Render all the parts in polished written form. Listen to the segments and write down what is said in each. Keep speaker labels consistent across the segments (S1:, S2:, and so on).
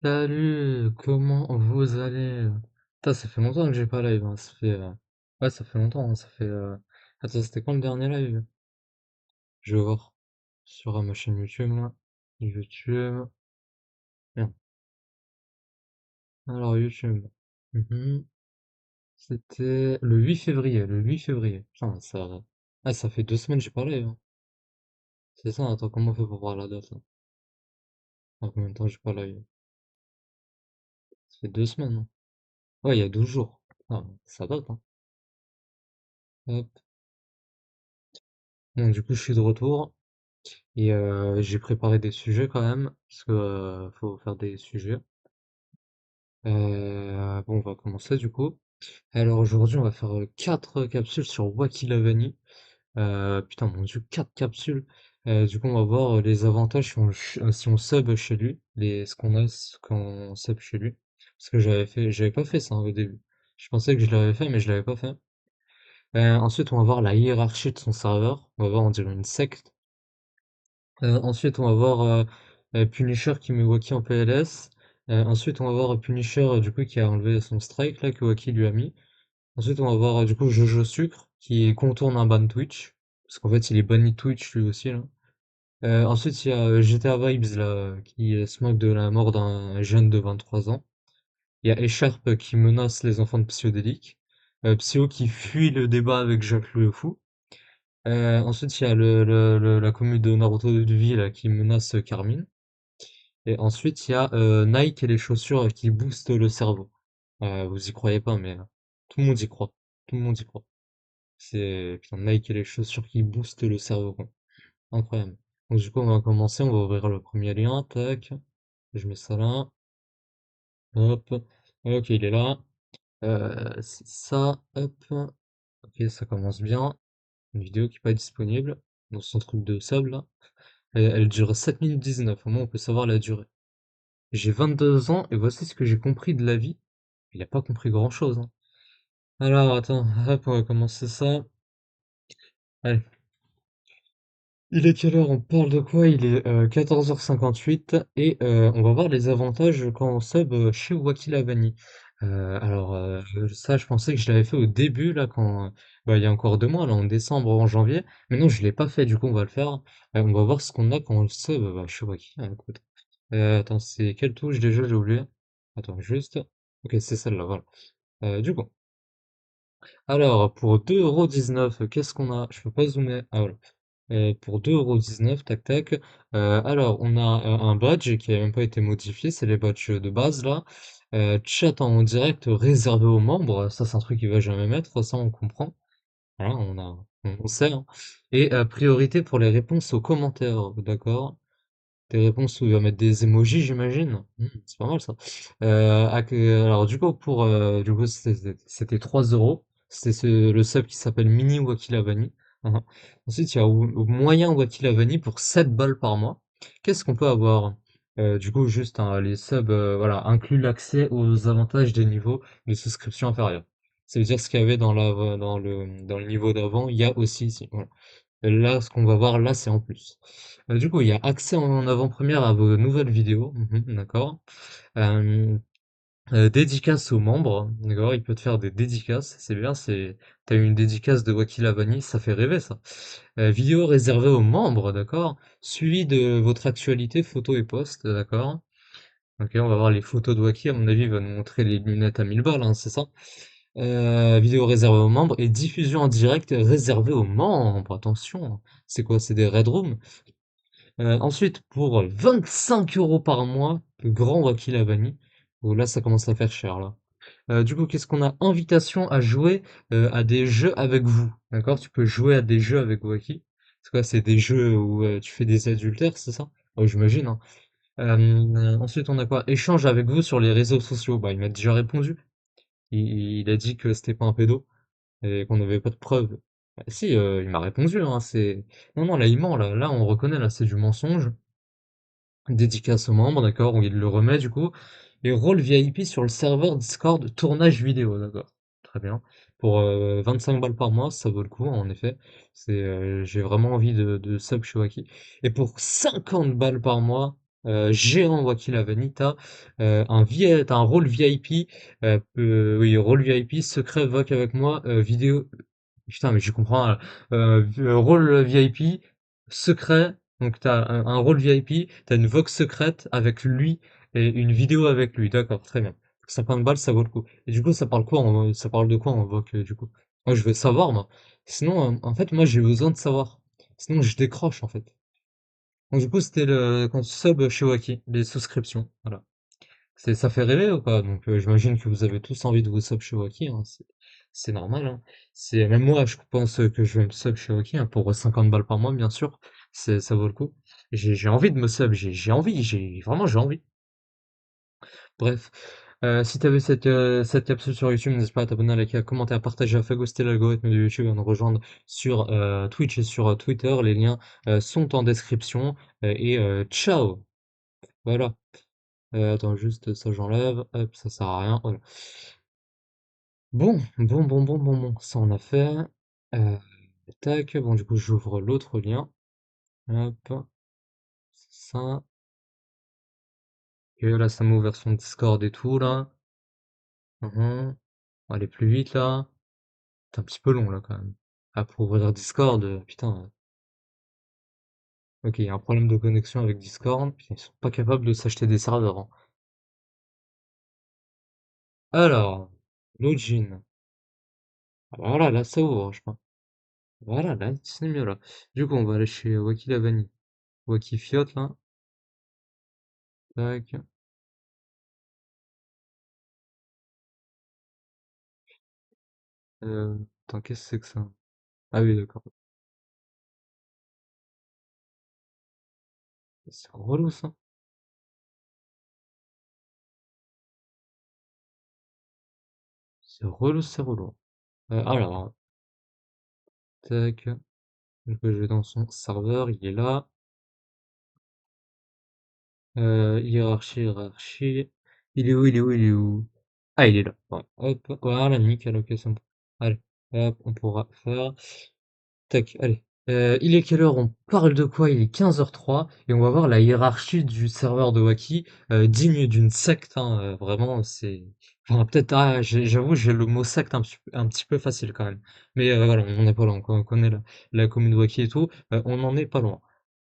S1: Salut, comment vous allez? Putain, ça fait longtemps que j'ai pas live, hein. Ouais, ça fait longtemps, hein. Attends, c'était quand le dernier live? Je vais voir sur ma chaîne YouTube, là. YouTube. Merde. Alors, YouTube. Mhm. C'était le 8 février, le 8 février. Putain, ça fait 2 semaines que j'ai pas live, hein. C'est ça, attends, comment on fait pour voir la date, là? En combien de temps j'ai pas live? Ça fait 2 semaines, hein. Ouais, il y a 12 jours. Ah, ça date, hein. Hop. Bon, du coup, je suis de retour. Et j'ai préparé des sujets quand même, parce que faut faire des sujets. Bon, on va commencer du coup. Alors aujourd'hui, on va faire 4 capsules sur Wacky Lavani. Putain, mon dieu, 4 capsules. Du coup, on va voir les avantages si on sub chez lui, ce qu'on a quand on sub chez lui. Parce que j'avais pas fait ça, hein, au début. Je pensais que je l'avais fait, mais je l'avais pas fait. Ensuite, on va voir la hiérarchie de son serveur. On va voir, on dirait une secte. Ensuite, on va voir Punisher qui met Wacky en PLS. Ensuite, on va voir Punisher du coup qui a enlevé son strike là que Wacky lui a mis. Ensuite, on va voir du coup Jojo Sucre qui contourne un ban Twitch. Parce qu'en fait, il est banni Twitch lui aussi là. Ensuite, il y a GTA Vibes là qui se moque de la mort d'un jeune de 23 ans. Il y a Echarp qui menace les enfants de Psyodélique. Psyo qui fuit le débat avec Jacques le Fou. Ensuite, il y a la commune de Naruto de vie là, qui menace Carmine. Et ensuite, il y a Nike et les chaussures qui boostent le cerveau. Vous y croyez pas, mais tout le monde y croit. Tout le monde y croit. C'est putain, Nike et les chaussures qui boostent le cerveau, quoi. Incroyable. Donc du coup, on va commencer. On va ouvrir le premier lien. Tac. Je mets ça là. Hop. Ok, il est là. C'est ça. Hop. Ok, ça commence bien. Une vidéo qui n'est pas disponible dans son truc de sable là. Elle dure 7 minutes 19. Au moins, on peut savoir la durée. J'ai 22 ans et voici ce que j'ai compris de la vie. Il a pas compris grand-chose, hein. Alors, attends, hop, on va commencer ça. Allez. Il est quelle heure? On parle de quoi? Il est 14h58 et on va voir les avantages quand on sub chez Wacky Lavani. Ça, je pensais que je l'avais fait au début, là, il y a encore 2 mois, là, en décembre ou en janvier. Mais non, je l'ai pas fait, du coup, on va le faire. On va voir ce qu'on a quand on sub chez Wacky. Ah, écoute. Attends, c'est quelle touche déjà? J'ai oublié. Attends, juste. Ok, c'est celle-là, voilà. Du coup. Alors, pour 2,19€, qu'est-ce qu'on a? Je peux pas zoomer. Ah voilà. Pour 2,19€, tac tac. Alors, on a un badge qui a même pas été modifié, c'est les badges de base là. Chat en direct réservé aux membres, ça c'est un truc qu'il va jamais mettre, ça on comprend. Voilà, on sait, hein. Et priorité pour les réponses aux commentaires, d'accord? Des réponses où il va mettre des emojis, j'imagine. C'est pas mal ça. Alors du coup c'était 3€. C'était le sub qui s'appelle Mini Wakilavani. Uhum. Ensuite il y a au moyen Wakilavani pour 7 balles par mois. Qu'est-ce qu'on peut avoir? Du coup juste hein, les subs voilà incluent l'accès aux avantages des niveaux de souscription inférieurs. Ça veut dire ce qu'il y avait dans le niveau d'avant, il y a aussi ici. Voilà. Là, ce qu'on va voir là, c'est en plus. Du coup, il y a accès en avant-première à vos nouvelles vidéos, d'accord. Euh, Dédicace aux membres, d'accord. Il peut te faire des dédicaces, c'est bien. T'as une dédicace de Wacky Lavani, ça fait rêver ça. Vidéo réservée aux membres, d'accord. Suivi de votre actualité, photos et posts, d'accord. Ok, on va voir les photos de Wacky. À mon avis, il va nous montrer les lunettes à 1000 balles, hein, c'est ça. Vidéo réservée aux membres et diffusion en direct réservée aux membres. Attention, c'est quoi? C'est des Red Room. Ensuite, pour 25€ par mois, le grand Wacky Lavani. Oh, là, ça commence à faire cher, là. Du coup, qu'est-ce qu'on a? Invitation à jouer à des jeux avec vous. D'accord? Tu peux jouer à des jeux avec Wacky. C'est quoi? C'est des jeux où tu fais des adultères, c'est ça? Oh, j'imagine, hein. Ensuite, on a quoi? Échange avec vous sur les réseaux sociaux. Bah, il m'a déjà répondu. Il a dit que c'était pas un pédo et qu'on n'avait pas de preuves. Bah, si, il m'a répondu, hein, non, non, là, il ment, là, on reconnaît, là, c'est du mensonge. Dédicace aux membres, d'accord, où il le remet, du coup. Et rôle VIP sur le serveur Discord tournage vidéo, d'accord. Très bien. Pour 25 balles par mois, ça vaut le coup, en effet. J'ai vraiment envie de sub chez Wacky. Et pour 50 balles par mois, géant Waki la Vanita, t'as un rôle VIP, oui, rôle VIP, secret, voque avec moi, vidéo. Putain, mais je comprends. Rôle VIP, secret. Donc t'as un rôle VIP, t'as une vox secrète avec lui et une vidéo avec lui. D'accord, très bien. 50 balles, ça vaut le coup. Et du coup, ça parle de quoi en voc, du coup? Moi, je veux savoir, moi. Sinon, en fait, moi, j'ai besoin de savoir. Sinon, je décroche, en fait. Donc, du coup, c'était quand tu sub chez Wacky, les souscriptions. Voilà. Ça fait rêver ou pas? Donc j'imagine que vous avez tous envie de vous sub chez Wacky, hein, c'est normal, hein. Même moi, je pense que je vais me sub chez Wacky, hein, pour 50 balles par mois, bien sûr. Ça vaut le coup. J'ai envie de me sub, j'ai envie, j'ai envie. Bref, si t'as vu cette capsule sur YouTube, n'hésite pas à t'abonner, à liker, à commenter, à partager, à fagoster l'algorithme de YouTube, à nous rejoindre sur Twitch et sur Twitter. Les liens sont en description. Ciao! Voilà. Attends, juste ça j'enlève, hop, ça sert à rien, voilà. Bon, ça on a fait. Euh, Tac, bon du coup j'ouvre l'autre lien. Hop, ça. Et là ça m'a ouvert son Discord et tout là. Mhm. On va aller plus vite là. C'est un petit peu long là quand même. Ah, pour ouvrir Discord, putain. Ok, il y a un problème de connexion avec Discord. Putain, ils sont pas capables de s'acheter des serveurs, hein. Alors, login. Voilà, là ça ouvre, je crois. Voilà, là c'est mieux là. Du coup on va aller chez Waki Lavani. Waki Fiot là. Tac. Attends, qu'est-ce que c'est que ça? Ah oui, d'accord. C'est relou ça. C'est relou, c'est relou. Alors, tac. Donc je vais dans son serveur, il est là. Hiérarchie. Il est où, il est où, il est où? Ah, il est là. Ouais. Hop, voilà, nickel, ok, c'est bon. Allez, hop, on pourra faire. Tac, allez. Il est quelle heure? On parle de quoi? Il est 15h03 et on va voir la hiérarchie du serveur de Wacky, digne d'une secte, hein, vraiment, c'est. Enfin, peut-être, j'avoue, j'ai le mot secte un petit peu facile quand même. Mais voilà, on n'en est pas loin. Quand on connaît la commune de Wacky et tout, on n'en est pas loin.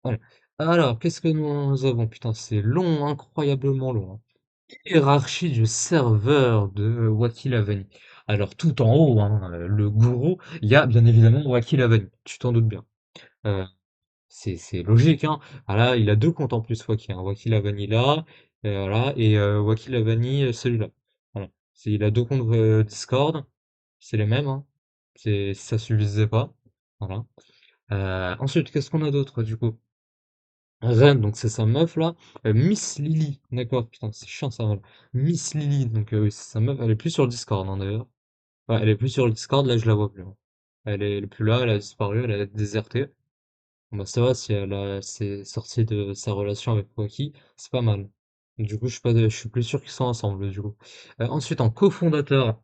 S1: Voilà. Alors, qu'est-ce que nous avons? Putain, c'est long, incroyablement long, hein. Hiérarchie du serveur de Wacky Lavani. Alors, tout en haut, hein, le gourou, il y a bien évidemment Wacky Lavani. Tu t'en doutes bien. Euh, c'est logique, hein. Ah là, il a deux comptes en plus, Wacky, hein. Wacky Lavani là, voilà, et Wacky Lavani celui-là. Voilà. Il a deux comptes Discord, c'est les mêmes, hein. Ça suffisait pas. Voilà. Ensuite, qu'est-ce qu'on a d'autre du coup? Ren, donc c'est sa meuf là. Miss Lily, d'accord, putain, c'est chiant ça. Voilà. Miss Lily, donc oui, c'est sa meuf. Elle est plus sur le Discord, hein, d'ailleurs. Ouais, elle est plus sur le Discord, là je la vois plus, hein. Elle est plus là, elle a disparu, elle a déserté. Bon, bah, ça va si s'est sortie de sa relation avec Waki, c'est pas mal. Du coup, je suis plus sûr qu'ils sont ensemble, du coup. Ensuite, en cofondateur,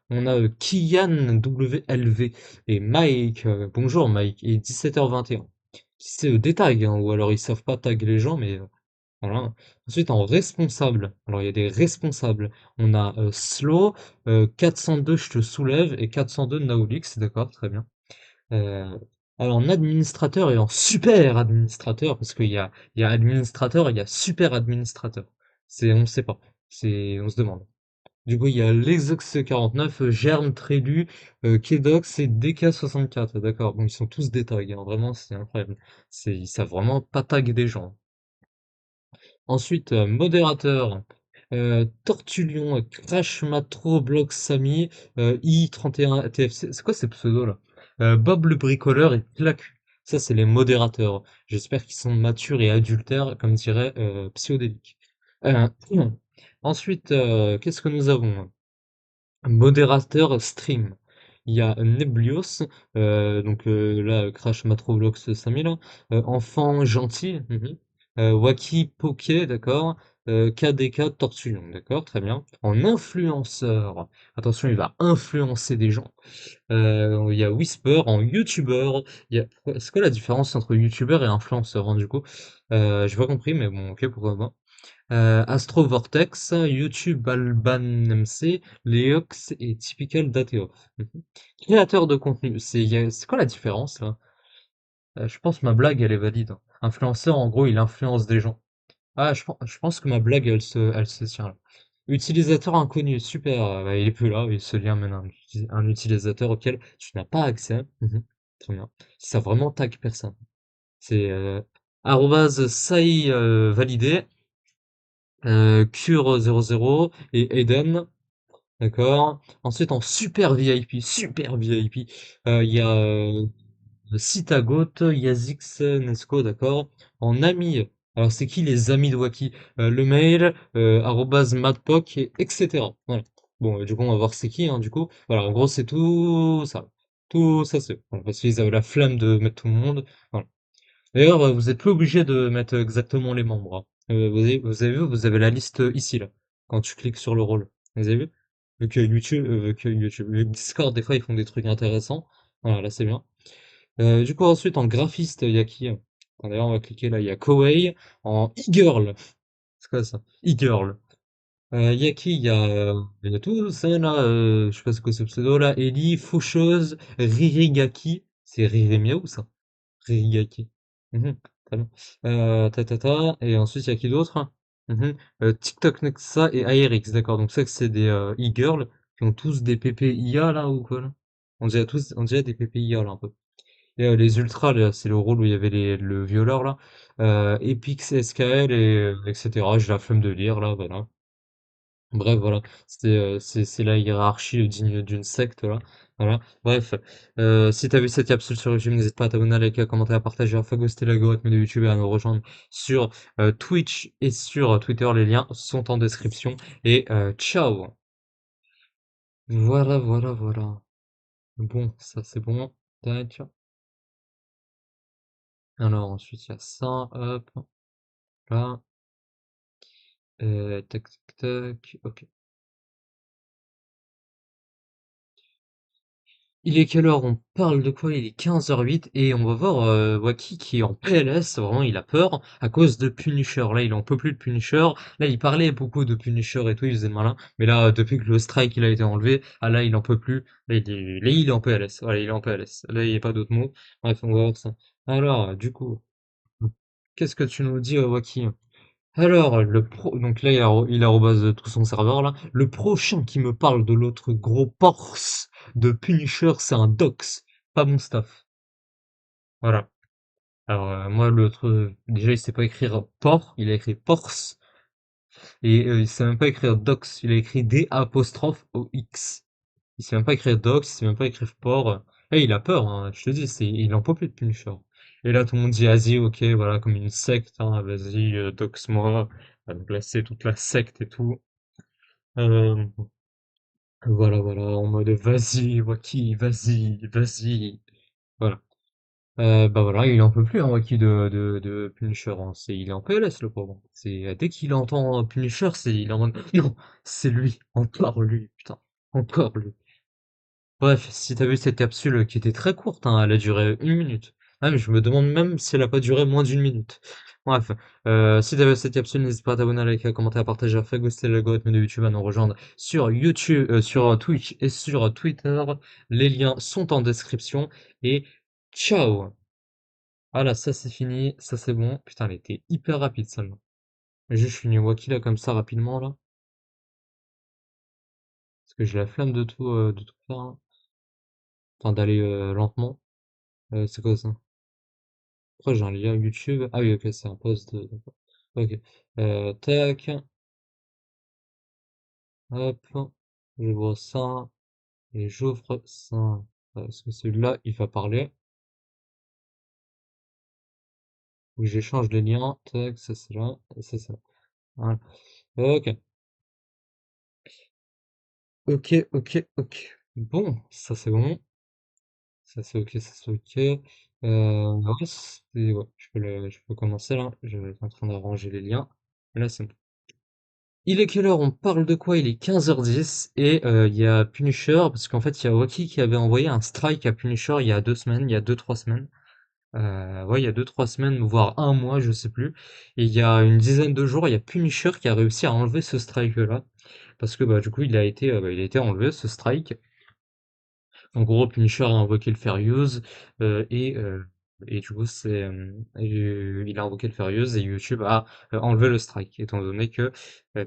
S1: on a Kian WLV et Mike. Bonjour Mike, et 17h21. Qui c'est détag, hein, ou alors ils savent pas tag les gens, mais voilà. Ensuite, en responsable, alors il y a des responsables. On a Slow, 402 je te soulève et 402 Naolix, d'accord, très bien. Euh, alors en administrateur et en super administrateur, parce qu'il y a administrateur et il y a super administrateur. On ne sait pas. On se demande. Du coup, il y a l'Exox 49, Germe Trélu, Kedox et DK64. D'accord. Bon, ils sont tous des tags, hein. Vraiment, c'est incroyable. Ils savent vraiment pas tag des gens. Ensuite, modérateur, Tortulion, Crash Matro, Block Samy, I31 TFC. C'est quoi ces pseudos là? Bob le bricoleur et Clacu. Ça, c'est les modérateurs. J'espère qu'ils sont matures et adultères, comme dirait Psyodélique. Euh, Ensuite, qu'est-ce que nous avons? Modérateur stream. Il y a Neblios, donc là, Crash Matroblox 5000, enfant gentil, Waki Poké, d'accord. KDK Tortillon, d'accord, très bien. En influenceur, attention, il va influencer des gens. Il y a Whisper en YouTuber. Il y a... C'est quoi la différence entre YouTuber et influenceur, hein, du coup? J'ai pas compris, mais bon, ok, pourquoi pas. Astro Vortex, YouTube Alban MC, Leox et Typical Dateoff. Mhm. Créateur de contenu, c'est quoi la différence là? Je pense que ma blague elle est valide, hein. Influenceur, en gros, il influence des gens. Ah, je pense que ma blague elle se tient là. Utilisateur inconnu, super, bah, il est plus là, il se lie maintenant un utilisateur auquel tu n'as pas accès. Mhm. Très bien. Ça vraiment tag personne. C'est arrobase sai validé, cure00 et Eden. D'accord. Ensuite, en super VIP, il y a Citagot, Yazix, Nesco, d'accord. En ami, alors c'est qui les amis de Waki? Le mail, arrobase madpoc, etc. Voilà. Bon, du coup, on va voir c'est qui, hein, du coup. Voilà, en gros, c'est tout ça. Tout ça, c'est. Voilà, parce qu'ils avaient la flemme de mettre tout le monde. Voilà. D'ailleurs, vous êtes plus obligé de mettre exactement les membres, hein. Vous avez vu, vous avez la liste ici, là, quand tu cliques sur le rôle. Vous avez vu? Vu que Discord, des fois, ils font des trucs intéressants. Voilà, là, c'est bien. Du coup, ensuite, en graphiste, il y a qui? D'ailleurs, on va cliquer là, il y a Koei. En e-girl, c'est quoi ça? E-girl. Il y a qui? Il y a tout ça, là, je sais pas c'est quoi ce pseudo, là. Ellie, Faucheuse, Ririgaki. C'est Ririmiaou, ça? Rigaki. Mhm, très bien. Et ensuite, il y a qui d'autre? Mhm. TikTok Nexa et ARX, d'accord. Donc ça, que c'est des e-girls qui ont tous des PPIA là ou quoi là? On dirait des PPIA là un peu. Et les ultras, là, c'est le rôle où il y avait le violeur là. Epix, SKL et etc. J'ai la flemme de lire là, voilà. Bref, voilà, c'est la hiérarchie digne d'une secte, là. Voilà. Bref, si t'as vu cette capsule sur YouTube, n'hésite pas à t'abonner, à liker, à commenter, à partager, à phagoster l'algorithme de YouTube et à nous rejoindre sur Twitch et sur Twitter. Les liens sont en description. Et ciao! Voilà, voilà, voilà. Bon, ça c'est bon. Tac. Alors ensuite, il y a ça, hop, là. Tac, tac, tac. Ok. Il est quelle heure? On parle de quoi? Il est 15h08 et on va voir Waki qui est en PLS, vraiment il a peur à cause de Punisher. Là il en peut plus de Punisher. Là il parlait beaucoup de Punisher et tout, il faisait le malin. Mais là depuis que le strike il a été enlevé, ah là il en peut plus. Là, il est en PLS. Voilà, il est en PLS. Là il n'y a pas d'autre mot. Bref, on va voir ça. Alors, du coup, qu'est-ce que tu nous dis Waki? Alors, donc là, il arrobase tout son serveur, là. Le prochain qui me parle de l'autre gros Porce de Punisher, c'est un Dox. Pas mon staff. Voilà. Alors, moi, l'autre, déjà, il sait pas écrire Por, il a écrit Porce. Et il sait même pas écrire Dox, il a écrit D''OX. Il sait même pas écrire Dox, il sait même pas écrire Por. Et il a peur, hein, je te dis, il en peut plus de Punisher. Et là, tout le monde dit, vas-y, ok, voilà, comme une secte, hein, vas-y, dox-moi. Donc là, c'est toute la secte et tout. Euh, voilà, voilà, en mode vas-y, Waki, vas-y, vas-y. Voilà. Bah voilà, il en peut plus, hein, Waki de Punisher, hein. Il est en PLS, le pauvre. Dès qu'il entend Punisher, il est en mode, non, c'est lui, encore lui, putain, encore lui. Bref, si t'as vu cette capsule qui était très courte, hein, elle a duré 1 minute. Ah, mais je me demande même si elle a pas duré moins d'1 minute. Bref, si t'as vu cette capsule, n'hésite pas à t'abonner, à liker, à commenter, à partager, à faire ghoster l'algorithme de YouTube, à nous rejoindre sur YouTube, sur Twitch et sur Twitter. Les liens sont en description et ciao! Voilà, ça c'est fini, ça c'est bon. Putain, elle était hyper rapide celle-là. Juste, je finis Wacky là comme ça rapidement là, parce que j'ai la flemme de tout faire, hein. Enfin, d'aller lentement. C'est quoi ça? Pourquoi j'ai un lien YouTube? Ah oui, ok, c'est un post de... d'accord. Ok. Tac, hop, je vois ça, et j'ouvre ça. Parce que celui-là, il va parler. Ou j'échange les liens. Tac, ça c'est là, et ça c'est là. Voilà. Ok, ok. Bon, ça c'est bon. Ça c'est ok, ça c'est ok. Ouais, ouais, je peux commencer là. Je suis en train d'arranger les liens. Et là, c'est bon. Il est quelle heure? On parle de quoi? Il est 15h10 et il y a Punisher, parce qu'en fait, il y a Waki qui avait envoyé un strike à Punisher il y a 2 semaines, il y a 2, 3 semaines. Ouais, il y a 2, 3 semaines, voire un mois, je sais plus. Et il y a une dizaine de jours, il y a Punisher qui a réussi à enlever ce strike-là. Parce que bah, du coup, il a été enlevé, ce strike. En gros, Punisher a invoqué le Fair Use et du coup, il a invoqué le Fair Use et YouTube a enlevé le strike, étant donné que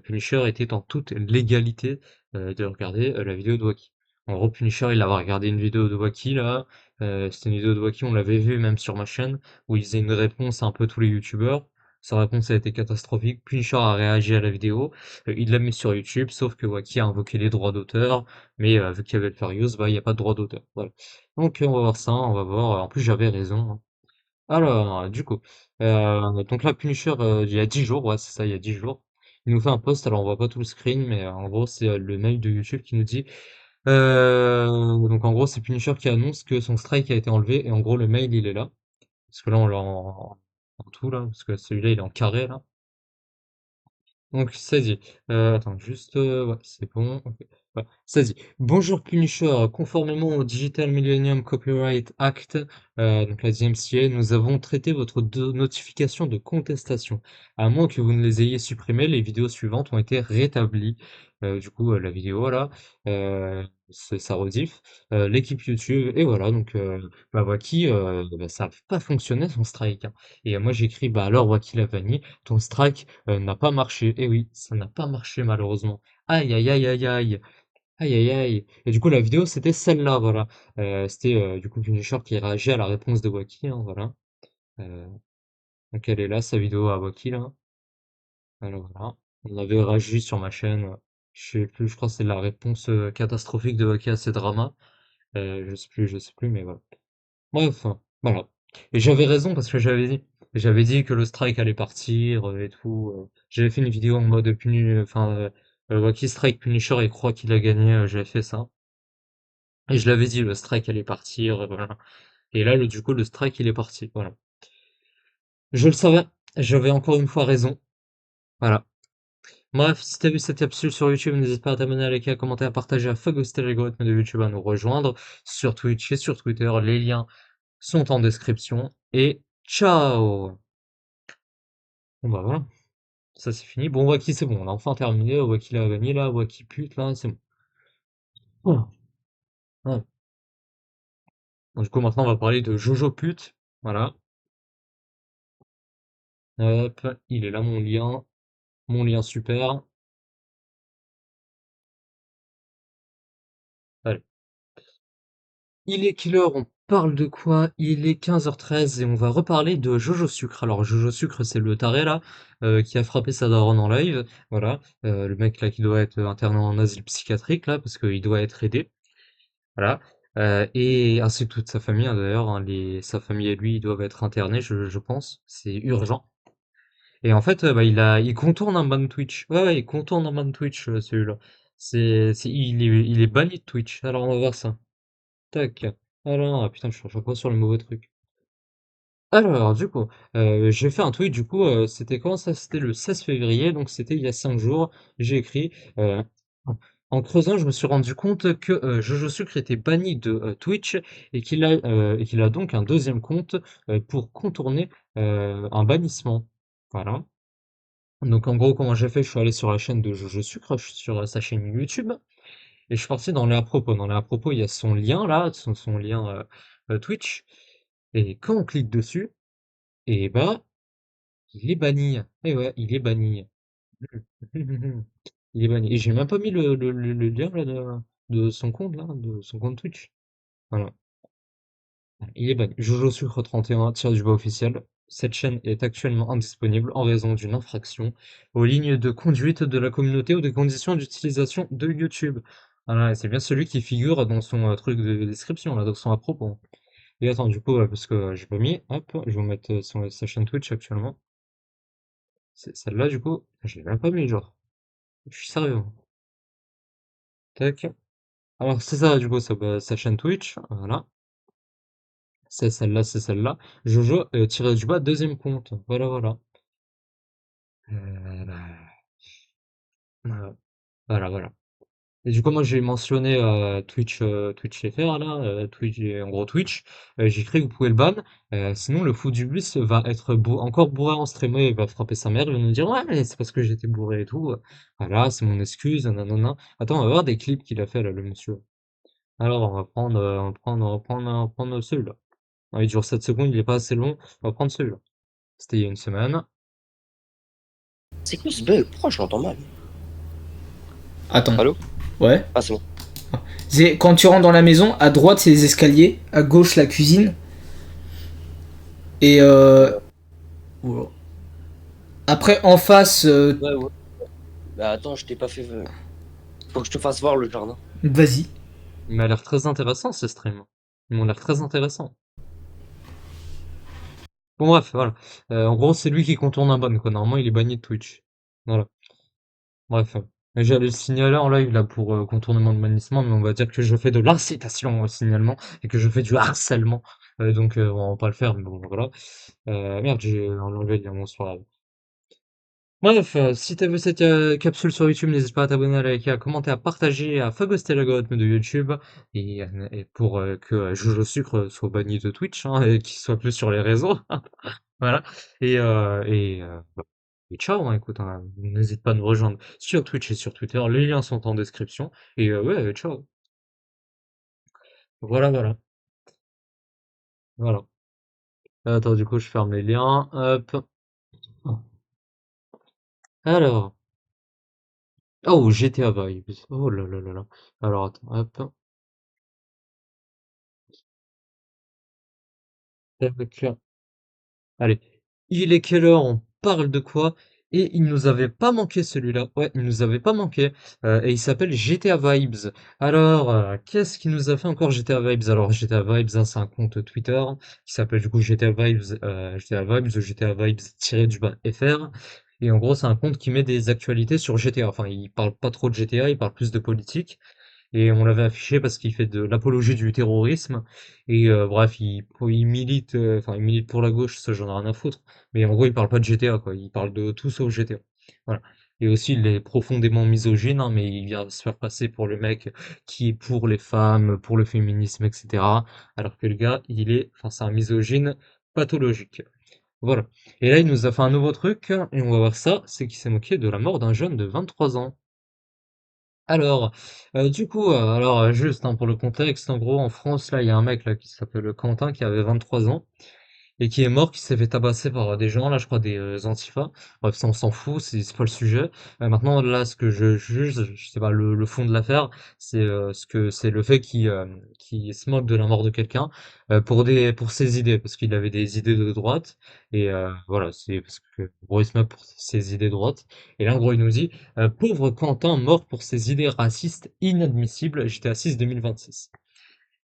S1: Punisher était en toute légalité de regarder la vidéo de Wacky. En gros, Punisher, il avait regardé une vidéo de Wacky là, c'était une vidéo de Wacky, on l'avait vu même sur ma chaîne, où il faisait une réponse à un peu tous les YouTubeurs. Sa réponse a été catastrophique. Punisher a réagi à la vidéo, il l'a mis sur YouTube, sauf que Wacky a invoqué les droits d'auteur, mais vu qu'il y avait le fair use, bah, il n'y a pas de droit d'auteur. Voilà. Donc on va voir ça, on va voir. En plus, j'avais raison, hein. Alors, du coup, donc là, Punisher, il y a 10 jours, ouais, c'est ça, il y a 10 jours. Il nous fait un post, alors on voit pas tout le screen, mais en gros, c'est le mail de YouTube qui nous dit. Donc en gros, c'est Punisher qui annonce que son strike a été enlevé, et en gros, le mail, il est là. Parce que là, on l'a en tout, là, parce que celui-là, il est en carré, là. Donc, ça dit. Attends, juste. Ouais, c'est bon. Ok. Ouais, ça dit. Bonjour Punisher, conformément au Digital Millennium Copyright Act, donc la DMCA, nous avons traité votre notification de contestation. À moins que vous ne les ayez supprimées, les vidéos suivantes ont été rétablies. Du coup, la vidéo, là, ça rediff. L'équipe YouTube, et voilà, donc, bah, Waki, bah, ça n'a pas fonctionné son strike, hein. Et moi, j'écris, bah alors, Waki Lavani, ton strike n'a pas marché. Eh oui, ça n'a pas marché malheureusement. Aïe aïe aïe aïe aïe. Aïe aïe aïe. Et du coup la vidéo c'était celle-là, voilà. C'était du coup Punisher qui réagit à la réponse de Wacky, hein, voilà. Euh, donc elle est là, sa vidéo à Wacky là. Alors voilà. On avait réagi sur ma chaîne. Je sais plus, je crois que c'est la réponse catastrophique de Wacky à ces dramas. Je sais plus, mais voilà. Bref, hein, voilà. Et j'avais raison parce que j'avais dit que le strike allait partir et tout. J'avais fait une vidéo en mode Wacky Strike Punisher et croit qu'il a gagné. J'avais fait ça. Et je l'avais dit, le strike allait partir. Voilà. Et là, du coup, le strike, il est parti. Voilà. Je le savais. J'avais encore une fois raison. Voilà. Bref, si t'as vu cette capsule sur YouTube, n'hésite pas à t'abonner, à liker, à commenter, à partager, à phagocyter l'algorithme de YouTube, à nous rejoindre sur Twitch et sur Twitter. Les liens sont en description. Et ciao! Bon bah voilà, ça c'est fini. Bon, Wacky c'est bon, on a enfin terminé. Wacky l'a gagné là, Wacky pute là, c'est bon. Voilà. Ouais. Donc, du coup maintenant on va parler de Jojo pute. Voilà. Hop, il est là mon lien super. Allez. Il est quelle heure? On parle de quoi? Il est 15h13 et on va reparler de Jojo Sucre. Alors Jojo Sucre c'est le taré là qui a frappé sa daronne en live. Voilà. Le mec là qui doit être interné en asile psychiatrique là parce qu'il doit être aidé. Voilà, et ainsi que toute sa famille, hein, d'ailleurs, hein, sa famille et lui, ils doivent être internés, je pense. C'est urgent. Et en fait, bah, il contourne un ban Twitch. Ouais, ouais, il contourne un ban Twitch, celui-là. Il est banni de Twitch. Alors, on va voir ça. Tac. Alors, ah, putain, je suis à chaque fois sur le mauvais truc. Alors, du coup, j'ai fait un tweet, du coup, c'était quand ça? C'était le 16 février, donc c'était il y a 5 jours. J'ai écrit, en creusant, je me suis rendu compte que Jojo Sucre était banni de Twitch et qu'il a donc un deuxième compte pour contourner un bannissement. Voilà. Donc, en gros, comment j'ai fait? Je suis allé sur la chaîne de Jojo Sucre, je suis sur sa chaîne YouTube, et je suis parti dans les à propos. Dans les à propos, il y a son lien là, son lien Twitch. Et quand on clique dessus, et bah, il est banni. Eh ouais, il est banni. Il est banni. Et j'ai même pas mis le lien là, de son compte là, de son compte Twitch. Voilà. Il est banni. Jojo Sucre 31, tiré du bas officiel. Cette chaîne est actuellement indisponible en raison d'une infraction aux lignes de conduite de la communauté ou des conditions d'utilisation de YouTube. Voilà, et c'est bien celui qui figure dans son truc de description, là, dans son à propos. Et attends, du coup, parce que j'ai pas mis, hop, je vais vous mettre sa chaîne Twitch actuellement. C'est celle-là, du coup, je l'ai même pas mis, genre. Je suis sérieux, hein. Tac. Alors, c'est ça, du coup, sa chaîne Twitch, voilà. C'est celle-là, c'est celle-là. Jojo, tiré du bas, deuxième compte. Voilà, voilà. Euh, voilà, voilà. Et du coup, moi, j'ai mentionné Twitch FR, là, Twitch, en gros Twitch. J'ai écrit que vous pouvez le ban. Sinon, le fou du bus va être encore bourré en stream. Il va frapper sa mère. Il va nous dire, ouais, mais c'est parce que j'étais bourré et tout. Voilà, c'est mon excuse. Nanana. Attends, on va voir des clips qu'il a fait, là, le monsieur. Alors, on va prendre celui-là. Ah, il dure 7 secondes, il est pas assez long. On va prendre celui-là. C'était il y a une semaine.
S2: C'est quoi ce bug? Pourquoi je l'entends mal?
S3: Attends.
S2: Allô?
S3: Ouais.
S2: Ah, c'est bon.
S3: C'est quand tu rentres dans la maison, à droite c'est les escaliers, à gauche la cuisine. Et
S2: Euh,
S3: voilà. Après en face,
S2: ouais, ouais. Bah attends, je t'ai pas fait. Faut que je te fasse voir le jardin.
S3: vas-y.
S1: Il m'a l'air très intéressant, ce stream. Ils m'ont l'air très intéressant. Bon, bref, voilà. En gros, c'est lui qui contourne un ban, quoi. Normalement, il est banni de Twitch. Voilà. Bref. J'allais le signaler en live, là, pour contournement de bannissement, mais on va dire que je fais de l'incitation au signalement et que je fais du harcèlement. Donc, on va pas le faire, mais bon, voilà. Merde, j'ai enlevé le lien, bonsoir. Bref, si t'as vu cette capsule sur YouTube, n'hésite pas à t'abonner, à liker, à commenter, à partager, à fagoster l'algorithme de YouTube, et pour que Jojo Sucre soit banni de Twitch, hein, et qu'il soit plus sur les réseaux. Voilà. Bah, et ciao, hein, écoute, hein, n'hésite pas à nous rejoindre sur Twitch et sur Twitter, les liens sont en description. Et ouais, ciao. Voilà, voilà. Voilà. Attends, du coup, je ferme les liens. Hop. Alors. Oh, GTA Vibes. Oh là là là là. Alors, attends, hop. Tac. Allez, il est quelle heure? On parle de quoi? Et il nous avait pas manqué celui-là. Ouais, il nous avait pas manqué. Et il s'appelle GTA Vibes. Alors, qu'est-ce qui nous a fait encore GTA Vibes? Alors, GTA Vibes, hein, c'est un compte Twitter qui s'appelle du coup GTA Vibes, GTA Vibes, GTA Vibes FR. Et en gros, c'est un compte qui met des actualités sur GTA. Enfin, il parle pas trop de GTA, il parle plus de politique. Et on l'avait affiché parce qu'il fait de l'apologie du terrorisme. Et bref, il milite, enfin, il milite pour la gauche, ça j'en ai rien à foutre. Mais en gros, il parle pas de GTA, quoi. Il parle de tout sauf GTA. Voilà. Et aussi, il est profondément misogyne, hein, mais il vient se faire passer pour le mec qui est pour les femmes, pour le féminisme, etc. Alors que le gars, enfin, c'est un misogyne pathologique. Voilà. Et là, il nous a fait un nouveau truc, et on va voir ça, c'est qu'il s'est moqué de la mort d'un jeune de 23 ans. Alors, du coup, juste, hein, pour le contexte, en gros, en France, là, il y a un mec là qui s'appelle Quentin qui avait 23 ans et qui est mort, qui s'est fait tabasser par des gens, là, je crois, des antifas. Bref, ça, on s'en fout, c'est pas le sujet. Maintenant, là, ce que je juge, je sais pas, le fond de l'affaire, c'est le fait qu'il se moque de la mort de quelqu'un pour ses idées, parce qu'il avait des idées de droite. Et voilà, c'est parce que, en gros, il se moque pour ses idées de droite. Et là, en gros, il nous dit, pauvre Quentin mort pour ses idées racistes inadmissibles, j'étais assis 2026.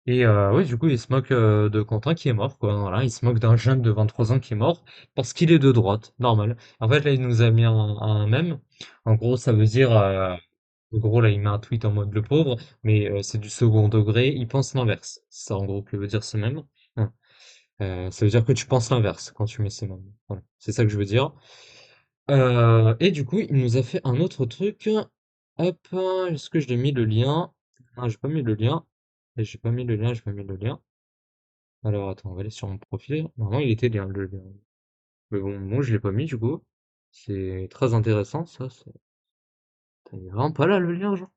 S1: Et oui, du coup, il se moque de Quentin qui est mort, quoi. Voilà, il se moque d'un jeune de 23 ans qui est mort parce qu'il est de droite, normal. En fait, là, il nous a mis un mème. En gros, ça veut dire, en gros, là, il met un tweet en mode le pauvre, mais c'est du second degré. Il pense l'inverse. C'est ça, en gros, que veut dire ce mème. Hein. Ça veut dire que tu penses l'inverse quand tu mets ce mème. Voilà, c'est ça que je veux dire. Et du coup, il nous a fait un autre truc. Hop, est-ce que je l'ai mis le lien? Ah, j'ai pas mis le lien. Et j'ai pas mis le lien, j'ai pas mis le lien. Alors attends, on va aller sur mon profil. Normalement, il était bien le lien. Mais bon, moi je l'ai pas mis du coup. C'est très intéressant ça. Putain, il est vraiment pas là le lien, genre.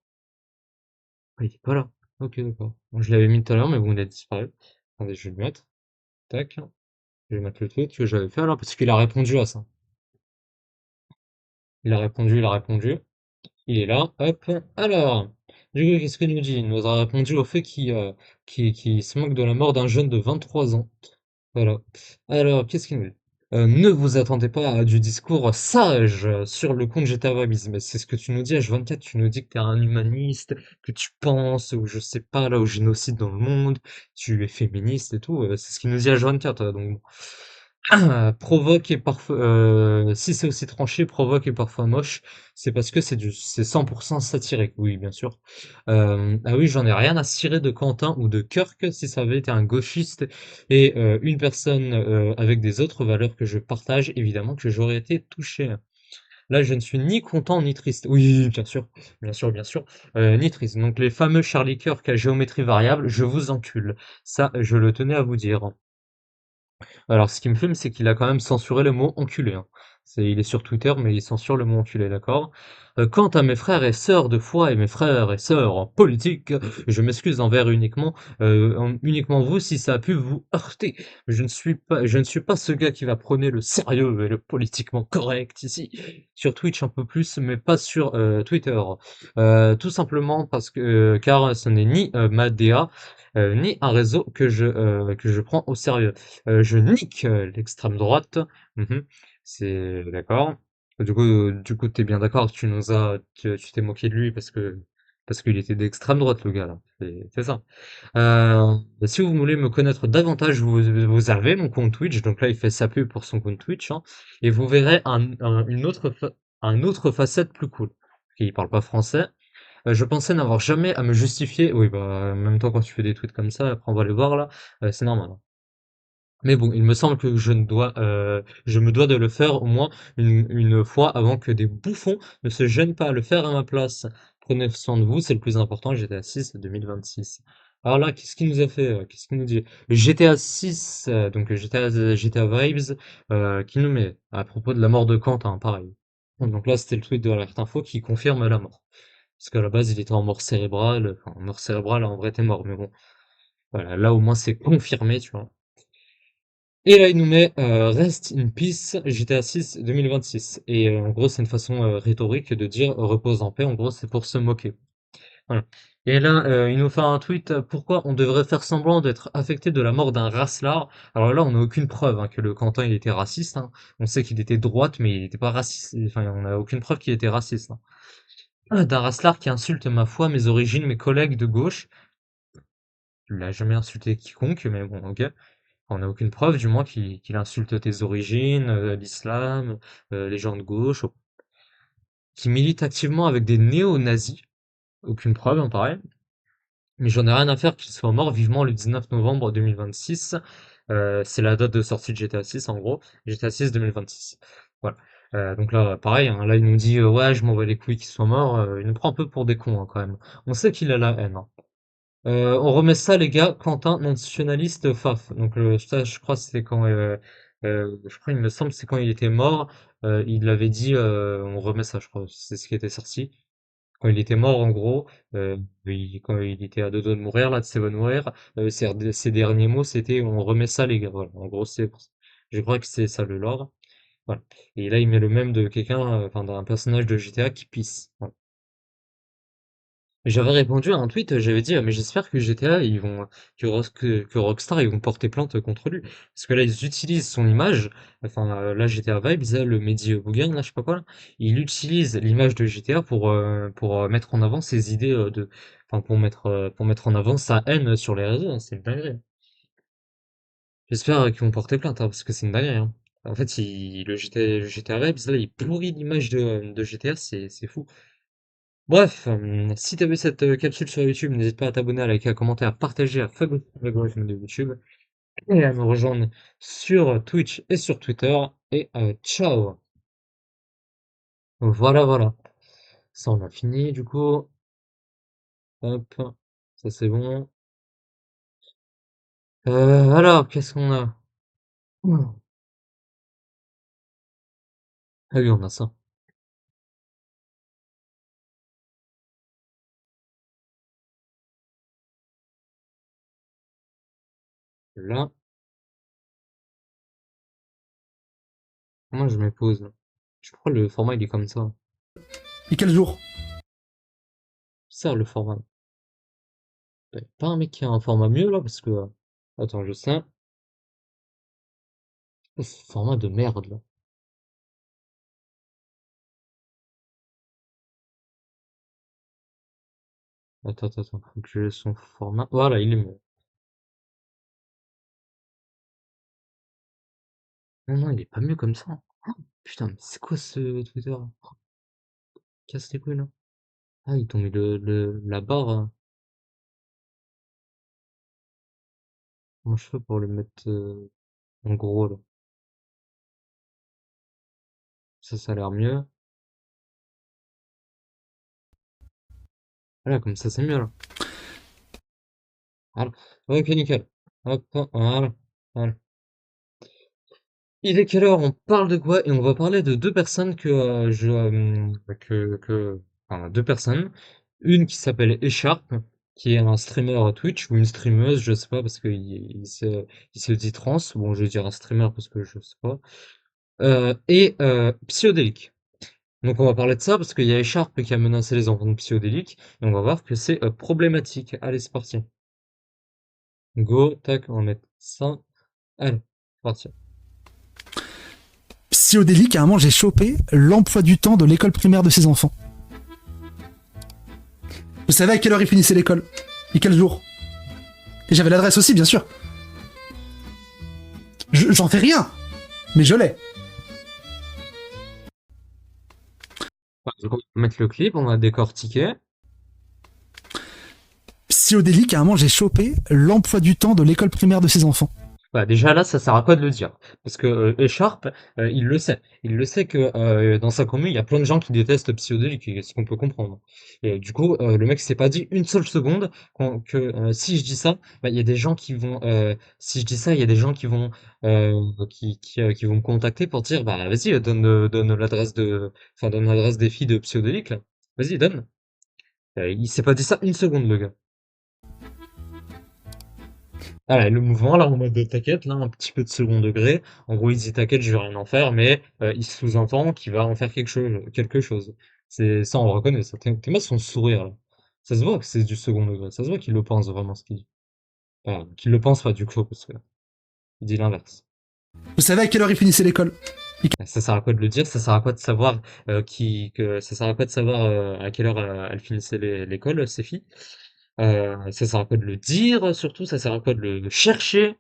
S1: Ah, il est pas là. Ok, d'accord. Bon, je l'avais mis tout à l'heure, mais bon, il a disparu. Attendez, je vais le mettre. Tac. Je vais mettre le tweet que j'avais fait alors parce qu'il a répondu à ça. Il a répondu. Il est là, hop. Alors, du coup, qu'est-ce qu'il nous dit? Il nous a répondu au fait qu'il se moque de la mort d'un jeune de 23 ans. Voilà. Alors, qu'est-ce qu'il nous dit? Ne vous attendez pas à du discours sage sur le compte GTA Vibes, mais c'est ce que tu nous dis H24, tu nous dis que tu es un humaniste, que tu penses, ou je sais pas, là, au génocide dans le monde, tu es féministe et tout, c'est ce qu'il nous dit H24, donc bon. Provoque et parfois, si c'est aussi tranché, provoque et parfois moche, c'est parce que c'est 100% satirique, oui, bien sûr. Ah oui, j'en ai rien à cirer de Quentin ou de Kirk si ça avait été un gauchiste et une personne avec des autres valeurs que je partage, évidemment que j'aurais été touché. Là, je ne suis ni content ni triste. Oui, bien sûr, bien sûr, bien sûr, ni triste. Donc les fameux Charlie Kirk à géométrie variable, je vous encule. Ça, je le tenais à vous dire. Alors, ce qui me fume, c'est qu'il a quand même censuré le mot enculé, hein. Il est sur Twitter, mais il censure le mot enculé, d'accord? Quant à mes frères et sœurs de foi et mes frères et sœurs en politique, je m'excuse envers uniquement vous si ça a pu vous heurter. Je ne suis pas ce gars qui va prôner le sérieux et le politiquement correct ici. Sur Twitch un peu plus, mais pas sur Twitter. Tout simplement parce que, car ce n'est ni ma DA, ni un réseau que je prends au sérieux. Je nique l'extrême droite. Mhm. C'est d'accord. Du coup, t'es bien d'accord. Tu t'es moqué de lui parce qu'il était d'extrême droite, le gars là. C'est ça. Si vous voulez me connaître davantage, vous avez mon compte Twitch. Donc là, il fait sa pub pour son compte Twitch, hein, et vous verrez un autre facette plus cool. Il parle pas français. Je pensais n'avoir jamais à me justifier. Oui, bah, en même temps, quand tu fais des tweets comme ça, après on va les voir là, c'est normal, hein. Mais bon, il me semble que je me dois de le faire au moins une fois avant que des bouffons ne se gênent pas à le faire à ma place. Prenez soin de vous, c'est le plus important. GTA 6 2026. Alors là, qu'est-ce qu'il nous a fait? Qu'est-ce qu'il nous dit? Le GTA 6, donc GTA Vibes, qui nous met à propos de la mort de Quentin, pareil. Donc là, c'était le tweet de Alerte Info qui confirme la mort. Parce qu'à la base, il était en mort cérébrale. Enfin, en mort cérébrale, en vrai, t'es mort. Mais bon, voilà, là au moins c'est confirmé, tu vois. Et là, il nous met Rest in Peace GTA 6 2026. Et en gros, c'est une façon rhétorique de dire repose en paix. En gros, c'est pour se moquer. Voilà. Et là, il nous fait un tweet, pourquoi on devrait faire semblant d'être affecté de la mort d'un racelard? Alors là, on n'a aucune preuve hein, que le Quentin il était raciste, hein. On sait qu'il était de droite, mais il n'était pas raciste. Enfin, on n'a aucune preuve qu'il était raciste, hein. D'un racelard qui insulte ma foi, mes origines, mes collègues de gauche. Il n'a jamais insulté quiconque, mais bon, ok. On n'a aucune preuve, du moins, qu'il insulte tes origines, l'islam, les gens de gauche, qui milite activement avec des néo-nazis. Aucune preuve, hein, pareil. Mais j'en ai rien à faire qu'il soit mort vivement le 19 novembre 2026. C'est la date de sortie de GTA 6, en gros. GTA 6 2026. Voilà. Donc là, pareil, hein, là, il nous dit, ouais, je m'en bats les couilles qu'il soit mort. Il nous prend un peu pour des cons, hein, quand même. On sait qu'il a la haine, hein. On remet ça, les gars, Quentin nationaliste Faf. Donc ça, je crois, c'était quand, je crois, il me semble, c'est quand il était mort. Il l'avait dit, on remet ça, je crois. C'est ce qui était sorti. Quand il était mort, en gros, quand il était à deux doigts de mourir, là, de se mourir, ses derniers mots, c'était, on remet ça, les gars. Voilà. En gros, je crois que c'est ça le lore. Voilà. Et là, il met le même de quelqu'un, enfin, d'un personnage de GTA qui pisse. Voilà. J'avais répondu à un tweet, j'avais dit, mais j'espère que GTA, que Rockstar, ils vont porter plainte contre lui. Parce que là, ils utilisent son image, enfin, là, GTA Vibes, là, le Mehdi Bougan, là, je sais pas quoi, là, il utilise l'image de GTA pour mettre en avant ses idées enfin, pour mettre en avant sa haine sur les réseaux, hein, c'est une dinguerie. J'espère qu'ils vont porter plainte, hein, parce que c'est une dinguerie, hein. En fait, le GTA Vibes, là, il pourrit l'image de GTA, c'est fou. Bref, si t'as vu cette capsule sur YouTube, n'hésite pas à t'abonner, à liker, à commenter, à partager, à favoriser l'algorithme de YouTube et à me rejoindre sur Twitch et sur Twitter. Et ciao! Voilà, voilà. Ça, on a fini du coup. Hop, ça c'est bon. Alors, qu'est-ce qu'on a? Ah oui, on a ça. Là, moi je me pose là. Je crois que le format il est comme ça.
S4: Et quel jour?
S1: Ça, le format. Y'a pas un mec qui a un format mieux là parce que. Attends, je sais. Ce format de merde là. Attends, faut que je son format. Voilà, il est mieux. Non, non, il est pas mieux comme ça. Putain, mais c'est quoi ce Twitter? Casse les couilles là. Ah, ils t'ont mis la barre. Comment je fais pour le mettre en gros là? Ça a l'air mieux. Voilà, comme ça c'est mieux là. Voilà. Ok, nickel. Hop, hop, voilà. Voilà. Il est quelle heure? On parle de quoi? Et on va parler de deux personnes enfin, deux personnes. Une qui s'appelle Echarp, qui est un streamer Twitch ou une streameuse, je sais pas parce que il se dit trans. Bon, je vais dire un streamer parce que je sais pas. Et Psyodélique. Donc on va parler de ça parce qu'il y a Echarp qui a menacé les enfants de Psyodélique et on va voir que c'est problématique. Allez, c'est parti. Go, tac, on va mettre ça. Allez, c'est parti.
S4: Psyodélique, à un moment, j'ai chopé l'emploi du temps de l'école primaire de ses enfants. Vous savez à quelle heure ils finissaient l'école? Et quel jour? Et j'avais l'adresse aussi, bien sûr. J'en fais rien, mais je l'ai.
S1: Donc, on va mettre le clip, on va décortiquer.
S4: Psyodélique, à un moment, j'ai chopé l'emploi du temps de l'école primaire de ses enfants.
S1: Bah, déjà là, ça sert à quoi de le dire? Parce que Echarp, il le sait. Il le sait que dans sa commune, il y a plein de gens qui détestent Psyodélique, et ce qu'on peut comprendre. Et du coup, le mec s'est pas dit une seule seconde que si je dis ça, bah, il y a des gens qui vont, si je dis ça, il y a des gens qui vont me contacter pour dire, bah vas-y, donne l'adresse enfin donne l'adresse des filles de Psyodélique là. Vas-y, donne. Il s'est pas dit ça une seconde, le gars. Ah ouais, le mouvement là en mode de t'inquiète, là un petit peu de second degré. En gros, il dit t'inquiète, je vais rien en faire, mais il sous-entend qu'il va en faire quelque chose, quelque chose. C'est ça, on le reconnaît. Ça. T'es mal son sourire là. Ça se voit que c'est du second degré. Ça se voit qu'il le pense vraiment ce qu'il dit. Enfin, qu'il le pense pas du coup, parce que il dit l'inverse.
S4: Vous savez à quelle heure ils finissaient l'école?
S1: Ça sert à quoi de le dire? Ça sert à quoi de savoir ça sert à quoi de savoir à quelle heure elles finissaient l'école, ces filles? Ça sert à quoi de le dire surtout? Ça sert à quoi de le chercher?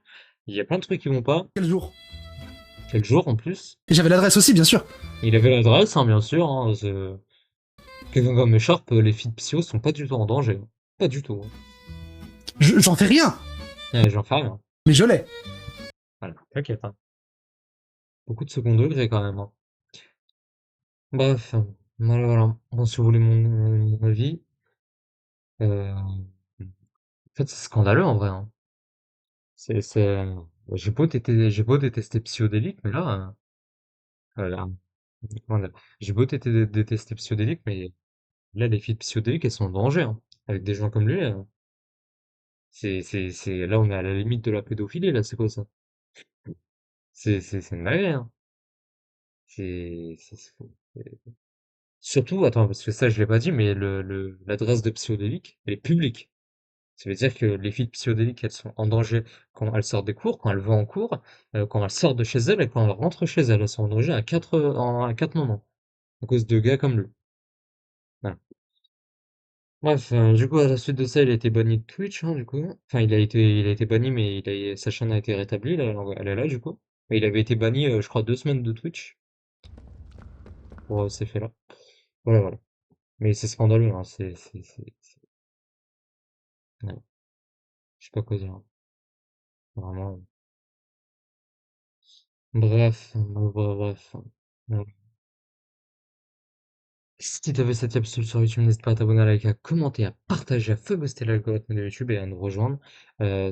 S1: Il y a plein de trucs qui vont pas.
S4: Quel jour?
S1: Quel jour en plus?
S4: Et j'avais l'adresse aussi, bien sûr.
S1: Il avait l'adresse, hein, bien sûr. Hein, quelqu'un comme Echarp, les filles de Psyo sont pas du tout en danger. Hein. Pas du tout. Hein.
S4: J'en fais rien,
S1: J'en fais rien.
S4: mais je l'ai.
S1: Voilà, t'inquiète. Hein. Beaucoup de second degré quand même. Hein. Bref, voilà, voilà. Bon, si vous voulez mon avis, en fait, c'est scandaleux en vrai. Hein. J'ai beau détester Psyodélique, mais là, là, voilà. J'ai beau détester Psyodélique, mais là, les filles de Psyodélique, elles sont en danger. Hein. Avec des gens comme lui. Là, on est à la limite de la pédophilie, là, c'est quoi ça? C'est une dinguerie, hein. Surtout, attends, parce que ça, je l'ai pas dit, mais l'adresse de Psyodélique, elle est publique. Ça veut dire que les filles de Psyodélique, elles sont en danger quand elles sortent des cours, quand elles vont en cours, quand elles sortent de chez elles et quand elles rentrent chez elles. Elles sont en danger à quatre moments. À cause de gars comme lui. Voilà. Bref, du coup, à la suite de ça, il a été banni de Twitch, hein, du coup. Enfin, il a été banni, mais sa chaîne a été rétablie, là, elle est là, du coup. Mais il avait été banni, je crois, 2 semaines de Twitch pour ces faits-là. Voilà, voilà. Mais c'est scandaleux, hein, ouais, je sais pas quoi dire. Hein. Vraiment. Bref, bref. Ouais. Si t'avais cette capsule sur YouTube, n'hésite pas à t'abonner, à liker, à commenter, à partager, à booster l'algorithme de YouTube et à nous rejoindre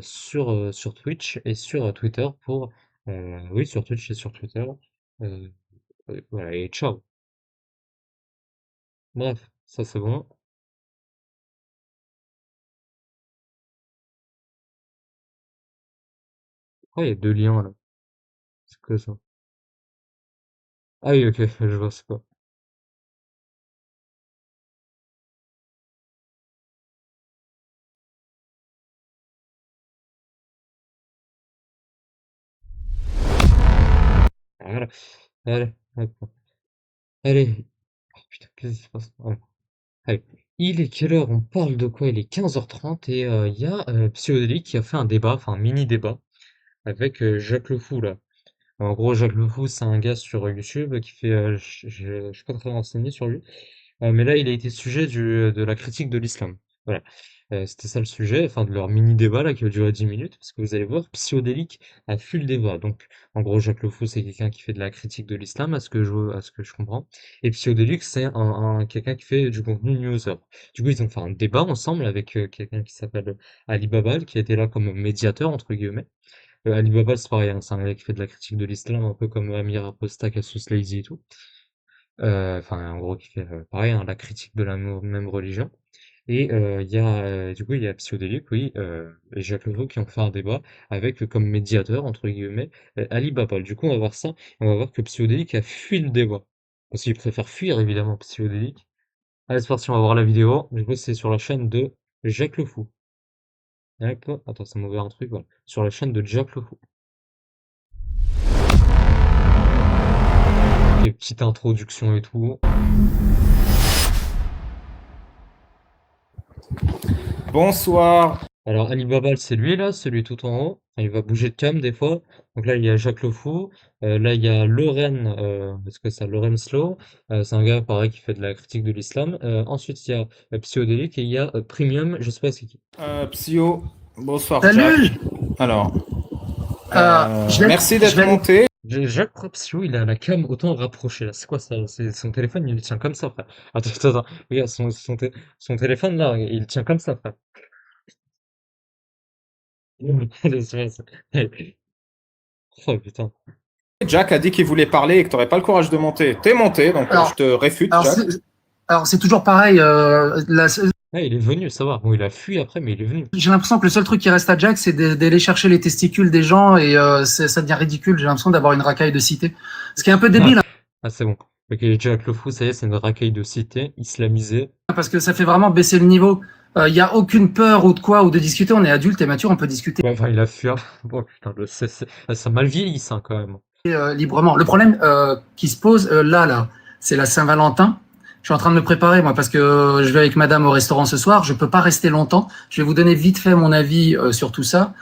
S1: sur Twitch et sur Twitter pour... oui, sur Twitch et sur Twitter. Euh, voilà, et ciao. Bref, ça c'est bon. Oh, il y a deux liens là. C'est que ça. Ah oui, ok, je vois, c'est quoi. Voilà. Allez, hop. Allez. Oh, putain, qu'est-ce qui se passe? Ouais. Allez. Il est quelle heure? On parle de quoi? Il est 15h30 et il y a Psyodélique qui a fait un débat, enfin un mini débat, avec Jacques Le Fou là. En gros, Jacques Le Fou, c'est un gars sur YouTube qui fait, je suis pas très renseigné sur lui, mais là, il a été sujet de la critique de l'islam. Voilà. C'était ça le sujet, enfin de leur mini débat là qui va durer 10 minutes, parce que vous allez voir, Psyodélique a fui le débat. Donc, en gros, Jacques Le Fou, c'est quelqu'un qui fait de la critique de l'islam, à ce que je comprends. Et Psyodélique, c'est quelqu'un qui fait du contenu newser. Du coup, ils ont fait un débat ensemble avec quelqu'un qui s'appelle Ali Babal, qui a été là comme médiateur, entre guillemets. Ali Babal, c'est pareil, hein, c'est un gars qui fait de la critique de l'islam, un peu comme Amir Apostat, Cassius Lazy et tout. Enfin, en gros, qui fait pareil, hein, la critique de la même religion. Et du coup, il y a Psyodélique, oui, et Jacques Leroux qui ont fait un débat avec comme médiateur, entre guillemets, Ali Babal. Du coup, on va voir ça, et on va voir que Psyodélique a fui le débat. Parce qu'il préfère fuir, évidemment, Psyodélique. Allez, c'est parti, on va voir la vidéo. Du coup, c'est sur la chaîne de Jacques Le Fou. D'accord? Attends, ça m'a ouvert un truc, voilà. Sur la chaîne de Jacques Le Fou. Et petite introduction et tout.
S5: Bonsoir.
S1: Alors, Ali Babal, c'est lui là, celui tout en haut. Enfin, il va bouger de cam des fois. Donc là, il y a Jacques Le Fou. Là, il y a Loren, est-ce que c'est Loren Slow? C'est un gars pareil qui fait de la critique de l'islam. Ensuite, il y a Psyodélique et il y a Premium, je sais pas c'est qui.
S5: Psyo, bonsoir
S3: Salut.
S5: Jack. Alors,
S3: Je
S5: merci
S3: vais
S5: d'être monté.
S1: Jacques Psyo, il a la cam autant rapprochée là. C'est quoi ça? C'est son téléphone, il le tient comme ça, frère. Attends. Regarde, son téléphone là, il le tient comme ça, frère. Oh putain.
S5: Jack a dit qu'il voulait parler et que tu n'aurais pas le courage de monter. T'es monté, donc
S3: Alors-
S5: je te réfute,
S3: Alors,
S5: Jack.
S3: c'est toujours pareil.
S1: Ah, il est venu, ça va. Bon, il a fui après, mais il est venu.
S3: J'ai l'impression que le seul truc qui reste à Jack, c'est d'aller chercher les testicules des gens et ça devient ridicule. J'ai l'impression d'avoir une racaille de cité. Ce qui est un peu débile,
S1: Ah, c'est bon. Ok, Jack Le Fou, ça y est, c'est une racaille de cité islamisée.
S3: hein, parce que ça fait vraiment baisser le niveau. Il n'y a aucune peur ou de quoi ou de discuter. On est adulte et mature, on peut discuter
S1: Ouais, enfin, il a fui. Bon, putain, ça a mal vieilli, ça, quand même.
S3: librement. Le problème qui se pose là, c'est la Saint-Valentin. Je suis en train de me préparer, moi, parce que je vais avec madame au restaurant ce soir. Je peux pas rester longtemps. Je vais vous donner vite fait mon avis sur tout ça.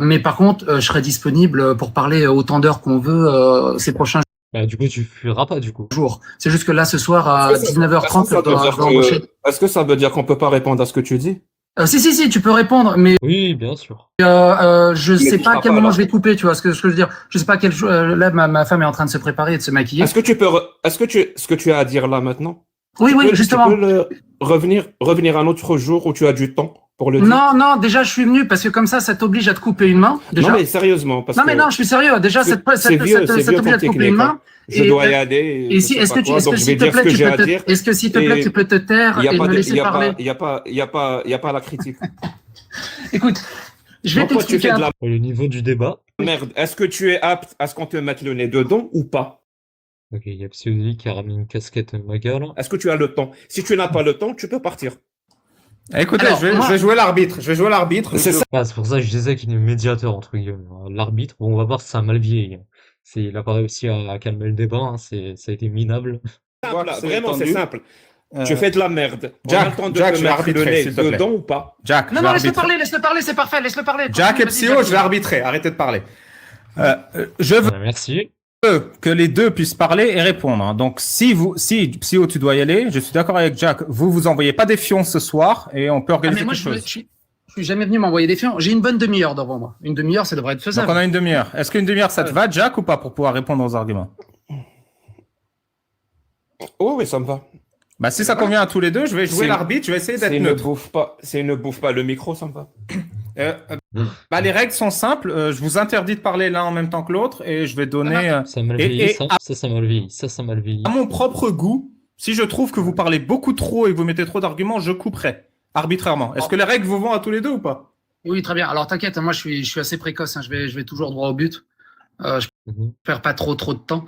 S3: Mais par contre, je serai disponible pour parler autant d'heures qu'on veut ces prochains
S1: Bah, du coup, tu fuiras pas, du coup.
S3: jours. C'est juste que là, ce soir, à
S5: Est-ce que ça-
S3: 19h30, je dois
S5: que-
S3: embaucher.
S5: Est-ce que ça veut dire qu'on peut pas répondre à ce que tu dis?
S3: Si, tu peux répondre, mais
S1: Oui, bien sûr.
S3: je
S5: Mais
S3: sais
S5: tu
S3: pas à
S5: seras
S3: quel
S5: pas
S3: moment
S5: là.
S3: je vais couper, tu vois ce que je veux dire. Je sais pas à quel là, ma femme est en train de se préparer et de se maquiller.
S5: Est-ce que tu peux, ce que tu as à dire là maintenant?
S3: Oui,
S5: tu peux,
S3: justement.
S5: Tu peux revenir un autre jour où tu as du temps pour le dire?
S3: Non, déjà, je suis venu parce que comme ça t'oblige à te couper une main. Déjà.
S5: Non, mais sérieusement, parce
S3: Non,
S5: que
S3: mais non, je suis sérieux. Déjà, ça
S5: c'est vieux
S3: t'oblige
S5: ton
S3: à te couper
S5: technique,
S3: une main.
S5: hein. Je
S3: Et,
S5: dois y aller.
S3: Et si,
S5: je sais
S3: est-ce
S5: pas
S3: que
S5: quoi, donc je vais
S3: s'il te
S5: dire ce
S3: plaît,
S5: que
S3: tu
S5: j'ai à
S3: peux
S5: dire.
S3: est-ce que s'il te plaît,
S5: Et
S3: tu peux te taire et me laisser parler?
S5: Il y a pas la critique.
S3: Écoute, je vais
S5: Donc, toi, tu
S3: t'expliquer
S5: fais de
S3: un
S5: la
S1: Le niveau du débat.
S5: merde. Est-ce que tu es apte à ce qu'on te mette le nez dedans ou pas?
S1: Ok, il y a Psyodélique qui a ramené une casquette maga, là.
S5: Est-ce que tu as le temps? Si tu n'as pas le temps, tu peux partir.
S6: Écoutez,
S3: Alors, moi-
S6: je vais jouer l'arbitre. Je vais jouer l'arbitre.
S5: C'est ça.
S1: Ah, c'est pour ça que je disais qu'il est médiateur, entre guillemets. L'arbitre, bon, on va voir si ça a mal vieilli. Il a pas réussi à calmer le débat, hein. Ça a été minable.
S5: Simple,
S6: C'est
S5: vraiment, c'est
S6: tendu.
S5: simple. Tu fais de la merde.
S6: Jack,
S5: On a le temps de
S6: Jack,
S5: te
S6: je vais
S5: mettre le
S6: arbitrer,
S5: nez
S6: s'il te plaît.
S5: dedans ou pas?
S6: Jack,
S3: Non,
S6: je vais
S3: laisse-le
S6: arbitrer.
S3: parler, c'est parfait, laisse-le parler.
S6: Jack et
S3: Vas-y,
S6: Psyo, je vais arbitrer. Arrêtez de parler. Je veux
S1: Merci.
S6: que les deux puissent parler et répondre, hein. Donc, si Psyo, tu dois y aller, je suis d'accord avec Jack. Vous envoyez pas des fions ce soir et on peut
S3: Ah,
S6: organiser
S3: mais moi,
S6: quelque chose.
S3: je suis jamais venu m'envoyer des fions. J'ai une bonne demi-heure devant moi. Une demi-heure, ça devrait être
S6: Donc,
S3: faisable.
S6: on a une demi-heure. Est-ce qu'une demi-heure, ça te va, Jack, ou pas, pour pouvoir répondre aux arguments?
S5: Oui, ça me va.
S6: Bah, si ça convient à tous les deux, je vais jouer
S5: C'est-
S6: l'arbitre, je vais essayer d'être
S5: C'est ne
S6: neutre.
S5: bouffe pas le micro, ça me va.
S6: Bah, les règles sont simples. Je vous interdis de parler l'un en même temps que l'autre et je vais donner
S1: Ça a mal
S6: Et-
S1: vieilli,
S6: et-
S1: ça. Ça a mal vieilli. Ça a mal vieilli.
S6: à mon propre goût. Si je trouve que vous parlez beaucoup trop et que vous mettez trop d'arguments, je couperai arbitrairement. Est-ce que les règles vous vont à tous les deux ou pas?
S3: Oui, très bien. Alors t'inquiète, moi je suis assez précoce. Hein. Je vais toujours droit au but. Je
S1: Mhm.
S3: perds pas trop de temps.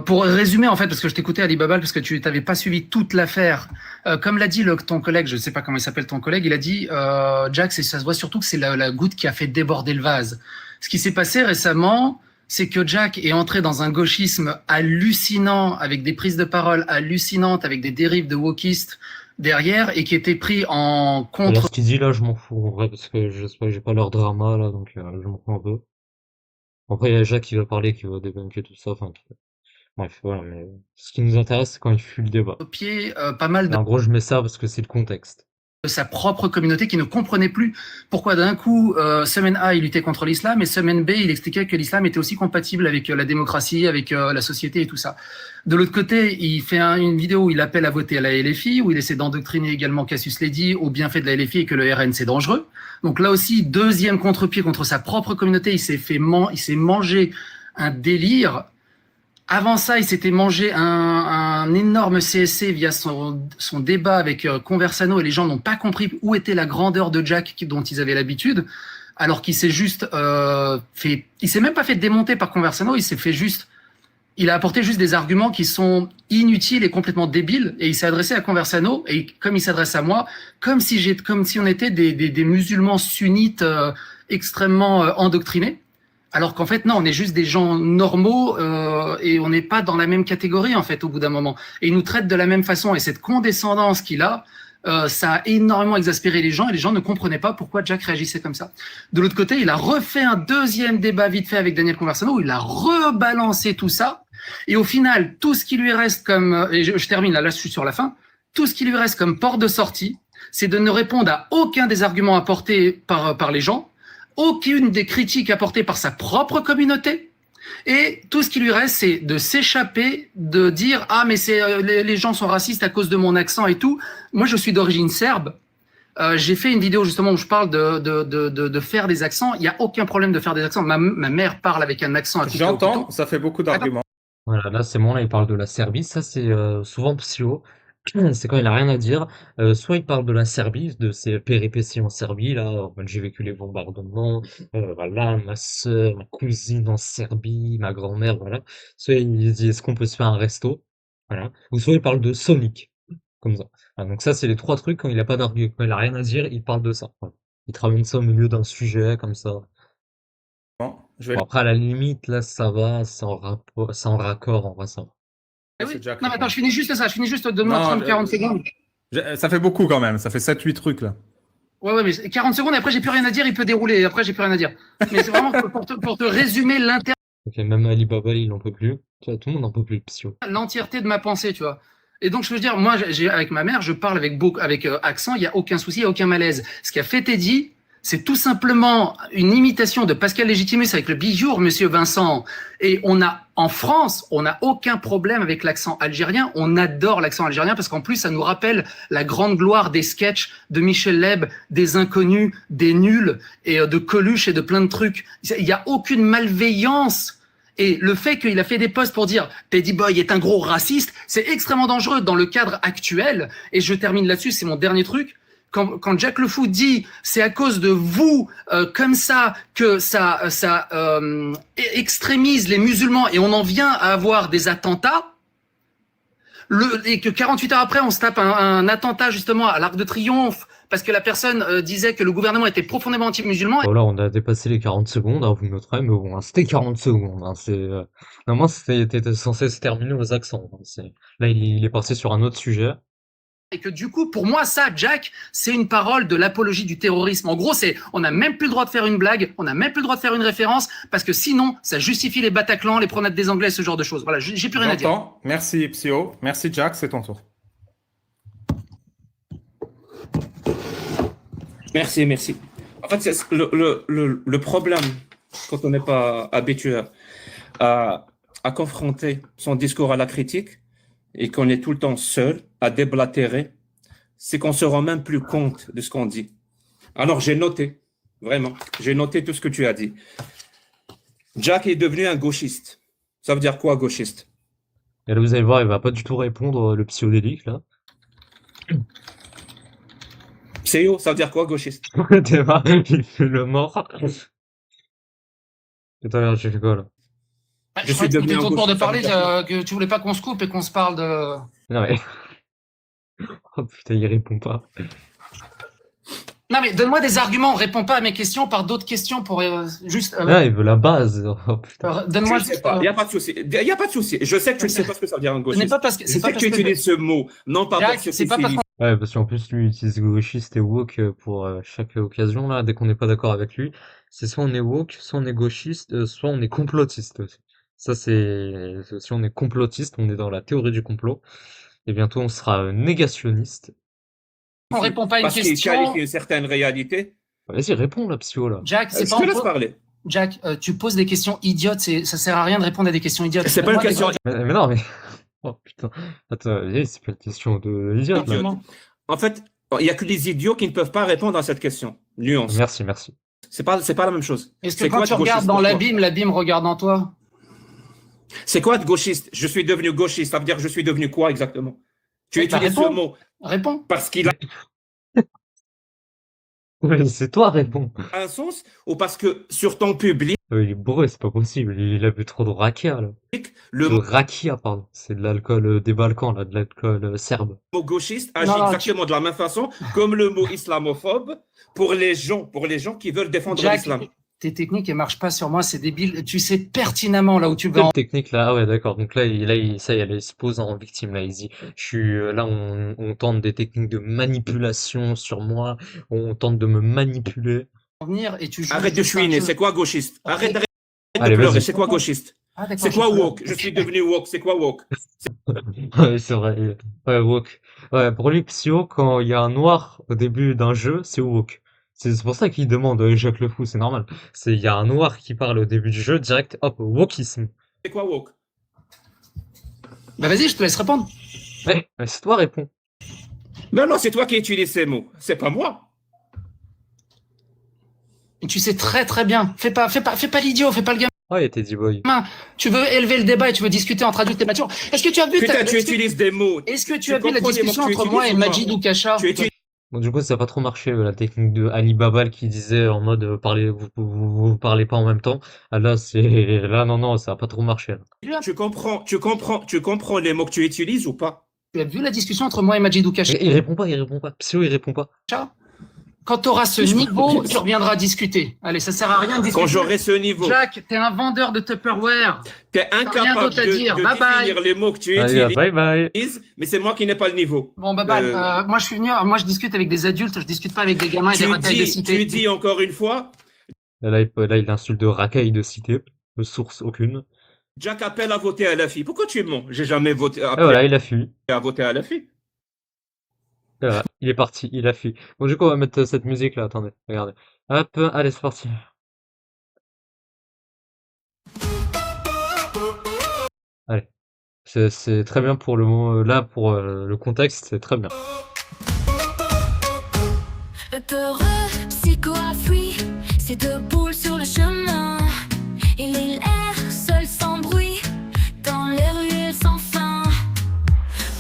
S3: Pour résumer en fait, parce que je t'écoutais Ali Babal, parce que tu t'avais pas suivi toute l'affaire. Comme l'a dit ton collègue, je sais pas comment il s'appelle ton collègue, il a dit Jack, ça se voit surtout que c'est la goutte qui a fait déborder le vase. Ce qui s'est passé récemment, c'est que Jack est entré dans un gauchisme hallucinant, avec des prises de parole hallucinantes, avec des dérives de wokistes derrière, et qui était pris en contre.
S1: Alors, ce qu'il dit là, je m'en fous, en vrai, parce que je sais pas, j'ai pas leur drama, là, donc je m'en fous un peu. Après, il y a Jacques qui va parler, qui va débunker tout ça, enfin, bref, voilà, mais ce qui nous intéresse, c'est quand il fuit le débat.
S3: Pied, pas mal
S1: Et
S3: de
S1: en gros, je mets ça parce que c'est le contexte.
S3: sa propre communauté qui ne comprenait plus pourquoi d'un coup, semaine A, il luttait contre l'islam et semaine B, il expliquait que l'islam était aussi compatible avec la démocratie, avec la société et tout ça. De l'autre côté, il fait une vidéo où il appelle à voter à la LFI, où il essaie d'endoctriner également Cassius Ledy au bienfait de la LFI et que le RN c'est dangereux. Donc là aussi, deuxième contre-pied contre sa propre communauté, il s'est mangé un délire. Avant ça, il s'était mangé un énorme CSC via son débat avec Conversano et les gens n'ont pas compris où était la grandeur de Jack dont ils avaient l'habitude, alors qu'il s'est juste il s'est même pas fait démonter par Conversano, il a apporté juste des arguments qui sont inutiles et complètement débiles et il s'est adressé à Conversano et comme il s'adresse à moi, comme si on était des musulmans sunnites extrêmement endoctrinés. Alors qu'en fait, non, on est juste des gens normaux et on n'est pas dans la même catégorie, en fait, au bout d'un moment. Et il nous traite de la même façon. Et cette condescendance qu'il a, ça a énormément exaspéré les gens et les gens ne comprenaient pas pourquoi Jack réagissait comme ça. De l'autre côté, il a refait un deuxième débat vite fait avec Daniel Conversano où il a rebalancé tout ça. Et au final, tout ce qui lui reste comme... Et je termine, là, je suis sur la fin. Tout ce qui lui reste comme porte de sortie, c'est de ne répondre à aucun des arguments apportés par les gens, aucune des critiques apportées par sa propre communauté, et tout ce qui lui reste, c'est de s'échapper, de dire « Ah, mais les gens sont racistes à cause de mon accent et tout. » Moi, je suis d'origine serbe. J'ai fait une vidéo justement où je parle de faire des accents. Il n'y a aucun problème de faire des accents. Ma mère parle avec un accent.
S5: J'entends, ça fait beaucoup d'arguments.
S1: Voilà, là c'est bon, là il parle de la Serbie, ça c'est souvent Psycho, c'est quand il a rien à dire, soit il parle de la Serbie, de ses péripéties en Serbie, là, en mode j'ai vécu les bombardements, voilà, ma sœur, ma cousine en Serbie, ma grand-mère, voilà, soit il dit est-ce qu'on peut se faire un resto, voilà, ou soit il parle de Sonic, comme ça. Voilà, donc ça c'est les trois trucs, quand il a pas d'argument, quand il a rien à dire, il parle de ça, voilà. Il te ramène ça au milieu d'un sujet, comme ça.
S5: Bon, je vais
S1: Bon, après, à la limite, là, ça va, c'est en rapport, c'est en raccord, en vrai, ça va.
S3: Eh oui.
S5: laisser Jack
S3: Non, mais attends,
S5: répondre.
S3: je finis juste ça. Je finis juste, donne-moi
S5: Non,
S3: 30-40 secondes.
S6: Ça fait beaucoup quand même, ça fait 7-8 trucs là.
S3: Ouais, mais 40 secondes, et après, j'ai plus rien à dire, il peut dérouler. Après, j'ai plus rien à dire. Mais c'est vraiment pour te résumer
S1: Ok, même Alibaba, il en peut plus. Tu vois, tout le monde en peut plus, Psycho.
S3: l'entièreté de ma pensée, tu vois. Et donc, je veux dire, moi, avec ma mère, je parle avec accent, il n'y a aucun souci, il n'y a aucun malaise. Ce qu'a fait Teddy, c'est tout simplement une imitation de Pascal Légitimus avec le bijour, monsieur Vincent. Et en France, on n'a aucun problème avec l'accent algérien. On adore l'accent algérien parce qu'en plus, ça nous rappelle la grande gloire des sketchs de Michel Leb, des inconnus, des nuls et de Coluche et de plein de trucs. Il n'y a aucune malveillance. Et le fait qu'il a fait des posts pour dire Teddy Boy est un gros raciste, c'est extrêmement dangereux dans le cadre actuel. Et je termine là-dessus, c'est mon dernier truc. Quand Jack le Fou dit c'est à cause de vous comme ça que ça extrémise les musulmans et on en vient à avoir des attentats, et que 48 heures après on se tape un attentat justement à l'Arc de Triomphe parce que la personne disait que le gouvernement était profondément anti-musulman.
S1: Voilà, on a dépassé les 40 secondes, hein, vous me noterez, mais bon, hein, c'était 40 secondes. Hein, normalement, c'était censé se terminer aux accents. Hein, là, il est passé sur un autre sujet.
S3: Et que du coup, pour moi, ça, Jack, c'est une parole de l'apologie du terrorisme. En gros, on n'a même plus le droit de faire une blague, on n'a même plus le droit de faire une référence, parce que sinon, ça justifie les Bataclans, les promenades des Anglais, ce genre de choses. Voilà, j'ai plus rien à dire.
S5: J'entends. Merci Psyo. Merci Jack, c'est ton tour.
S7: Merci. En fait, c'est le problème quand on n'est pas habitué à confronter son discours à la critique et qu'on est tout le temps seul à déblatérer, c'est qu'on se rend même plus compte de ce qu'on dit. Alors, j'ai noté, vraiment, j'ai noté tout ce que tu as dit. Jack est devenu un gauchiste. Ça veut dire quoi, gauchiste?
S1: Et là, vous allez voir, il va pas du tout répondre, le psychodélique, là.
S7: CEO, ça veut dire quoi, gauchiste?
S1: T'es pas, il fait le mort. Putain, j'ai fait quoi, là?
S7: Je suis devenu un
S3: ton tour de
S7: gauchiste,
S3: parler,
S7: ça veut
S3: que tu voulais pas qu'on se coupe et qu'on se parle de...
S1: Non, mais... Oh putain, il répond pas.
S3: Non, mais donne-moi des arguments, réponds pas à mes questions par d'autres questions pour juste...
S1: Là, il veut la base. Oh putain.
S3: Donne-moi...
S7: Je ne sais pas, il n'y a pas de souci. Il n'y a pas de souci. Je sais que tu ne sais pas ce que ça veut dire un
S3: Ce
S7: gauchiste.
S3: n'est pas parce que...
S7: Je sais que tu utilises ce mot, non pas
S3: Jack,
S7: parce que
S3: c'est pas parce qu'on...
S1: Ouais, parce qu'en plus, lui, il utilise gauchiste et woke pour chaque occasion, là, dès qu'on n'est pas d'accord avec lui. C'est soit on est woke, soit on est gauchiste, soit on est complotiste aussi. Ça, si on est complotiste, on est dans la théorie du complot. Et bientôt, on sera négationniste.
S3: On répond pas à une
S7: parce qu'il
S3: question.
S7: qualifie une certaine réalité.
S1: Vas-y, réponds, là, psycho, là.
S3: Jack, c'est
S7: Je
S3: pas
S7: te
S3: en
S7: laisse
S3: po-
S7: parler.
S3: Jack, tu poses des questions idiotes, ça sert à rien de répondre à des questions idiotes.
S7: C'est pas une
S3: Moi,
S7: question.
S1: Mais non, mais... Oh, putain. Attends, c'est pas une question de idiote, là.
S3: Argument.
S7: En fait, il y a que les idiots qui ne peuvent pas répondre à cette question. Nuance.
S1: Merci, merci.
S7: C'est pas la même chose.
S3: Est-ce que
S7: C'est
S3: quand
S7: quoi
S3: tu
S7: être
S3: regardes
S7: gauchiste
S3: dans
S7: pour toi
S3: l'abîme regarde en toi?
S7: C'est quoi être gauchiste? Je suis devenu gauchiste. Ça veut dire je suis devenu quoi exactement? Tu
S3: Bah,
S7: utilises ce
S3: réponds.
S7: mot
S3: Réponds.
S7: parce qu'il a
S1: Ouais, c'est toi, réponds.
S7: un sens ou parce que sur ton public,
S1: Il est bourré, c'est pas possible. Il a bu trop de rakia, là.
S7: le
S1: De rakia, pardon. C'est de l'alcool des Balkans, là, de l'alcool serbe.
S7: mot gauchiste agit
S3: Non,
S7: exactement de la même façon comme le mot islamophobe pour les gens qui veulent défendre
S3: Jack,
S7: l'islam.
S3: tes techniques, elles marchent pas sur moi, c'est débile. Tu sais pertinemment là où tu vas.
S1: Quelle technique, là? Ah ouais, d'accord. Donc là, ça y est, là, il se pose en victime, là. Il se dit, là, on tente des techniques de manipulation sur moi. On tente de me manipuler.
S3: en venir et tu joues
S7: Arrête de
S3: juste un
S7: chouiner,
S3: jeu.
S7: c'est quoi gauchiste? Arrête de
S1: Allez,
S7: pleurer,
S1: vas-y.
S7: c'est quoi gauchiste?
S3: Ah, d'accord,
S7: C'est quoi
S3: je-
S7: woke? Je suis devenu woke, c'est quoi woke?
S1: Ouais, c'est vrai. Ouais, woke. Ouais, pour lui, Psyo, quand il y a un noir au début d'un jeu, c'est woke. C'est pour ça qu'il demande Jacques le Fou, c'est normal. Il y a un noir qui parle au début du jeu, direct, hop, wokisme.
S7: C'est quoi woke?
S3: Bah vas-y, je te laisse répondre.
S1: Ouais, mais c'est toi, réponds.
S7: Non, c'est toi qui utilises ces mots, c'est pas moi.
S3: Et tu sais très très bien. Fais pas l'idiot, fais pas le gamin.
S1: Ouais, Teddy Boy.
S3: Tu veux élever le débat et tu veux discuter entre adultes et matures. Est-ce que tu as vu
S7: Putain, tu
S3: est-ce que-
S7: utilises des mots.
S3: Est-ce que tu
S7: tu
S3: as vu la
S7: comprends les mots
S3: discussion
S7: que tu
S3: entre moi et
S7: utilises ou pas
S3: Majid Oukasha?
S7: Tu utilises
S1: Bon, du coup, ça a pas trop marché, la technique de Ali Babal qui disait en mode, vous parlez pas en même temps. Ah, là, non, ça a pas trop marché, là.
S7: Tu comprends les mots que tu utilises ou pas?
S3: Tu as vu la discussion entre moi et Majid Oukasha?
S1: Il répond pas. Psyo, il répond pas.
S3: Quand tu auras ce niveau, tu reviendras discuter. Allez, ça sert à rien de discuter.
S7: Quand j'aurai ce niveau,
S3: Jack, t'es un vendeur de Tupperware.
S7: t'es
S3: rien
S7: incapable
S3: d'autre à dire.
S7: de
S3: Bye bye.
S7: définir les mots que tu
S1: Allez,
S7: utilises,
S1: bye bye.
S7: mais c'est moi qui n'ai pas le niveau.
S3: Bon, Babal, moi je suis venu, moi je discute avec des adultes, je discute pas avec des gamins et des racailles de cité.
S7: Tu dis encore une fois,
S1: Là, il insulte de racaille de cité, de source aucune.
S7: Jack appelle à voter à la fille. Pourquoi tu mens? J'ai jamais voté
S1: Et voilà, il a fui.
S7: à voter à la fille.
S1: Voilà, il est parti, il a fui. Bon, du coup, on va mettre cette musique là, attendez, regardez. Hop, allez, c'est parti. Allez. C'est très bien pour le mot, là, pour le contexte, c'est très bien.
S8: Peureux, psycho a fui, ses deux boules sur le chemin. Il est l'air seul sans bruit, dans les ruelles sans fin.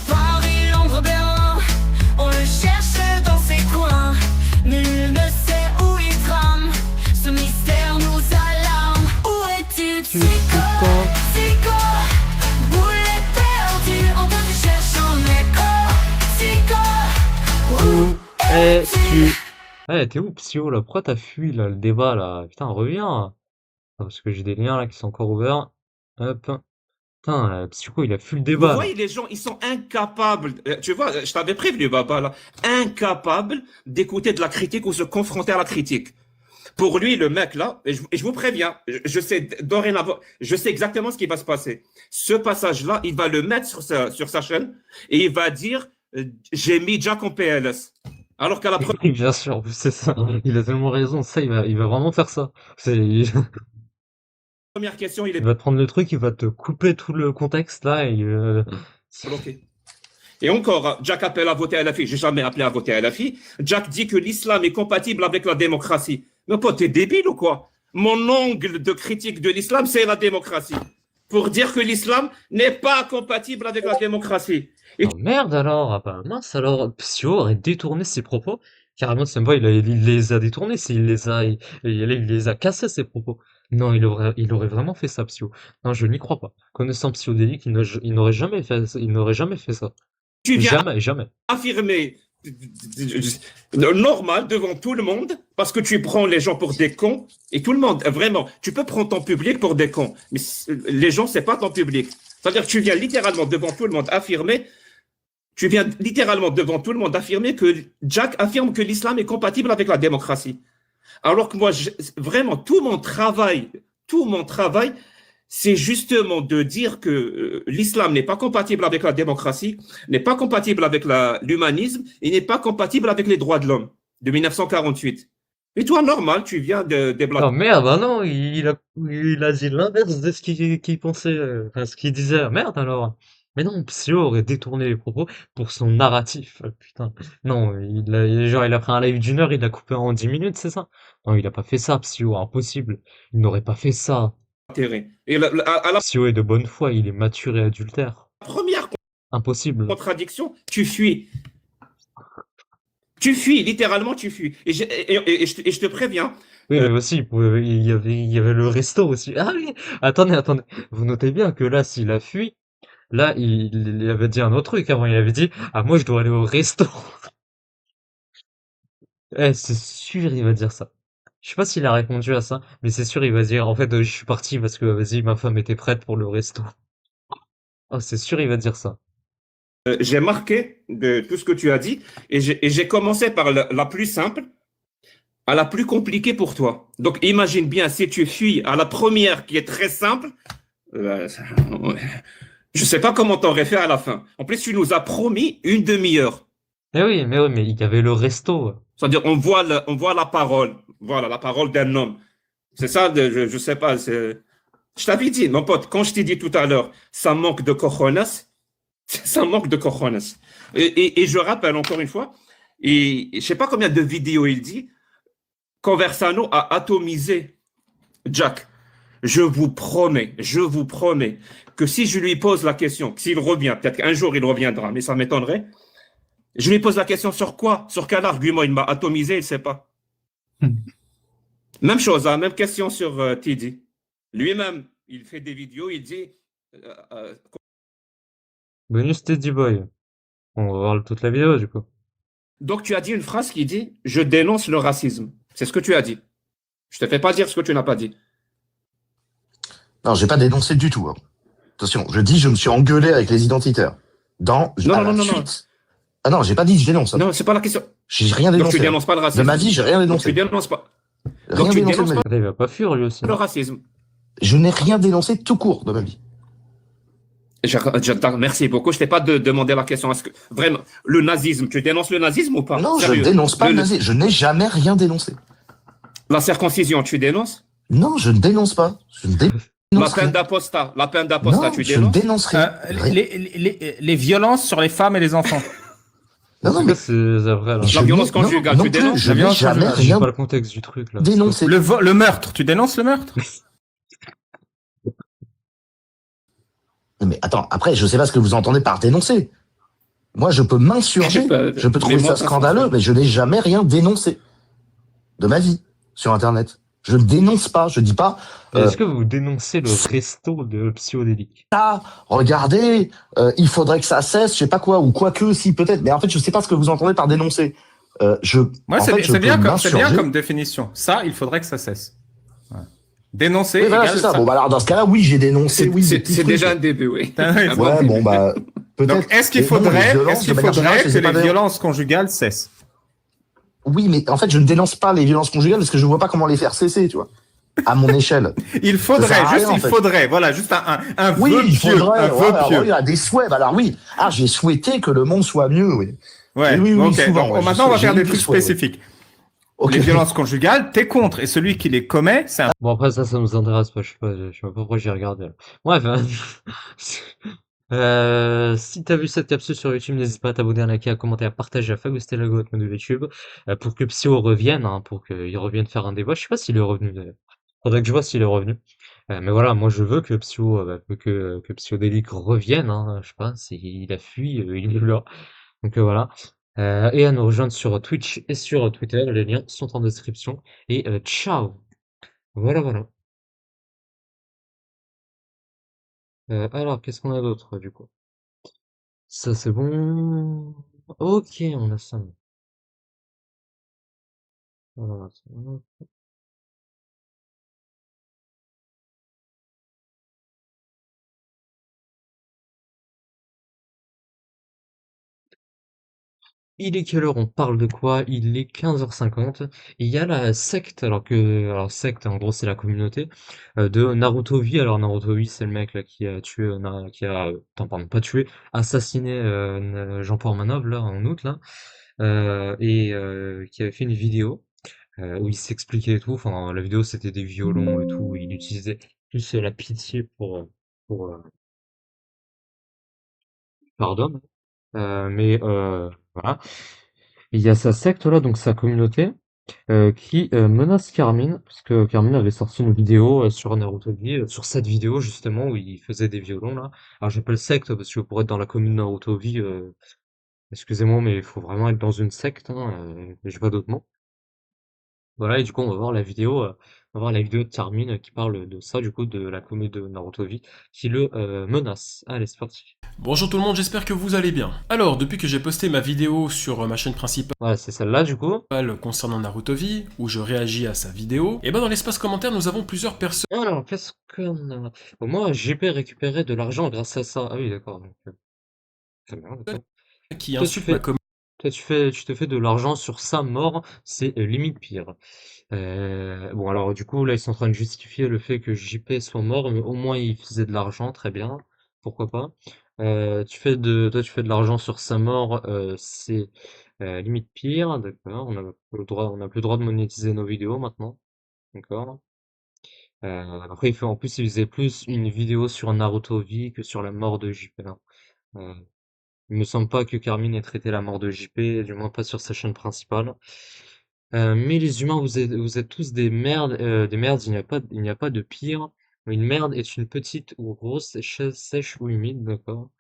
S8: Paris, Londres, Berlin, on le cherche dans ses coins. Mais nul ne sait où il trame, ce mystère nous alarme. Où est-il, psycho, psycho? Boulet perdu, on te cherche en écho. Psycho, où es-tu?
S1: Ouais, t'es où, Psyo, là? Pourquoi t'as fui, là, le débat, là? Putain, reviens! Ah, parce que j'ai des liens, là, qui sont encore ouverts. Hop. Putain, Psycho, il a fui le
S7: Vous
S1: débat, là.
S7: voyez, les gens, ils sont incapables. Tu vois, je t'avais prévenu, Baba, là. Incapables d'écouter de la critique ou se confronter à la critique. Pour lui, le mec, là, et je vous préviens, je sais dorénavant, je sais exactement ce qui va se passer. Ce passage-là, il va le mettre sur sa chaîne et il va dire, j'ai mis Jack en PLS. Alors qu'à la
S1: Oui, bien sûr, c'est ça. Il a tellement raison, ça, il va vraiment faire ça. Il
S7: première question, il est
S1: va te prendre le truc, il va te couper tout le contexte, là, et
S7: bloqué. Et encore, Jack appelle à voter à la fille. J'ai jamais appelé à voter à la fille. Jack dit que l'islam est compatible avec la démocratie. Mais pote, t'es débile ou quoi? Mon angle de critique de l'islam, c'est la démocratie. Pour dire que l'islam n'est pas compatible avec la démocratie.
S1: Oh merde alors, ah bah mince alors, Psyo aurait détourné ses propos. Carrément, c'est pas, il les a détournés, il les a cassés ses propos. Non, il aurait vraiment fait ça, Psyo. Non, je n'y crois pas. Connaissant Psyodélique, il n'aurait jamais fait ça.
S7: Tu viens
S1: Jamais.
S7: affirmer normal devant tout le monde parce que tu prends les gens pour des cons et tout le monde, vraiment, tu peux prendre ton public pour des cons, mais les gens, c'est pas ton public. C'est-à-dire que tu viens littéralement devant tout le monde affirmer que Jack affirme que l'islam est compatible avec la démocratie. Alors que moi, vraiment, tout mon travail, c'est justement de dire que l'islam n'est pas compatible avec la démocratie, n'est pas compatible avec l'humanisme et n'est pas compatible avec les droits de l'homme de 1948. Et toi, normal, tu viens de
S1: Non,
S7: déblatérer.
S1: merde, ah non, il a dit l'inverse de ce qu'il pensait, enfin, ce qu'il disait. Merde, alors. Mais non, Psyo aurait détourné les propos pour son narratif. Putain. Non, genre, il a pris un live d'une heure, il l'a coupé en 10 minutes, c'est ça? Non, il a pas fait ça, Psyo, impossible. Il n'aurait pas fait ça.
S7: Et à la
S1: Psyo est de bonne foi, il est mature et adultère.
S7: première
S1: Impossible.
S7: contradiction, tu fuis. Tu fuis, littéralement, tu fuis. Et je te préviens,
S1: Oui, mais aussi, il y avait le resto aussi. Ah oui, attendez. Vous notez bien que là, s'il a fui, là, il avait dit un autre truc avant. Il avait dit, ah, moi, je dois aller au resto. Eh, c'est sûr, il va dire ça. Je sais pas s'il a répondu à ça, mais c'est sûr, il va dire, en fait, je suis parti parce que, vas-y, ma femme était prête pour le resto. Oh, c'est sûr, il va dire ça.
S7: j'ai marqué de tout ce que tu as dit et j'ai commencé par la plus simple à la plus compliquée pour toi. Donc, imagine bien si tu fuis à la première qui est très simple, ouais, je sais pas comment t'aurais fait à la fin. En plus, tu nous as promis une demi-heure.
S1: Mais oui, mais il y avait le resto.
S7: C'est-à-dire, on voit la parole. Voilà, la parole d'un homme. C'est ça, je sais pas. Je t'avais dit, mon pote, quand je t'ai dit tout à l'heure, ça manque de cojones, ça manque de cojones. Et je rappelle encore une fois, et je sais pas combien de vidéos il dit, Conversano a atomisé Jack. Je vous promets que si je lui pose la question, s'il revient, peut-être qu'un jour il reviendra, mais ça m'étonnerait, je lui pose la question sur quoi? Sur quel argument il m'a atomisé, il ne sait pas. Même chose, hein, même question sur TD. Lui-même, il fait des vidéos, il dit. euh,
S1: Bonus Teddy Boy. On va voir toute la vidéo, du coup.
S7: donc tu as dit une phrase qui dit je dénonce le racisme. C'est ce que tu as dit. Je te fais pas dire ce que tu n'as pas dit.
S9: Non, j'ai pas dénoncé du tout. Hein. Attention, je dis je me suis engueulé avec les identitaires.
S7: Non,
S9: à
S7: non, non,
S9: la
S7: non,
S9: suite.
S7: non.
S9: Ah non, j'ai pas dit que je dénonce. Hein.
S7: Non, c'est pas la question.
S9: J'ai rien
S7: Donc
S9: dénoncé.
S7: tu dénonces pas le racisme.
S9: De ma vie, j'ai rien
S7: Donc
S9: dénoncé.
S7: tu dénonces pas.
S9: Rien
S7: Donc tu
S9: dénoncé de
S7: dénonces
S9: ma
S7: pas
S9: vie.
S1: Il va pas fuir, lui aussi.
S7: le racisme.
S9: Je n'ai rien dénoncé tout court de ma vie.
S7: Merci beaucoup. Je t'ai pas demandé la question. Est-ce que vraiment le nazisme, tu dénonces le nazisme ou pas?
S9: Non,
S7: Sérieux.
S9: je dénonce pas le nazisme. Je n'ai jamais rien dénoncé.
S7: La circoncision, tu dénonces?
S9: Non, je ne dénonce pas. Je ne
S7: La
S9: dénonce
S7: peine
S9: rien.
S7: d'apostat,
S9: Non,
S7: tu
S9: je ne
S7: dénonces?
S9: dénonce rien. Rien.
S6: Les violences sur les femmes et les enfants.
S9: Non, non,
S1: C'est
S9: mais
S1: quoi ces après, là?
S9: je
S7: La violence
S9: n'ai-
S7: conjugale,
S9: non
S7: tu
S9: plus,
S7: dénonces?
S9: je
S6: La
S9: n'ai
S6: violence
S9: jamais
S6: conjugale,
S1: J'ai
S9: rien
S1: pas le contexte du truc, là.
S9: dénoncé.
S6: Le meurtre, tu dénonces le meurtre?
S9: Mais attends, après, je sais pas ce que vous entendez par dénoncer. Moi, je peux m'insurger. Je peux trouver
S7: Mais moi,
S9: ça scandaleux, mais je n'ai jamais rien dénoncé de ma vie sur Internet. Je ne dénonce pas. Je dis pas,
S1: Est-ce que vous dénoncez le resto de Psyodélique?
S9: regardez, il faudrait que ça cesse, je sais pas quoi, ou quoi que, si peut-être. Mais en fait, je sais pas ce que vous entendez par dénoncer.
S6: Moi,
S9: En fait, je
S6: c'est bien,
S9: peux
S6: c'est bien
S9: m'insurger.
S6: comme définition. Ça, il faudrait que ça cesse. Ouais. Dénoncer
S9: Oui, voilà,
S6: égale
S9: c'est ça. Bon, bah alors dans ce cas-là, oui, j'ai dénoncé. Oui, des petits
S7: C'est
S9: trucs.
S7: déjà un début, oui.
S6: Ouais,
S9: Ouais, bon, bah peut-être.
S6: Donc, est-ce qu'il
S9: Mais non, les
S6: faudrait,
S9: violences, de manière générale, je
S6: que
S9: les ai pas
S6: les
S9: dénoncées.
S6: violences conjugales cessent?
S9: Oui, mais en fait, je ne dénonce pas les violences conjugales parce que je vois pas comment les faire cesser, tu vois. À mon échelle.
S6: Il
S9: Ça sert à rien, en fait.
S6: faudrait, voilà, juste un
S9: Oui,
S6: vœu
S9: il
S6: pieux,
S9: faudrait.
S6: un vœu
S9: Ouais,
S6: pieux.
S9: il y a des souhaits. Bah, alors oui. Ah, j'ai souhaité que le monde soit mieux, oui.
S6: Ouais,
S9: Oui, oui,
S6: ok.
S9: souvent,
S6: Donc,
S9: ouais,
S6: maintenant, on va
S9: j'ai
S6: faire
S9: eu
S6: des
S9: des
S6: trucs
S9: souhaits, oui.
S6: spécifiques.
S9: Ok.
S6: Les violences conjugales, t'es contre, et celui qui les commet, c'est un...
S1: Bon, après, ça nous intéresse pas. Je sais pas pourquoi j'ai regardé, là. Bref. Si t'as vu cette capsule sur YouTube, n'hésite pas à t'abonner, à liker, à commenter, à partager, à phagoster l'algorithme de YouTube, pour que Psyo revienne, hein, pour qu'il revienne faire un débat. Je sais pas s'il est revenu, d'ailleurs. Faudrait que je vois s'il est revenu. Mais voilà, moi je veux que Psyo, que Psyodélique revienne, hein. Je sais pas, s'il a fui, il est là. Donc voilà. Et à nous rejoindre sur Twitch et sur Twitter. Les liens sont en description. Et ciao. Voilà. Alors, qu'est-ce qu'on a d'autre, du coup? Ça, c'est bon. Ok, on a ça. Voilà, c'est bon. Il est quelle heure? On parle de quoi? Il est 15h50. Il y a la secte, alors secte, en gros, c'est la communauté de Naruto V. Alors Naruto V, c'est le mec là qui a tué, attends, pardon, pas tué, assassiné Jean-Paul Manov là en août là, qui avait fait une vidéo où il s'expliquait et tout. Enfin, la vidéo c'était des violons et tout. Il utilisait plus la pitié pour pardon. Voilà. Il y a sa secte là, donc sa communauté, qui menace Carmine, parce que Carmine avait sorti une vidéo sur Naruto V, sur cette vidéo justement où il faisait des violons là. Alors j'appelle secte parce que pour être dans la commune Naruto V, excusez-moi, mais il faut vraiment être dans une secte, hein, j'ai pas d'autre mot. Voilà, et du coup on va voir la vidéo, de Carmine qui parle de ça, du coup de la commune de Naruto V, qui le menace. Allez, c'est parti.
S10: Bonjour tout le monde, j'espère que vous allez bien. Alors, depuis que j'ai posté ma vidéo sur ma chaîne principale
S1: Voilà, c'est celle-là du coup.
S10: concernant Naruto V, où je réagis à sa vidéo, et ben dans l'espace commentaire, nous avons plusieurs personnes
S1: Alors, qu'est-ce qu'on a? Bon, moi, j'ai pu récupérer de l'argent grâce à ça. Ah oui, d'accord. Donc, très bien, d'accord.
S10: qui
S1: Toi, tu
S10: insultent ma
S1: fais, tu te fais de l'argent sur sa mort, c'est limite pire. Bon, alors, du coup, là, ils sont en train de justifier le fait que JP soit mort, mais au moins, il faisait de l'argent, très bien. Pourquoi pas? Toi, tu fais de l'argent sur sa mort, c'est limite pire, d'accord. On n'a plus le droit de monétiser nos vidéos maintenant, d'accord. Après, en plus, il faisait plus une vidéo sur Naruto V que sur la mort de JP, hein. Euh, il me semble pas que Carmine ait traité la mort de JP, du moins pas sur sa chaîne principale. Mais les humains, vous êtes tous des merdes, il n'y a pas de pire. Une merde est une petite ou grosse, chaise sèche ou humide, d'accord.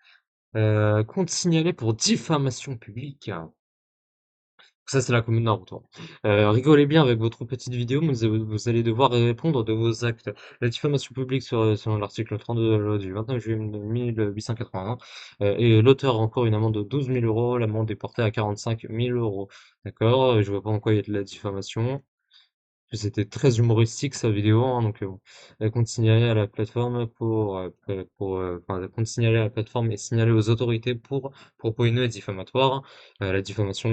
S1: Compte signalé pour diffamation publique. Ça, c'est la commune Naruto. Rigolez bien avec votre petite vidéo, mais vous allez devoir répondre de vos actes. La diffamation publique selon l'article 32 de la loi du 29 juillet 1881, et l'auteur a encore une amende de 12 000 euros, l'amende est portée à 45 000 euros. D'accord? Je vois pas en quoi il y a de la diffamation. C'était très humoristique sa vidéo, hein, donc bon. Compte signaler à la plateforme compte signaler à la plateforme et signaler aux autorités pour propos haineux et diffamatoires. La diffamation,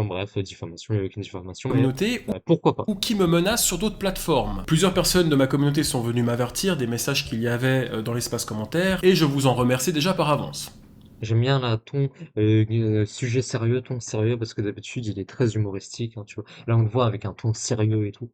S1: bref, diffamation, il n'y a aucune diffamation, mais
S10: communautés
S1: pourquoi pas.
S10: ou qui me menacent sur d'autres plateformes. Plusieurs personnes de ma communauté sont venues m'avertir des messages qu'il y avait dans l'espace commentaire, et je vous en remercie déjà par avance.
S1: J'aime bien là, sujet sérieux, ton sérieux, parce que d'habitude il est très humoristique, hein, tu vois. Là on le voit avec un ton sérieux et tout.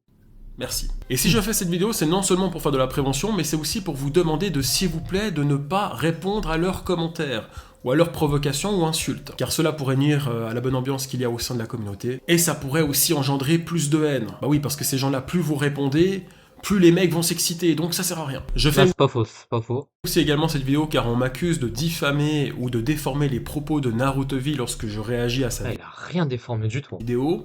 S10: Merci. Et si je fais cette vidéo, c'est non seulement pour faire de la prévention, mais c'est aussi pour vous demander de, s'il vous plaît, de ne pas répondre à leurs commentaires, ou à leurs provocations ou insultes, car cela pourrait nuire à la bonne ambiance qu'il y a au sein de la communauté, et ça pourrait aussi engendrer plus de haine. Bah oui, parce que ces gens-là, plus vous répondez, plus les mecs vont s'exciter, donc ça sert à rien. Je fais
S1: C'est pas faux, c'est pas faux.
S10: aussi également cette vidéo car on m'accuse de diffamer ou de déformer les propos de Naruto V lorsque je réagis à sa
S1: Il a rien déformé du tout.
S10: vidéo,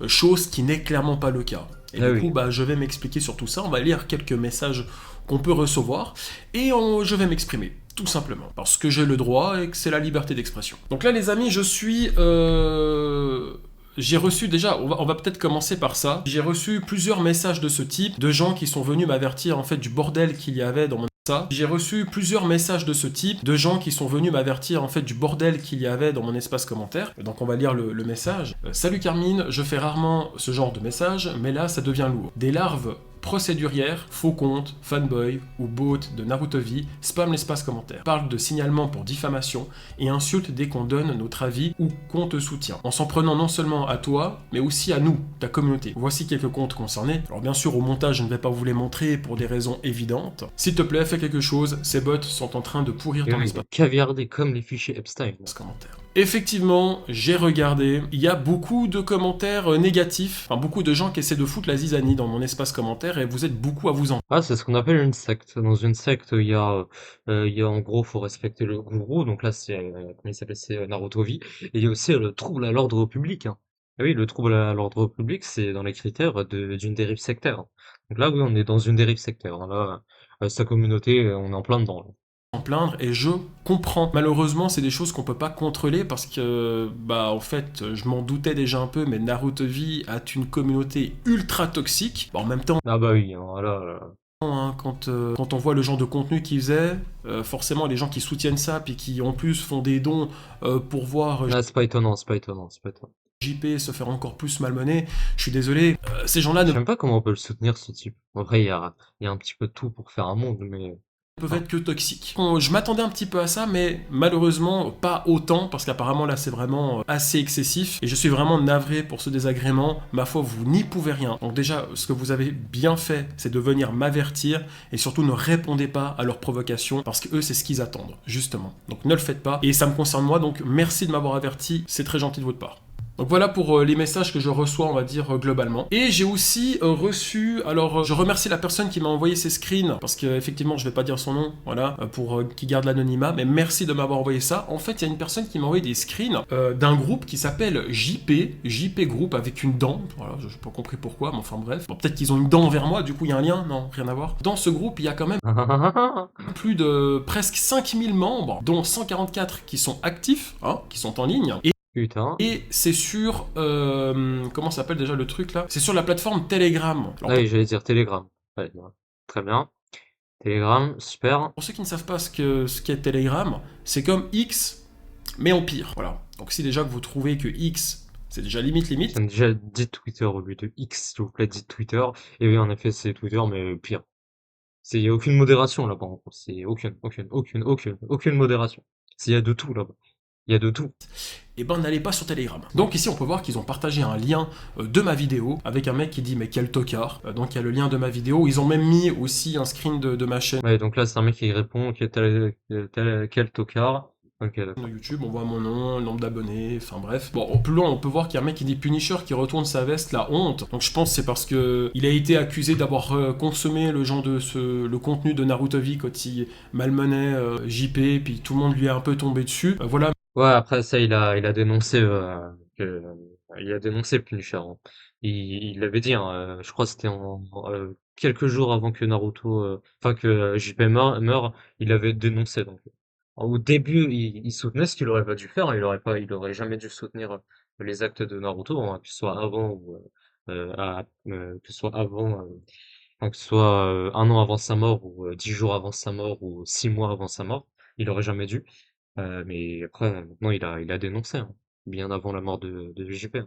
S10: chose qui n'est clairement pas le cas. Et
S1: Ah
S10: du
S1: oui.
S10: coup, bah, je vais m'expliquer sur tout ça, on va lire quelques messages qu'on peut recevoir, et je vais m'exprimer, tout simplement, parce que j'ai le droit et que c'est la liberté d'expression. Donc là les amis, j'ai reçu déjà, on va peut-être commencer par ça, j'ai reçu plusieurs messages de ce type, de gens qui sont venus m'avertir en fait du bordel qu'il y avait dans mon J'ai reçu plusieurs messages de ce type, de gens qui sont venus m'avertir en fait du bordel qu'il y avait dans mon espace commentaire. Donc on va lire le message. Salut Carmine, je fais rarement ce genre de message, mais là ça devient lourd. Des larves procédurières, faux comptes, fanboy ou bot de Naruto V spam l'espace commentaire, parle de signalement pour diffamation et insulte dès qu'on donne notre avis ou qu'on te soutient, en s'en prenant non seulement à toi, mais aussi à nous, ta communauté. Voici quelques comptes concernés. Alors bien sûr au montage je ne vais pas vous les montrer pour des raisons évidentes. S'il te plaît fais quelque chose, ces bots sont en train de pourrir ton espace
S1: Caviardé comme les fichiers Epstein.
S10: commentaire. Effectivement, j'ai regardé, il y a beaucoup de commentaires négatifs, enfin beaucoup de gens qui essaient de foutre la zizanie dans mon espace commentaire et vous êtes beaucoup à vous en.
S1: Ah, c'est ce qu'on appelle une secte. Dans une secte, il y a en gros, faut respecter le gourou. Donc là, comment il s'appelle, c'est Naruto V. Et il y a aussi le trouble à l'ordre public, hein. Ah oui, le trouble à l'ordre public, c'est dans les critères d'une dérive sectaire. Donc là, oui, on est dans une dérive sectaire, hein. Là, sa communauté, on est en plein dedans, là.
S10: Plaindre et je comprends. Malheureusement, c'est des choses qu'on peut pas contrôler parce que, bah, en fait, je m'en doutais déjà un peu, mais Naruto V a une communauté ultra toxique. Bah, en même temps,
S1: Ah bah oui, hein, là,
S10: hein, quand on voit le genre de contenu qu'il faisait, forcément les gens qui soutiennent ça, puis qui en plus font des dons pour voir
S1: Ah, c'est pas étonnant, c'est pas étonnant, c'est pas étonnant.
S10: JP se faire encore plus malmener, je suis désolé, ces gens-là
S1: Je
S10: ne
S1: sais même pas comment on peut le soutenir, ce type. Après, il y a un petit peu de tout pour faire un monde, mais...
S10: peuvent être que toxiques. Bon, je m'attendais un petit peu à ça, mais malheureusement pas autant, parce qu'apparemment là c'est vraiment assez excessif, et je suis vraiment navré pour ce désagrément. Ma foi, vous n'y pouvez rien. Donc déjà, ce que vous avez bien fait, c'est de venir m'avertir, et surtout ne répondez pas à leurs provocations, parce que eux c'est ce qu'ils attendent, justement. Donc ne le faites pas, et ça me concerne moi, donc merci de m'avoir averti, c'est très gentil de votre part. Donc voilà pour les messages que je reçois, on va dire, globalement. Et j'ai aussi reçu, alors je remercie la personne qui m'a envoyé ces screens, parce qu'effectivement je vais pas dire son nom, voilà, pour qu'il garde l'anonymat, mais merci de m'avoir envoyé ça. En fait, il y a une personne qui m'a envoyé des screens d'un groupe qui s'appelle JP Group avec une dent, voilà, je n'ai pas compris pourquoi, mais enfin bref. Bon, peut-être qu'ils ont une dent envers moi, du coup il y a un lien, non, rien à voir. Dans ce groupe, il y a quand même plus de presque 5000 membres, dont 144 qui sont actifs, hein, qui sont en ligne,
S1: Putain.
S10: et c'est sur... comment s'appelle déjà le truc là? C'est sur la plateforme Telegram. Alors,
S1: Ah oui, j'allais dire Telegram. Ouais, voilà. Très bien. Telegram, super.
S10: pour ceux qui ne savent pas ce qu'est Telegram, c'est comme X, mais en pire. Voilà. Donc si déjà que vous trouvez que X, c'est déjà limite.
S1: Déjà, dites Twitter au lieu de X, s'il vous plaît, dites Twitter. Et oui, en effet, c'est Twitter, mais pire. Il y a aucune modération là-bas, en gros. C'est aucune modération. Il y a de tout là-bas. Il y a de tout.
S10: Et ben n'allez pas sur Telegram. Donc ici on peut voir qu'ils ont partagé un lien de ma vidéo avec un mec qui dit mais quel tocard. Donc il y a le lien de ma vidéo. Ils ont même mis aussi un screen de ma chaîne
S1: Ouais, donc là, c'est un mec qui répond quel tocard. Ok, d'accord.
S10: sur YouTube, on voit mon nom, le nombre d'abonnés, enfin bref. Bon, au plus loin, on peut voir qu'il y a un mec qui dit Punisher qui retourne sa veste, la honte. Donc je pense que c'est parce que il a été accusé d'avoir consommé le contenu de Naruto V quand il malmenait JP, puis tout le monde lui est un peu tombé dessus. Voilà.
S1: Ouais, après ça, il a dénoncé il a dénoncé Punisher, hein. Il l'avait dit, hein, je crois que c'était quelques jours avant que Naruto, enfin que JP meure, il avait dénoncé. Donc au début, il soutenait ce qu'il aurait pas dû faire, hein. Il aurait jamais dû soutenir les actes de Naruto, hein, que ce soit avant ou que ce soit avant, enfin, que ce soit un an avant sa mort ou 10 jours avant sa mort ou 6 mois avant sa mort. Il aurait jamais dû. Mais après, maintenant, il a dénoncé, hein, bien avant la mort de JP.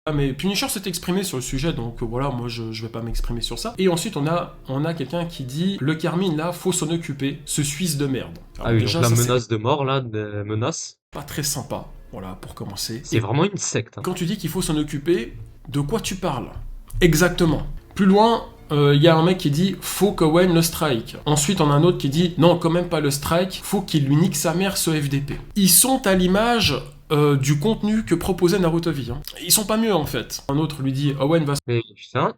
S10: Ah, mais Punisher s'est exprimé sur le sujet, donc voilà, moi je vais pas m'exprimer sur ça. Et ensuite on a quelqu'un qui dit le Carmine là, faut s'en occuper, ce Suisse de merde. Alors,
S1: Ah oui,
S10: déjà,
S1: donc la
S10: ça, c'est
S1: menace de mort, là, menace,
S10: pas très sympa, voilà, pour commencer.
S1: c'est vraiment une secte, hein.
S10: Quand tu dis qu'il faut s'en occuper, de quoi tu parles? Exactement. Plus loin, il y a un mec qui dit faut qu'Owen le strike. Ensuite, on a un autre qui dit non, quand même pas le strike, faut qu'il lui nique sa mère ce FDP. Ils sont à l'image du contenu que proposait Naruto V. Hein. Ils sont pas mieux en fait. Un autre lui dit Owen va
S1: Mais putain.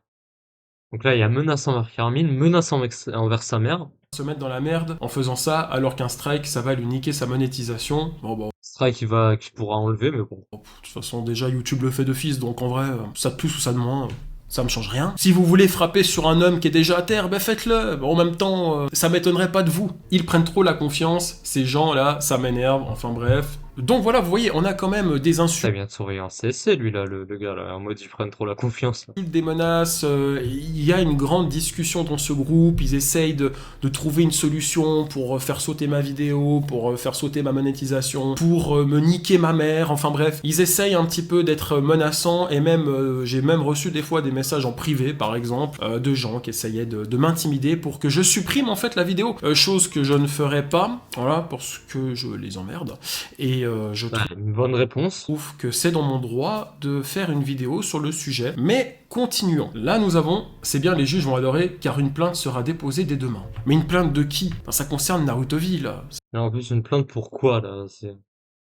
S1: Donc là, il y a menace envers Carmine, menace envers sa mère.
S10: se mettre dans la merde en faisant ça, alors qu'un strike, ça va lui niquer sa monétisation. Bon,
S1: Strike qui pourra enlever, mais bon.
S10: de toute façon, déjà, YouTube le fait d'office, donc en vrai, ça de plus ou ça de moins, ça me change rien. Si vous voulez frapper sur un homme qui est déjà à terre, ben faites-le. En même temps, ça m'étonnerait pas de vous. Ils prennent trop la confiance, ces gens-là, ça m'énerve, enfin bref. Donc voilà, vous voyez, on a quand même des
S1: Ça
S10: insultes,
S1: vient de surveiller un CSC, lui, là, le gars, là, en mode ils prennent trop la confiance, là.
S10: des menaces, il y a une grande discussion dans ce groupe, ils essayent de trouver une solution pour faire sauter ma vidéo, pour faire sauter ma monétisation, pour me niquer ma mère, enfin bref, ils essayent un petit peu d'être menaçants, et même, j'ai même reçu des fois des messages en privé, par exemple, de gens qui essayaient de m'intimider pour que je supprime en fait la vidéo, chose que je ne ferai pas, voilà, parce que je les emmerde, et je
S1: Une bonne réponse.
S10: trouve que c'est dans mon droit de faire une vidéo sur le sujet. Mais continuons. Là, nous avons, c'est bien, les juges vont adorer, car une plainte sera déposée dès demain. Mais une plainte de qui? Enfin, ça concerne Naruto V, là.
S1: Là, en plus, une plainte pour quoi, là?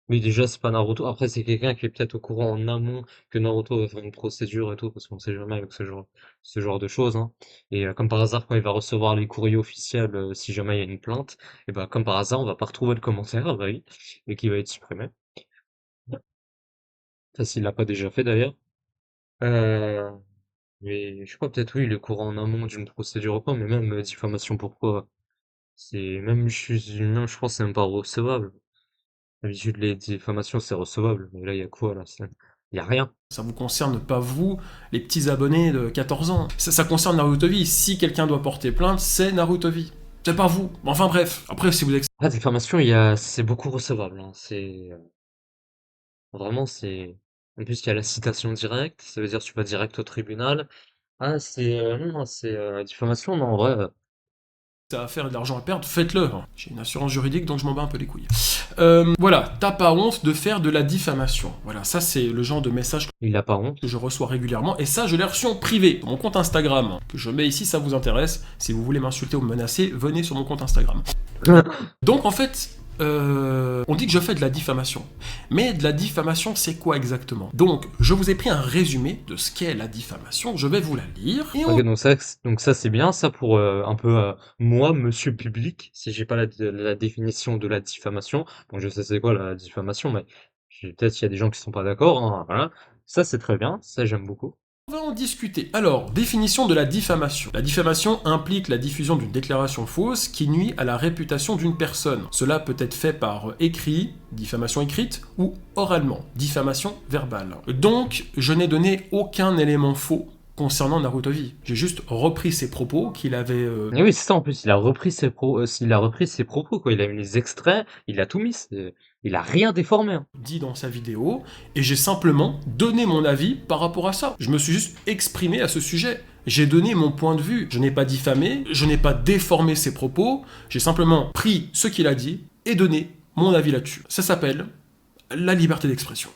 S1: Oui, déjà, c'est pas Naruto. Après, c'est quelqu'un qui est peut-être au courant en amont que Naruto va faire une procédure et tout, parce qu'on sait jamais avec ce genre de choses, hein. Et comme par hasard, quand il va recevoir les courriers officiels, si jamais il y a une plainte, et ben comme par hasard, on va pas retrouver le commentaire, bah oui, et qui va être supprimé. Ça, s'il l'a pas déjà fait d'ailleurs. Euh, mais je sais pas, peut-être oui, il est au courant en amont d'une procédure ou quoi, mais même diffamation pourquoi? Même, je pense, que c'est même pas recevable. D'habitude, les diffamations, c'est recevable, mais là, il y a quoi, là? y a rien.
S10: Ça vous concerne pas vous, les petits abonnés de 14 ans. Ça concerne Narutobi. Si quelqu'un doit porter plainte, c'est Narutobi. C'est pas vous. Enfin bref. Après, si vous
S1: La diffamation, c'est beaucoup recevable, hein. Vraiment, en plus, il y a la citation directe, ça veut dire tu vas direct au tribunal. Ah, non, diffamation, non, en vrai,
S10: ça va faire de l'argent à perdre, faites-le. J'ai une assurance juridique, donc je m'en bats un peu les couilles. Voilà, t'as pas honte de faire de la diffamation. Voilà, ça c'est le genre de message
S1: il a pas honte.
S10: que je reçois régulièrement, et ça je l'ai reçu en privé, sur mon compte Instagram, que je mets ici, ça vous intéresse. Si vous voulez m'insulter ou me menacer, venez sur mon compte Instagram. Donc en fait, on dit que je fais de la diffamation. Mais de la diffamation, c'est quoi exactement? Donc, je vous ai pris un résumé de ce qu'est la diffamation, je vais vous la lire. Et
S1: Ok, donc ça c'est bien, ça pour un peu moi, monsieur public, si j'ai pas la définition de la diffamation, bon je sais c'est quoi la diffamation, mais peut-être il y a des gens qui sont pas d'accord, hein, voilà. Ça c'est très bien, ça j'aime beaucoup.
S10: on va en discuter. Alors, définition de la diffamation. La diffamation implique la diffusion d'une déclaration fausse qui nuit à la réputation d'une personne. Cela peut être fait par écrit, diffamation écrite, ou oralement, diffamation verbale. Donc, je n'ai donné aucun élément faux concernant Narutobi. J'ai juste repris ses propos qu'il avait...
S1: Et oui, c'est ça en plus, il a repris ses propos, quoi, il a mis les extraits, il a tout mis, il a rien déformé, hein.
S10: dit dans sa vidéo, et j'ai simplement donné mon avis par rapport à ça. Je me suis juste exprimé à ce sujet. J'ai donné mon point de vue. Je n'ai pas diffamé, je n'ai pas déformé ses propos, j'ai simplement pris ce qu'il a dit et donné mon avis là-dessus. Ça s'appelle la liberté d'expression.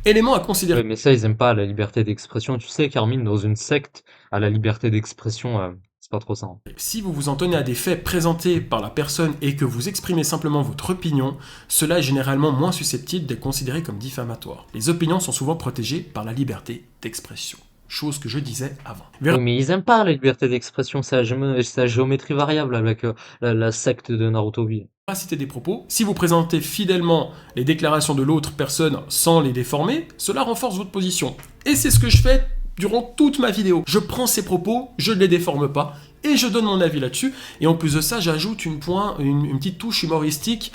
S10: Élément à considérer.
S1: Ouais, mais ça, ils aiment pas la liberté d'expression. Tu sais, Carmine, dans une secte, à la liberté d'expression, c'est pas trop ça, hein.
S10: Si vous vous en tenez à des faits présentés par la personne et que vous exprimez simplement votre opinion, cela est généralement moins susceptible d'être considéré comme diffamatoire. Les opinions sont souvent protégées par la liberté d'expression. Chose que je disais avant.
S1: Oui, mais ils aiment pas la liberté d'expression, c'est la géométrie variable avec la secte de Narutobi.
S10: Citer des propos. Si vous présentez fidèlement les déclarations de l'autre personne sans les déformer, cela renforce votre position. Et c'est ce que je fais durant toute ma vidéo. Je prends ces propos, je ne les déforme pas, et je donne mon avis là-dessus. Et en plus de ça, j'ajoute une petite touche humoristique.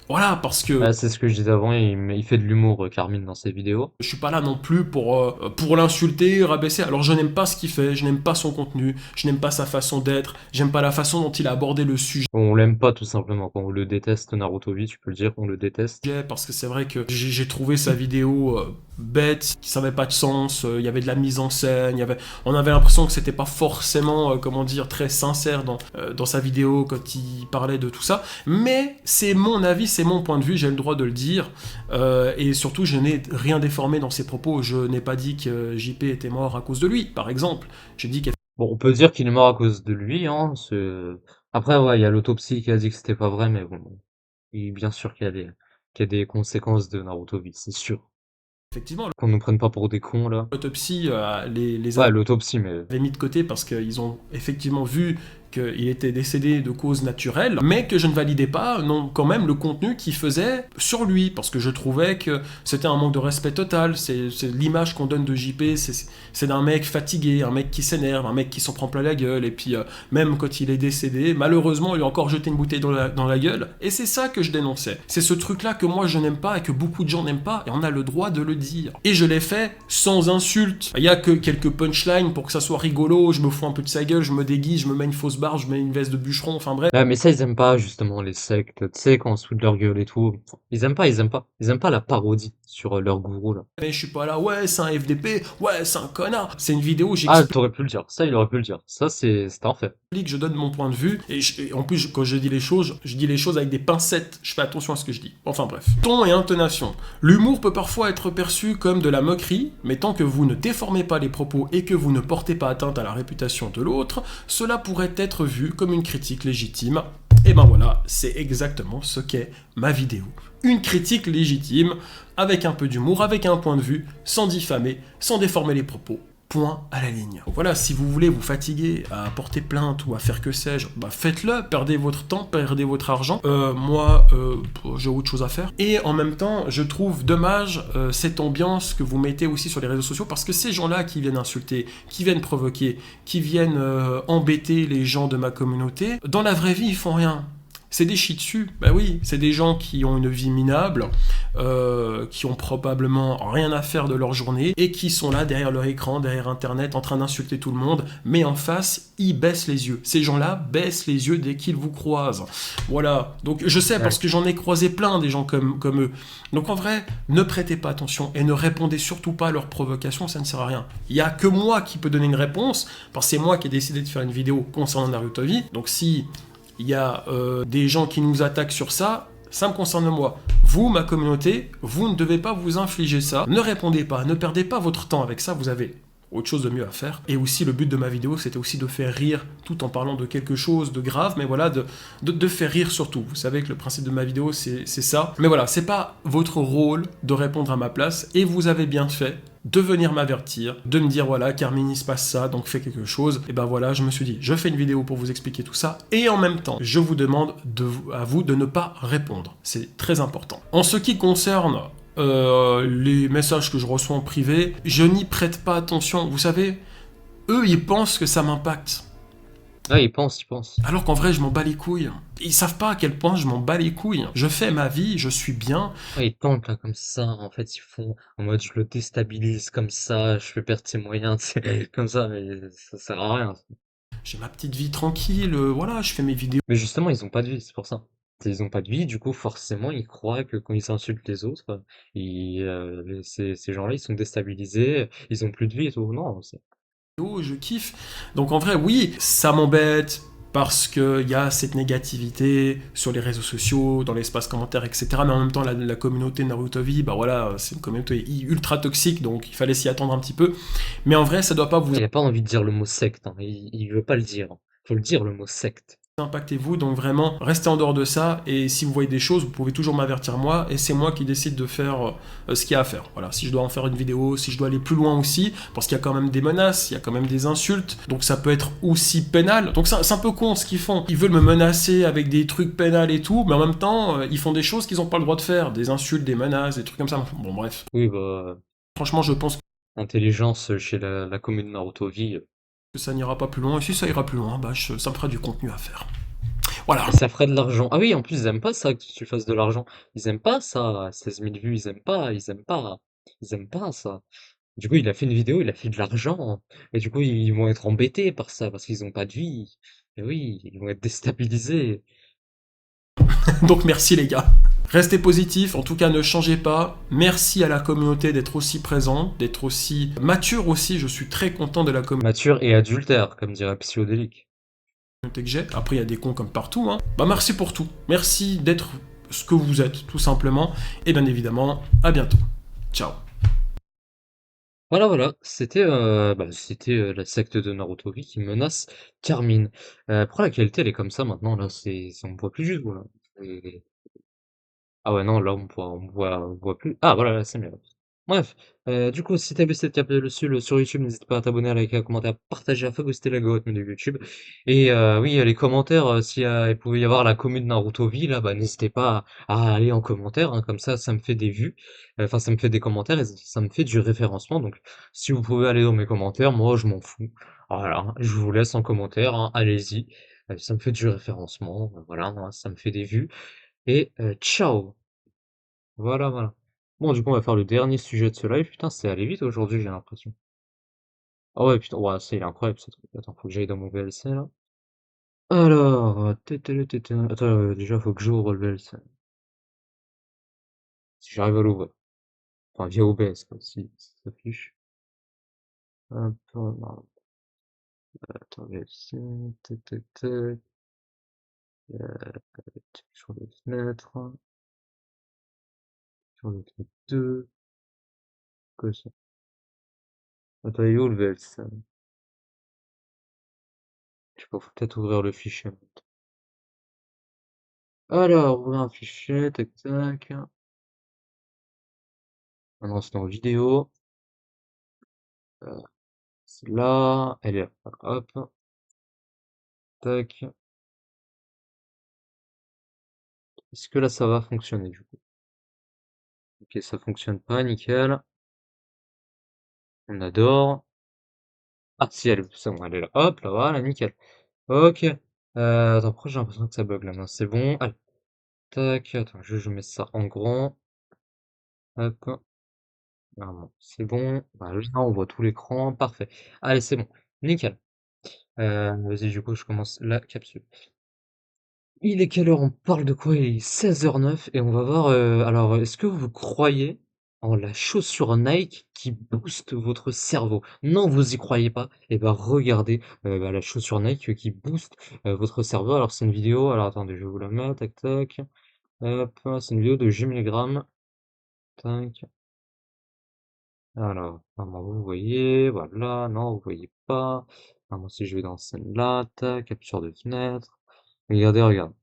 S10: Voilà, parce que...
S1: Ah, c'est ce que je disais avant, il fait de l'humour, Carmine, dans ses vidéos.
S10: Je suis pas là non plus pour l'insulter, rabaisser. Alors je n'aime pas ce qu'il fait, je n'aime pas son contenu, je n'aime pas sa façon d'être, j'aime pas la façon dont il a abordé le sujet.
S1: On l'aime pas tout simplement, quand on le déteste, Narutobi, tu peux le dire, on le déteste.
S10: Parce que c'est vrai que j'ai trouvé sa vidéo bête, qui n'avait pas de sens, il y avait de la mise en scène, on avait l'impression que c'était pas forcément, très sincère dans sa vidéo quand il parlait de tout ça. Mais c'est mon avis, c'est mon point de vue, j'ai le droit de le dire. Et surtout, je n'ai rien déformé dans ses propos. Je n'ai pas dit que JP était mort à cause de lui, par exemple. J'ai dit
S1: Bon, on peut dire qu'il est mort à cause de lui, hein. Après, ouais, il y a l'autopsie qui a dit que c'était pas vrai, mais bon, il est bien sûr qu'il y a des conséquences de Narutobi, c'est sûr.
S10: effectivement,
S1: Qu'on nous prenne pas pour des cons, là.
S10: l'autopsie, les
S1: Ouais, l'autopsie, mais...
S10: avait mis de côté parce qu'ils ont effectivement vu qu'il était décédé de cause naturelle, mais que je ne validais pas, non, quand même, le contenu qu'il faisait sur lui, parce que je trouvais que c'était un manque de respect total. C'est l'image qu'on donne de JP, c'est d'un mec fatigué, un mec qui s'énerve, un mec qui s'en prend plein la gueule, et puis même quand il est décédé, malheureusement, il lui a encore jeté une bouteille dans la gueule, et c'est ça que je dénonçais. C'est ce truc-là que moi je n'aime pas, et que beaucoup de gens n'aiment pas, et on a le droit de le dire. Et je l'ai fait sans insulte. Il y a que quelques punchlines pour que ça soit rigolo, je me fous un peu de sa gueule, je me déguise, je me mets une fausse barre, je mets une veste de bûcheron, enfin bref.
S1: Ouais, mais ça, ils aiment pas, justement, les sectes, tu sais, quand on se fout de leur gueule et tout. Ils aiment pas la parodie sur leur gourou, là.
S10: Mais je suis pas là, ouais, c'est un FDP, ouais, c'est un connard. C'est une vidéo où
S1: Ah,
S10: j'explique,
S1: t'aurais pu le dire, ça, il aurait pu le dire. Ça, c'est un fait.
S10: je donne mon point de vue, et en plus, quand je dis les choses avec des pincettes, je fais attention à ce que je dis. Enfin bref. Ton et intonation. L'humour peut parfois être perçu comme de la moquerie, mais tant que vous ne déformez pas les propos et que vous ne portez pas atteinte à la réputation de l'autre, cela pourrait être vu comme une critique légitime. Et ben voilà, c'est exactement ce qu'est ma vidéo. Une critique légitime, avec un peu d'humour, avec un point de vue, sans diffamer, sans déformer les propos. Point à la ligne. Donc voilà, si vous voulez vous fatiguer à porter plainte ou à faire que sais-je, bah faites-le, perdez votre temps, perdez votre argent. Moi, j'ai autre chose à faire. Et en même temps, je trouve dommage cette ambiance que vous mettez aussi sur les réseaux sociaux, parce que ces gens-là qui viennent insulter, qui viennent provoquer, qui viennent embêter les gens de ma communauté, dans la vraie vie, ils font rien. C'est des shih tzus, bah oui, c'est des gens qui ont une vie minable, qui ont probablement rien à faire de leur journée, et qui sont là derrière leur écran, derrière internet, en train d'insulter tout le monde, mais en face, ils baissent les yeux. Ces gens-là baissent les yeux dès qu'ils vous croisent. Voilà, donc je sais, parce que j'en ai croisé plein des gens comme eux. Donc en vrai, ne prêtez pas attention, et ne répondez surtout pas à leurs provocations, ça ne sert à rien. Il n'y a que moi qui peux donner une réponse, parce que c'est moi qui ai décidé de faire une vidéo concernant Narutovi, donc si il y a des gens qui nous attaquent sur ça, ça me concerne moi. Vous, ma communauté, vous ne devez pas vous infliger ça. Ne répondez pas, ne perdez pas votre temps avec ça, vous avez autre chose de mieux à faire. Et aussi, le but de ma vidéo, c'était aussi de faire rire, tout en parlant de quelque chose de grave, mais voilà, de faire rire surtout. Vous savez que le principe de ma vidéo, c'est ça. Mais voilà, c'est pas votre rôle de répondre à ma place, et vous avez bien fait de venir m'avertir, de me dire voilà, Carmine, il se passe ça, donc fais quelque chose. Et ben voilà, je me suis dit, je fais une vidéo pour vous expliquer tout ça, et en même temps, je vous demande à vous de ne pas répondre. C'est très important. En ce qui concerne les messages que je reçois en privé, je n'y prête pas attention. Vous savez, eux, ils pensent que ça m'impacte.
S1: Ah, ils pensent.
S10: Alors qu'en vrai, je m'en bats les couilles. Ils savent pas à quel point je m'en bats les couilles. Je fais ma vie, je suis bien.
S1: Ouais, ils tentent là comme ça, en fait ils font en mode je le déstabilise comme ça, je fais perdre ses moyens, c'est comme ça, mais ça sert à rien.
S10: J'ai ma petite vie tranquille, voilà, je fais mes vidéos.
S1: Mais justement, ils ont pas de vie, c'est pour ça. Ils ont pas de vie, du coup forcément ils croient que quand ils insultent les autres, ces gens-là ils sont déstabilisés, ils ont plus de vie et tout. Non,
S10: Je kiffe. Donc en vrai, oui, ça m'embête parce qu'il y a cette négativité sur les réseaux sociaux, dans l'espace commentaire, etc. Mais en même temps, la communauté Narutovi, bah voilà, c'est une communauté ultra toxique, donc il fallait s'y attendre un petit peu. Mais en vrai, ça doit pas vous
S1: il a pas envie de dire le mot secte, hein. Il veut pas le dire. Faut le dire le mot secte.
S10: impactez-vous, donc vraiment, restez en dehors de ça, et si vous voyez des choses, vous pouvez toujours m'avertir moi, et c'est moi qui décide de faire ce qu'il y a à faire. Voilà, si je dois en faire une vidéo, si je dois aller plus loin aussi, parce qu'il y a quand même des menaces, il y a quand même des insultes, donc ça peut être aussi pénal. Donc c'est un peu con ce qu'ils font. Ils veulent me menacer avec des trucs pénals et tout, mais en même temps, ils font des choses qu'ils n'ont pas le droit de faire, des insultes, des menaces, des trucs comme ça. Bon bref.
S1: Oui, bah,
S10: Franchement, je pense
S1: intelligence chez la commune Narutovi.
S10: que ça n'ira pas plus loin, et si ça ira plus loin, bah ça me fera du contenu à faire. Voilà.
S1: Et ça ferait de l'argent. Ah oui, en plus, ils aiment pas ça que tu fasses de l'argent. Ils aiment pas ça, 16 000 vues, ils aiment pas ça. Du coup, il a fait une vidéo, il a fait de l'argent. Et du coup, ils vont être embêtés par ça, parce qu'ils ont pas de vie. Et oui, ils vont être déstabilisés.
S10: Donc merci les gars. Restez positifs, en tout cas ne changez pas. Merci à la communauté d'être aussi présente, d'être aussi mature aussi. Je suis très content de la communauté
S1: Mature et adultère, comme dirait Psychodélique.
S10: que j'ai. Après il y a des cons comme partout, hein. Bah merci pour tout. Merci d'être ce que vous êtes, tout simplement. Et bien évidemment, à bientôt. Ciao.
S1: Voilà, c'était la secte de Narutobi qui menace Carmine. Pourquoi la qualité elle est comme ça maintenant là? On me voit plus du tout là. Ah ouais, non, là, on voit plus. Ah, voilà, là, c'est mieux. Bref, du coup, si t'as aimé cette capsule sur YouTube, n'hésite pas à t'abonner, à liker, à commenter, à partager, à phagocyter l'algorithme de YouTube. Et oui, les commentaires, s'il il pouvait y avoir la commune Narutovi, là, bah, n'hésitez pas à aller en commentaire, hein, comme ça me fait des vues, enfin, ça me fait des commentaires et ça me fait du référencement. Donc, si vous pouvez aller dans mes commentaires, moi, je m'en fous. Voilà, je vous laisse en commentaire, hein, allez-y. Ça me fait du référencement, voilà, hein, ça me fait des vues. Et ciao! Voilà, voilà. Bon, du coup, on va faire le dernier sujet de ce live. Putain, c'est allé vite aujourd'hui, j'ai l'impression. Ah ouais, putain, ouais, c'est incroyable ce truc. Attends, faut que j'aille dans mon VLC là. Alors, attends, déjà, faut que j'ouvre le VLC. Si j'arrive à l'ouvrir. Enfin, via OBS, quoi, si ça s'affiche. Hop, non, attends, VLC, tac, tac, tac. Sur les fenêtres. Sur le truc 2. Que ça? Attends, il est où le VLC? Je sais pas, faut peut-être ouvrir le fichier. Alors, ouvrir un fichier, tac tac. Maintenant c'est en vidéo. C'est là, elle est là. Hop, tac. Est-ce que là ça va fonctionner du coup? Ok, ça fonctionne pas, nickel. On adore. Ah si, c'est bon, elle est là. Hop, là, voilà, nickel. Ok. Attends, pourquoi j'ai l'impression que ça bug là? Non, c'est bon. Allez, tac, attends, je mets ça en grand. Hop, normalement, c'est bon. Bah, là, on voit tout l'écran. Parfait. Allez, c'est bon. Nickel. Vas-y, du coup, je commence la capsule. Il est quelle heure? On parle de quoi? Il est 16h09 et on va voir. Alors, est-ce que vous croyez en la chaussure Nike qui booste votre cerveau? Non, vous y croyez pas? Et ben regardez la chaussure Nike qui booste votre cerveau. Alors, c'est une vidéo. Alors, attendez, je vais vous la mettre. Tac, tac. Hop, c'est une vidéo de J Milgram. Tac. Alors, normalement, vous voyez. Voilà. Non, vous voyez pas. Normalement, si je vais dans celle-là, tac, capture de fenêtre. Regardez, regardez.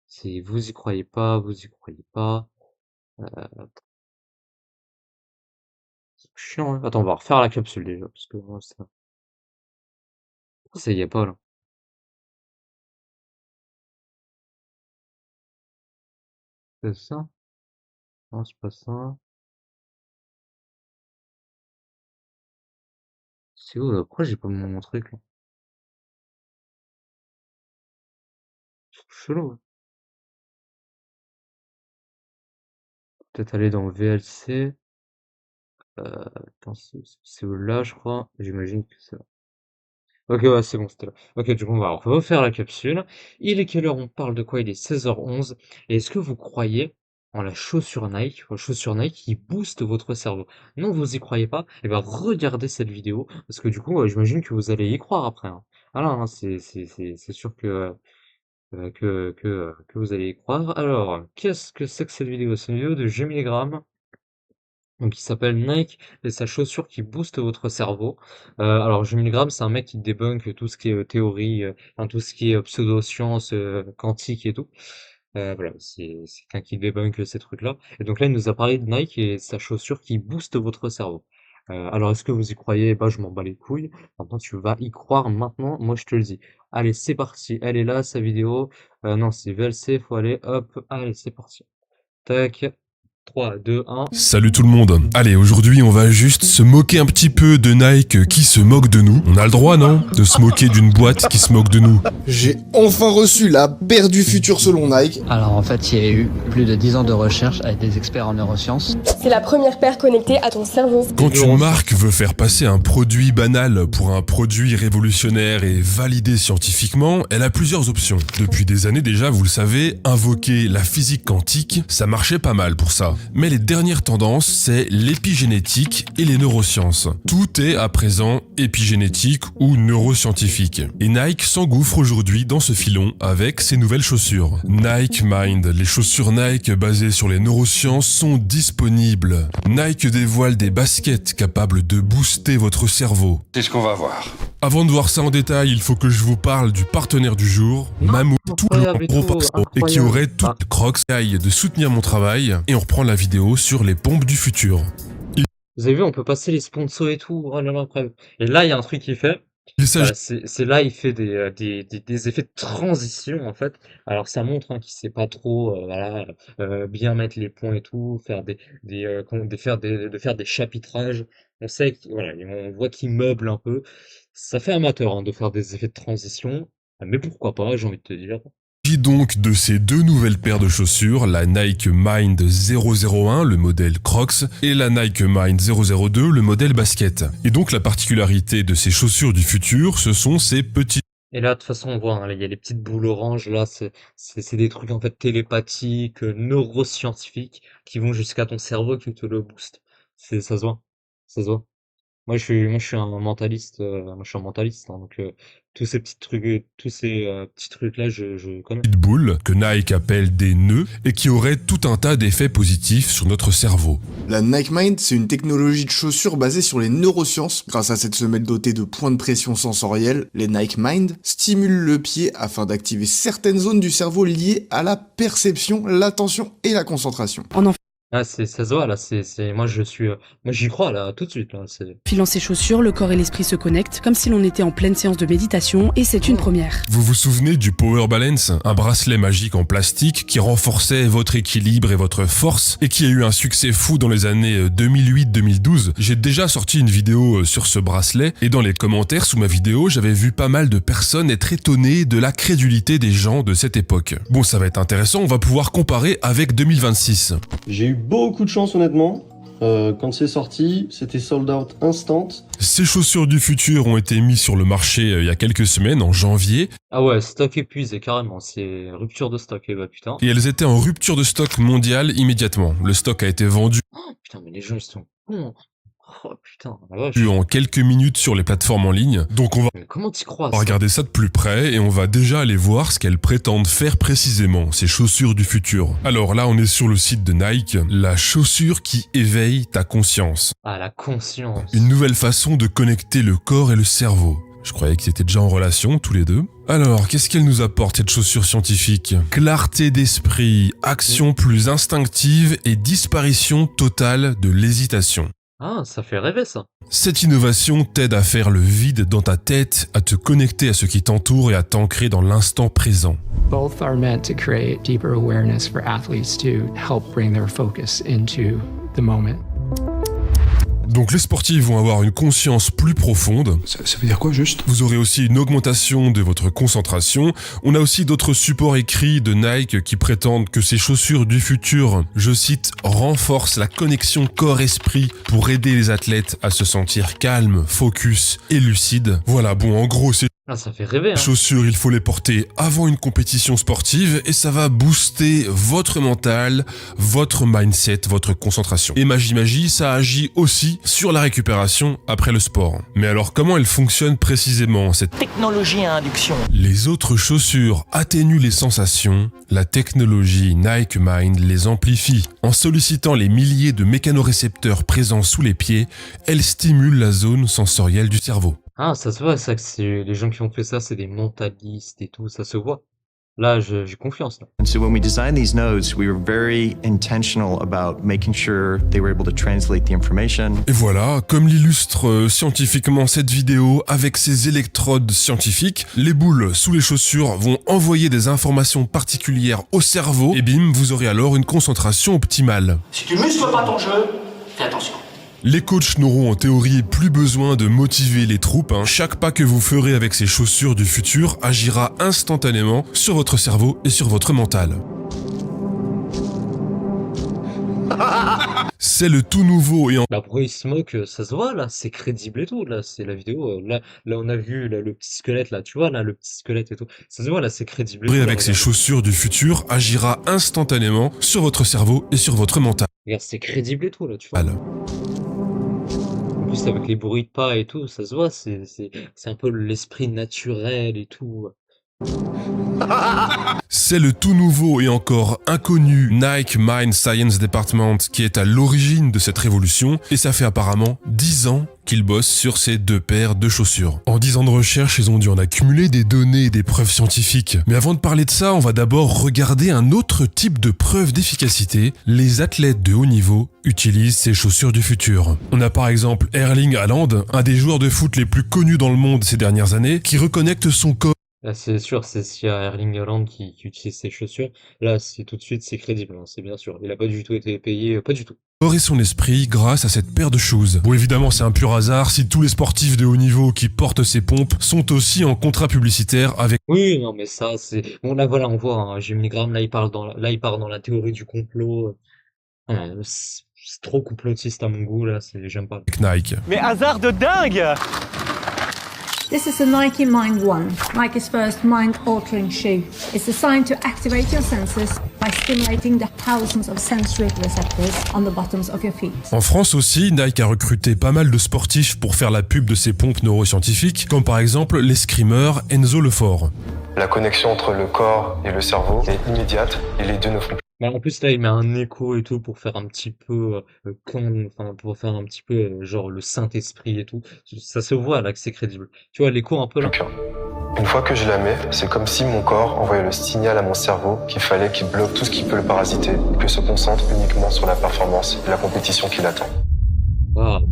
S1: Si vous y croyez pas, vous y croyez pas. C'est chiant, hein. Attends, on va refaire la capsule déjà, parce que moi, ça y est pas là. C'est ça? Non, c'est pas ça. C'est où là? Pourquoi j'ai pas mon truc là? C'est chelou, hein. Peut-être aller dans VLC. Attends, c'est où là, je crois. J'imagine que c'est là. Ok, ouais, c'est bon, c'était là. Ok, du coup, on va refaire la capsule. Il est quelle heure? On parle de quoi? Il est 16h11. Et est-ce que vous croyez en la chaussure Nike qui booste votre cerveau? Non, vous y croyez pas? Eh ben, regardez cette vidéo, parce que du coup, j'imagine que vous allez y croire après, hein. Voilà, hein, c'est sûr que vous allez y croire. Alors, qu'est-ce que c'est que cette vidéo? C'est une vidéo de G Milgram. Donc il s'appelle Nike et sa chaussure qui booste votre cerveau. Alors Jim Milgram, c'est un mec qui débunk tout ce qui est théorie, enfin, tout ce qui est pseudo-science quantique et tout. Voilà, c'est quelqu'un qui débunk ces trucs-là. Et donc là, il nous a parlé de Nike et sa chaussure qui booste votre cerveau. Alors est-ce que vous y croyez? Bah je m'en bats les couilles. Maintenant tu vas y croire maintenant, moi je te le dis. Allez, c'est parti. Elle est là, sa vidéo. Non, c'est VLC, faut aller, hop, allez, c'est parti. Tac. 3, 2, 1.
S11: Salut tout le monde. Allez, aujourd'hui on va juste se moquer un petit peu de Nike qui se moque de nous. On a le droit, non? De se moquer d'une boîte qui se moque de nous.
S12: J'ai enfin reçu la paire du futur selon Nike.
S13: Alors en fait, il y a eu plus de 10 ans de recherche avec des experts en neurosciences.
S14: C'est la première paire connectée à ton cerveau.
S11: Quand une marque veut faire passer un produit banal pour un produit révolutionnaire et validé scientifiquement, elle a plusieurs options. Depuis des années déjà, vous le savez, invoquer la physique quantique, ça marchait pas mal pour ça. Mais les dernières tendances, c'est l'épigénétique et les neurosciences. Tout est à présent épigénétique ou neuroscientifique. Et Nike s'engouffre aujourd'hui dans ce filon avec ses nouvelles chaussures. Nike Mind, les chaussures Nike basées sur les neurosciences sont disponibles. Nike dévoile des baskets capables de booster votre cerveau.
S15: C'est ce qu'on va voir.
S11: Avant de voir ça en détail, il faut que je vous parle du partenaire du jour, Mammouth, tout le gros morceau, et qui aurait toute Crocs de soutenir mon travail, et on reprend la vidéo sur les pompes du futur.
S1: Vous avez vu, on peut passer les sponsors et tout. Oh là là, après. Et là, il y a un truc qu'il fait. C'est là, il fait des effets de transition, en fait. Alors, ça montre hein, qu'il sait pas trop, voilà, bien mettre les points et tout, faire de faire des chapitrages. On sait voilà, on voit qu'il meuble un peu. Ça fait amateur hein, de faire des effets de transition, mais pourquoi pas, j'ai envie de te dire.
S11: Il s'agit donc de ces deux nouvelles paires de chaussures, la Nike Mind 001, le modèle Crocs, et la Nike Mind 002, le modèle basket. Et donc la particularité de ces chaussures du futur, ce sont ces petits...
S1: Et là, de toute façon, on voit, hein, il y a les petites boules oranges, là, c'est des trucs en fait télépathiques, neuroscientifiques, qui vont jusqu'à ton cerveau, qui te le boostent. Ça se voit, ça se voit. Moi, je suis un mentaliste, hein, donc tous ces petits trucs, petits trucs-là, je connais.
S11: Petites boules que Nike appelle des nœuds et qui auraient tout un tas d'effets positifs sur notre cerveau.
S12: La Nike Mind, c'est une technologie de chaussures basée sur les neurosciences. Grâce à cette semelle dotée de points de pression sensoriels, les Nike Mind stimulent le pied afin d'activer certaines zones du cerveau liées à la perception, l'attention et la concentration.
S1: Ah, ça se voit là, moi moi j'y crois là, tout de suite là, c'est.
S15: Filant ses chaussures, le corps et l'esprit se connectent, comme si l'on était en pleine séance de méditation, et c'est une première.
S11: Vous vous souvenez du Power Balance, un bracelet magique en plastique qui renforçait votre équilibre et votre force et qui a eu un succès fou dans les années 2008-2012. J'ai déjà sorti une vidéo sur ce bracelet et dans les commentaires sous ma vidéo, j'avais vu pas mal de personnes être étonnées de la crédulité des gens de cette époque. Bon, ça va être intéressant, on va pouvoir comparer avec 2026.
S16: J'ai eu beaucoup de chance honnêtement. Quand c'est sorti, c'était sold out instant.
S11: Ces chaussures du futur ont été mises sur le marché il y a quelques semaines, en janvier.
S1: Ah ouais, stock épuisé carrément, c'est rupture de stock, et bah putain.
S11: Et elles étaient en rupture de stock mondiale immédiatement. Le stock a été vendu
S1: Putain, mais les gens ils sont cons. Oh putain, la vache.
S11: en quelques minutes sur les plateformes en ligne. Donc on va
S1: Mais comment t'y crois
S11: regarder ça de plus près et on va déjà aller voir ce qu'elles prétendent faire précisément, ces chaussures du futur. Alors là, on est sur le site de Nike, la chaussure qui éveille ta conscience.
S1: Ah, la conscience.
S11: Une nouvelle façon de connecter le corps et le cerveau. Je croyais qu'ils étaient déjà en relation, tous les deux. Alors, qu'est-ce qu'elle nous apporte, cette chaussure scientifique? Clarté d'esprit, action plus instinctive et disparition totale de l'hésitation.
S1: Ah, ça fait rêver ça.
S11: Cette innovation t'aide à faire le vide dans ta tête, à te connecter à ce qui t'entoure et à t'ancrer dans l'instant présent.
S13: Both are meant to create deeper awareness for athletes to help bring their focus into the moment.
S11: Donc les sportifs vont avoir une conscience plus profonde.
S4: Ça veut dire quoi juste?
S11: Vous aurez aussi une augmentation de votre concentration. On a aussi d'autres supports écrits de Nike qui prétendent que ces chaussures du futur, je cite, renforcent la connexion corps-esprit pour aider les athlètes à se sentir calmes, focus et lucides. Voilà, bon, en gros, c'est
S1: Ah, ça fait rêver, hein.
S11: chaussures, il faut les porter avant une compétition sportive et ça va booster votre mental, votre mindset, votre concentration. Et magie, ça agit aussi sur la récupération après le sport. Mais alors comment elle fonctionne précisément, cette
S17: Technologie à induction.
S11: Les autres chaussures atténuent les sensations, la technologie Nike Mind les amplifie. En sollicitant les milliers de mécanorécepteurs présents sous les pieds, elle stimule la zone sensorielle du cerveau.
S1: Ah, ça se voit, ça, que c'est les gens qui ont fait ça, c'est des mentalistes et tout, ça se voit. Là, j'ai confiance, là.
S18: And so when we designed these nodes, we were very intentional about making sure they were able to translate the information.
S11: Et voilà, comme l'illustre scientifiquement cette vidéo avec ses électrodes scientifiques, les boules sous les chaussures vont envoyer des informations particulières au cerveau et bim, vous aurez alors une concentration optimale.
S17: Si tu muscles pas ton jeu, fais attention.
S11: Les coachs n'auront en théorie plus besoin de motiver les troupes. Chaque pas que vous ferez avec ces chaussures du futur agira instantanément sur votre cerveau et sur votre mental. C'est le tout nouveau et en...
S1: Bah, pourquoi il se moque, ça se voit, là, c'est crédible et tout, là, c'est la vidéo, là, on a vu, là, le petit squelette, là, tu vois, là, le petit squelette et tout, ça se voit, là, c'est crédible et tout, là,
S11: avec ces
S1: regarde.
S11: chaussures du futur agira instantanément sur votre cerveau et sur votre mental.
S1: Regarde, c'est crédible et tout, là, tu vois. En plus, avec les bruits de pas et tout, ça se voit, c'est un peu l'esprit naturel et tout.
S11: C'est le tout nouveau et encore inconnu Nike Mind Science Department qui est à l'origine de cette révolution et ça fait apparemment 10 ans qu'ils bossent sur ces deux paires de chaussures. En 10 ans de recherche, ils ont dû en accumuler des données et des preuves scientifiques. Mais avant de parler de ça, on va d'abord regarder un autre type de preuve d'efficacité. Les athlètes de haut niveau utilisent ces chaussures du futur. On a par exemple Erling Haaland, un des joueurs de foot les plus connus dans le monde ces dernières années, qui reconnecte son corps.
S1: Là, c'est sûr, s'il y a Erling Haaland qui utilise ses chaussures, là, c'est tout de suite, c'est crédible, hein, c'est bien sûr. Il a pas du tout été payé, pas du tout.
S11: Et son esprit grâce à cette paire de shoes. Bon, évidemment, c'est un pur hasard si tous les sportifs de haut niveau qui portent ces pompes sont aussi en contrat publicitaire avec...
S1: Oui, non, mais ça, c'est... Bon, là, voilà, on voit, hein, Jimmy Graham, là, il part dans la théorie du complot. C'est trop complotiste à mon goût, là, j'aime pas.
S11: Nike.
S17: Mais hasard de dingue!
S19: This is the Nike Mind One, Nike's first mind-altering shoe. It's designed to activate your senses by stimulating the thousands of sensory receptors on the bottoms of your feet.
S11: En France aussi, Nike a recruté pas mal de sportifs pour faire la pub de ses pompes neuroscientifiques, comme par exemple l'escrimeur Enzo Lefort.
S20: La connexion entre le corps et le cerveau est immédiate et les deux ne font plus.
S1: Bah, en plus, là, il met un écho et tout pour faire un petit peu pour faire un petit peu genre le Saint-Esprit et tout. Ça se voit là que c'est crédible. Tu vois l'écho un peu là.
S20: Une fois que je la mets, c'est comme si mon corps envoyait le signal à mon cerveau qu'il fallait qu'il bloque tout ce qui peut le parasiter et que se concentre uniquement sur la performance et la compétition qui l'attend.
S1: Waouh.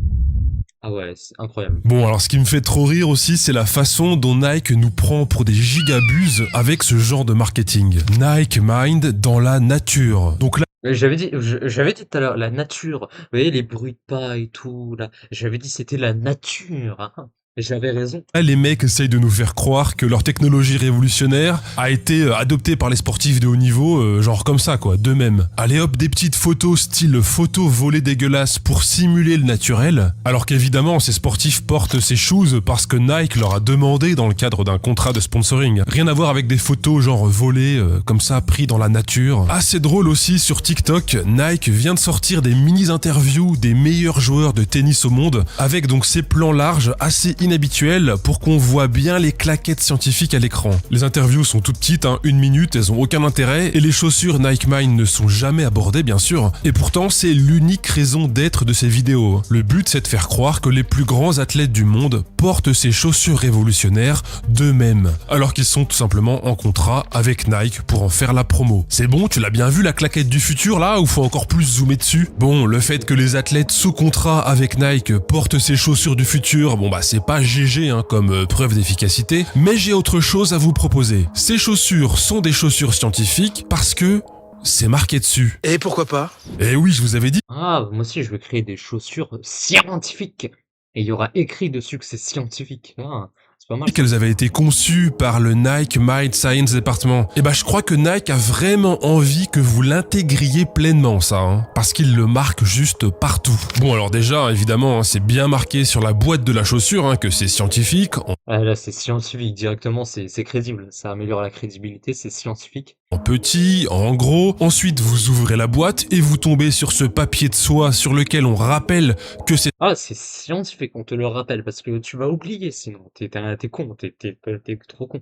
S1: Ah ouais, c'est incroyable.
S11: Bon, alors ce qui me fait trop rire aussi, c'est la façon dont Nike nous prend pour des gigabuses avec ce genre de marketing. Nike Mind dans la nature. Donc là,
S1: J'avais dit tout à l'heure, la nature. Vous voyez, les bruits de pas et tout, là. J'avais dit c'était la nature, hein. Et j'avais raison.
S11: là, les mecs essayent de nous faire croire que leur technologie révolutionnaire a été adoptée par les sportifs de haut niveau, genre comme ça, quoi, d'eux-mêmes. Allez hop, des petites photos style photo volée dégueulasse pour simuler le naturel, alors qu'évidemment, ces sportifs portent ces shoes parce que Nike leur a demandé dans le cadre d'un contrat de sponsoring. Rien à voir avec des photos genre volées, comme ça, pris dans la nature. Assez drôle aussi, sur TikTok, Nike vient de sortir des mini-interviews des meilleurs joueurs de tennis au monde, avec donc ces plans larges assez inhabituel pour qu'on voit bien les claquettes scientifiques à l'écran. Les interviews sont toutes petites, 1 minute, elles ont aucun intérêt, et les chaussures Nike Mind ne sont jamais abordées bien sûr, et pourtant c'est l'unique raison d'être de ces vidéos. Le but c'est de faire croire que les plus grands athlètes du monde portent ces chaussures révolutionnaires d'eux-mêmes, alors qu'ils sont tout simplement en contrat avec Nike pour en faire la promo. C'est bon, tu l'as bien vu la claquette du futur là, ou faut encore plus zoomer dessus? Bon, le fait que les athlètes sous contrat avec Nike portent ces chaussures du futur, bon bah c'est pas GG comme preuve d'efficacité, mais j'ai autre chose à vous proposer. Ces chaussures sont des chaussures scientifiques parce que c'est marqué dessus.
S4: Et pourquoi pas?
S11: Eh oui, je vous avais dit.
S1: Ah, moi aussi, je veux créer des chaussures scientifiques. Et il y aura écrit dessus que c'est scientifique. Ah, c'est pas mal.
S11: Qu'elles avaient été conçues par le Nike Mind Science Department. Et bah je crois que Nike a vraiment envie que vous l'intégriez pleinement ça, parce qu'il le marque juste partout. Bon alors déjà évidemment c'est bien marqué sur la boîte de la chaussure que c'est scientifique.
S1: Ah là c'est scientifique directement, c'est crédible, ça améliore la crédibilité, c'est scientifique.
S11: En petit, en gros, ensuite vous ouvrez la boîte et vous tombez sur ce papier de soie sur lequel on rappelle que c'est...
S1: Ah c'est scientifique, on te le rappelle, parce que tu vas oublier sinon, t'es con, t'es trop con.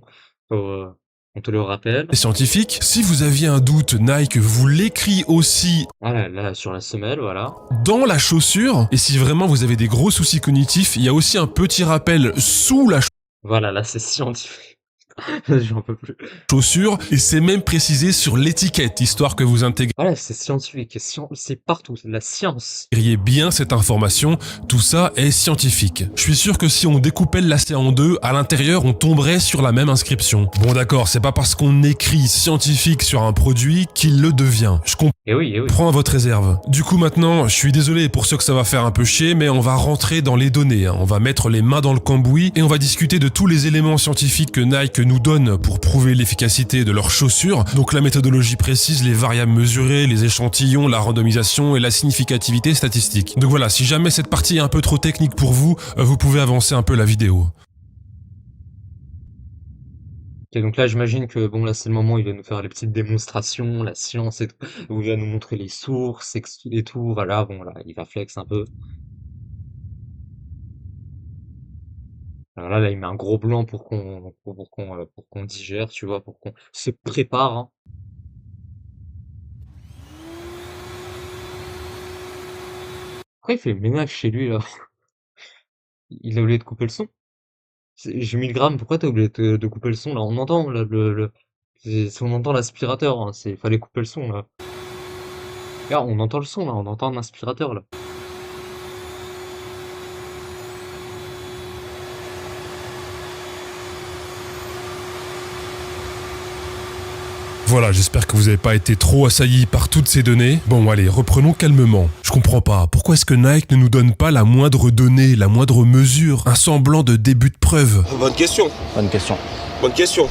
S1: On te le rappelle.
S11: Scientifique. Si vous aviez un doute, Nike vous l'écrit aussi.
S1: Voilà, là sur la semelle, voilà.
S11: Dans la chaussure. Et si vraiment vous avez des gros soucis cognitifs, il y a aussi un petit rappel sous la
S1: voilà, là c'est scientifique. J'en peux plus.
S11: Chaussure, et c'est même précisé sur l'étiquette, histoire que vous intégrez.
S1: Voilà, c'est scientifique, c'est partout, c'est de la science.
S11: Bien cette information, tout ça est scientifique. Je suis sûr que si on découpait le lacet en deux, à l'intérieur on tomberait sur la même inscription. Bon d'accord, c'est pas parce qu'on écrit scientifique sur un produit qu'il le devient. Je comprends.
S1: Et oui.
S11: Prends à votre réserve. Du coup maintenant, je suis désolé pour ceux que ça va faire un peu chier, mais on va rentrer dans les données. On va mettre les mains dans le cambouis et on va discuter de tous les éléments scientifiques que Nike nous donne pour prouver l'efficacité de leurs chaussures. Donc la méthodologie précise, les variables mesurées, les échantillons, la randomisation et la significativité statistique. Donc voilà, si jamais cette partie est un peu trop technique pour vous, vous pouvez avancer un peu la vidéo.
S1: Ok, donc là j'imagine que bon là c'est le moment où il va nous faire les petites démonstrations, la science et tout, où il va nous montrer les sources et tout, voilà, bon là il va flex un peu. Alors là il met un gros blanc pour qu'on digère, tu vois, pour qu'on se prépare. Pourquoi il fait le ménage chez lui là? Il a oublié de couper le son? J'ai mis le gramme, pourquoi t'as oublié de couper le son là? On entend là on entend l'aspirateur, fallait couper le son là. Regarde, on entend le son là, on entend un aspirateur là.
S11: Voilà, j'espère que vous n'avez pas été trop assaillis par toutes ces données. Bon, allez, reprenons calmement. Je comprends pas. Pourquoi est-ce que Nike ne nous donne pas la moindre donnée, la moindre mesure, un semblant de début de preuve?
S21: Bonne question.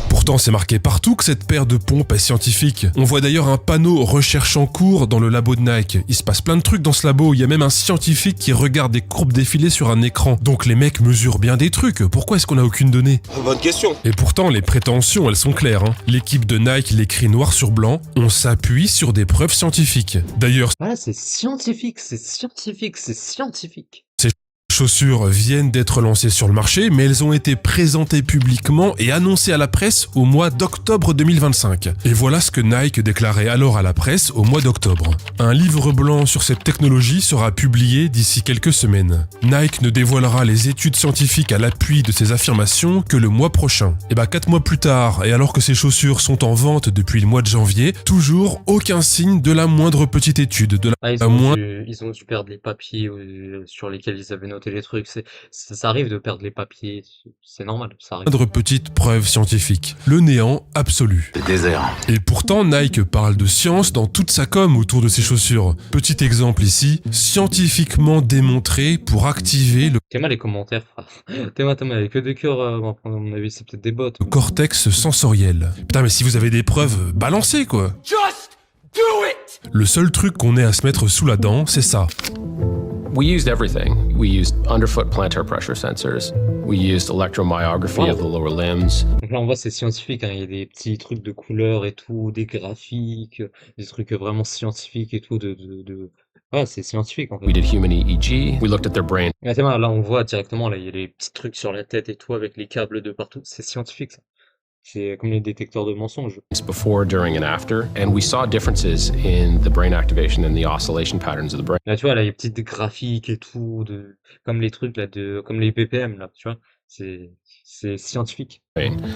S11: Pourtant, c'est marqué partout que cette paire de pompes est scientifique. On voit d'ailleurs un panneau recherche en cours dans le labo de Nike. Il se passe plein de trucs dans ce labo. Il y a même un scientifique qui regarde des courbes défiler sur un écran. Donc les mecs mesurent bien des trucs. Pourquoi est-ce qu'on n'a aucune donnée?
S21: Bonne question.
S11: Et pourtant, les prétentions, elles sont claires. L'équipe de Nike l'écrit noir sur blanc. On s'appuie sur des preuves scientifiques. D'ailleurs,
S1: voilà, c'est scientifique, c'est scientifique, c'est scientifique.
S11: Chaussures viennent d'être lancées sur le marché, mais elles ont été présentées publiquement et annoncées à la presse au mois d'octobre 2025. Et voilà ce que Nike déclarait alors à la presse au mois d'octobre. Un livre blanc sur cette technologie sera publié d'ici quelques semaines. Nike ne dévoilera les études scientifiques à l'appui de ces affirmations que le mois prochain. Et 4 mois plus tard, et alors que ces chaussures sont en vente depuis le mois de janvier, toujours aucun signe de la moindre petite étude, de la
S1: Ils ont dû perdre les papiers sur lesquels ils avaient noté les trucs. Ça arrive de perdre les papiers, c'est normal, ça arrive.
S11: moindre petite preuve scientifique. Le néant absolu.
S21: Le désert.
S11: Et pourtant, Nike parle de science dans toute sa com autour de ses chaussures. Petit exemple ici, scientifiquement démontré pour activer le
S1: T'es mal les commentaires, frère. T'es mal, avec que des cœurs, à mon avis, c'est peut-être des bots.
S11: cortex sensoriel. Putain, mais si vous avez des preuves, balancez quoi.
S17: Just do it!
S11: Le seul truc qu'on ait à se mettre sous la dent, c'est ça.
S22: We used everything. We used underfoot plantar pressure sensors. We used electromyography of the lower limbs.
S1: Donc là, on voit, c'est scientifique, hein. Il y a des petits trucs de couleurs et tout, des graphiques, des trucs vraiment scientifiques et tout, Ouais, c'est scientifique, en fait.
S22: We did human EEG. We looked at their brain.
S1: Là, là, on voit directement, là, il y a les petits trucs sur la tête et tout, avec les câbles de partout. C'est scientifique, ça. C'est comme les détecteurs de mensonges.
S22: Before, during, and after, and we saw differences in the brain activation and the oscillation patterns of the brain.
S1: Là, tu vois, là, il y a des petits graphiques et tout, comme les trucs, là, comme les ppm, là, tu vois. C'est scientifique.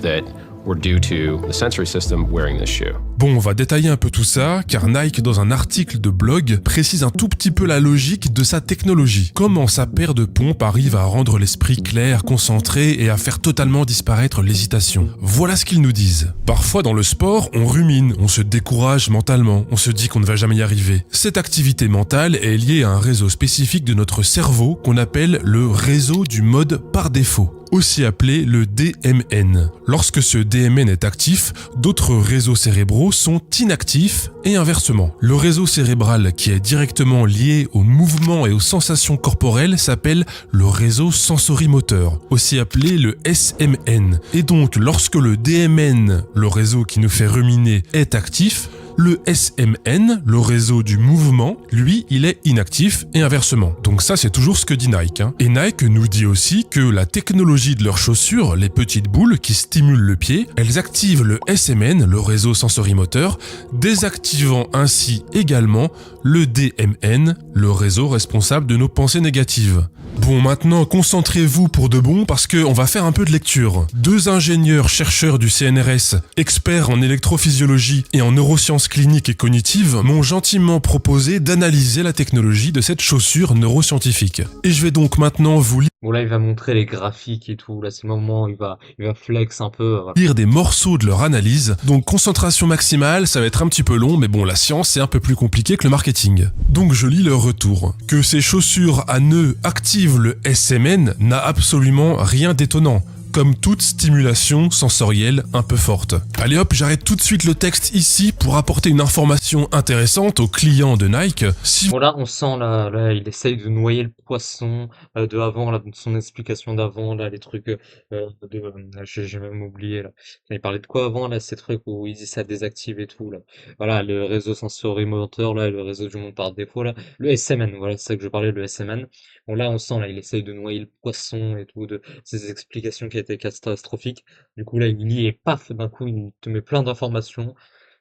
S22: That were due to the sensory system wearing this shoe.
S11: Bon, on va détailler un peu tout ça, car Nike, dans un article de blog, précise un tout petit peu la logique de sa technologie. Comment sa paire de pompes arrive à rendre l'esprit clair, concentré et à faire totalement disparaître l'hésitation. Voilà ce qu'ils nous disent. Parfois, dans le sport, on rumine, on se décourage mentalement, on se dit qu'on ne va jamais y arriver. Cette activité mentale est liée à un réseau spécifique de notre cerveau qu'on appelle le réseau du mode par défaut, aussi appelé le DMN. Lorsque ce DMN est actif, d'autres réseaux cérébraux sont inactifs et inversement. Le réseau cérébral qui est directement lié aux mouvements et aux sensations corporelles s'appelle le réseau sensorimoteur, aussi appelé le SMN. Et donc, lorsque le DMN, le réseau qui nous fait ruminer, est actif, le SMN, le réseau du mouvement, lui, il est inactif et inversement. Donc ça, c'est toujours ce que dit Nike. Et Nike nous dit aussi que la technologie de leurs chaussures, les petites boules qui stimulent le pied, elles activent le SMN, le réseau sensorimoteur, désactivant ainsi également le DMN, le réseau responsable de nos pensées négatives. Bon, maintenant, concentrez-vous pour de bon parce qu'on va faire un peu de lecture. 2 ingénieurs-chercheurs du CNRS, experts en électrophysiologie et en neurosciences cliniques et cognitives, m'ont gentiment proposé d'analyser la technologie de cette chaussure neuroscientifique. Et je vais donc maintenant vous
S1: Bon, là, il va montrer les graphiques et tout. Là, c'est le moment où il va flex un peu. Voilà.
S11: lire des morceaux de leur analyse. Donc, concentration maximale, ça va être un petit peu long, mais bon, la science, c'est un peu plus compliqué que le marketing. Donc, je lis leur retour. Que ces chaussures à nœuds activent le SMN n'a absolument rien d'étonnant, comme toute stimulation sensorielle un peu forte. Allez hop, j'arrête tout de suite le texte ici pour apporter une information intéressante aux clients de Nike.
S1: Bon, là, on sent, là, il essaye de noyer le poisson de avant, là, son explication d'avant, là, les trucs j'ai même oublié, là. Il parlait de quoi avant, là, ces trucs où il dit ça désactive et tout, là. Voilà, le réseau sensorimoteur, là, le réseau du monde par défaut, là. Le SMN, voilà, c'est ça que je parlais, le SMN. Bon, là, on sent, là, il essaye de noyer le poisson et tout, de ces explications qui étaient catastrophiques. Du coup, là, il lit et paf, d'un coup, il te met plein d'informations.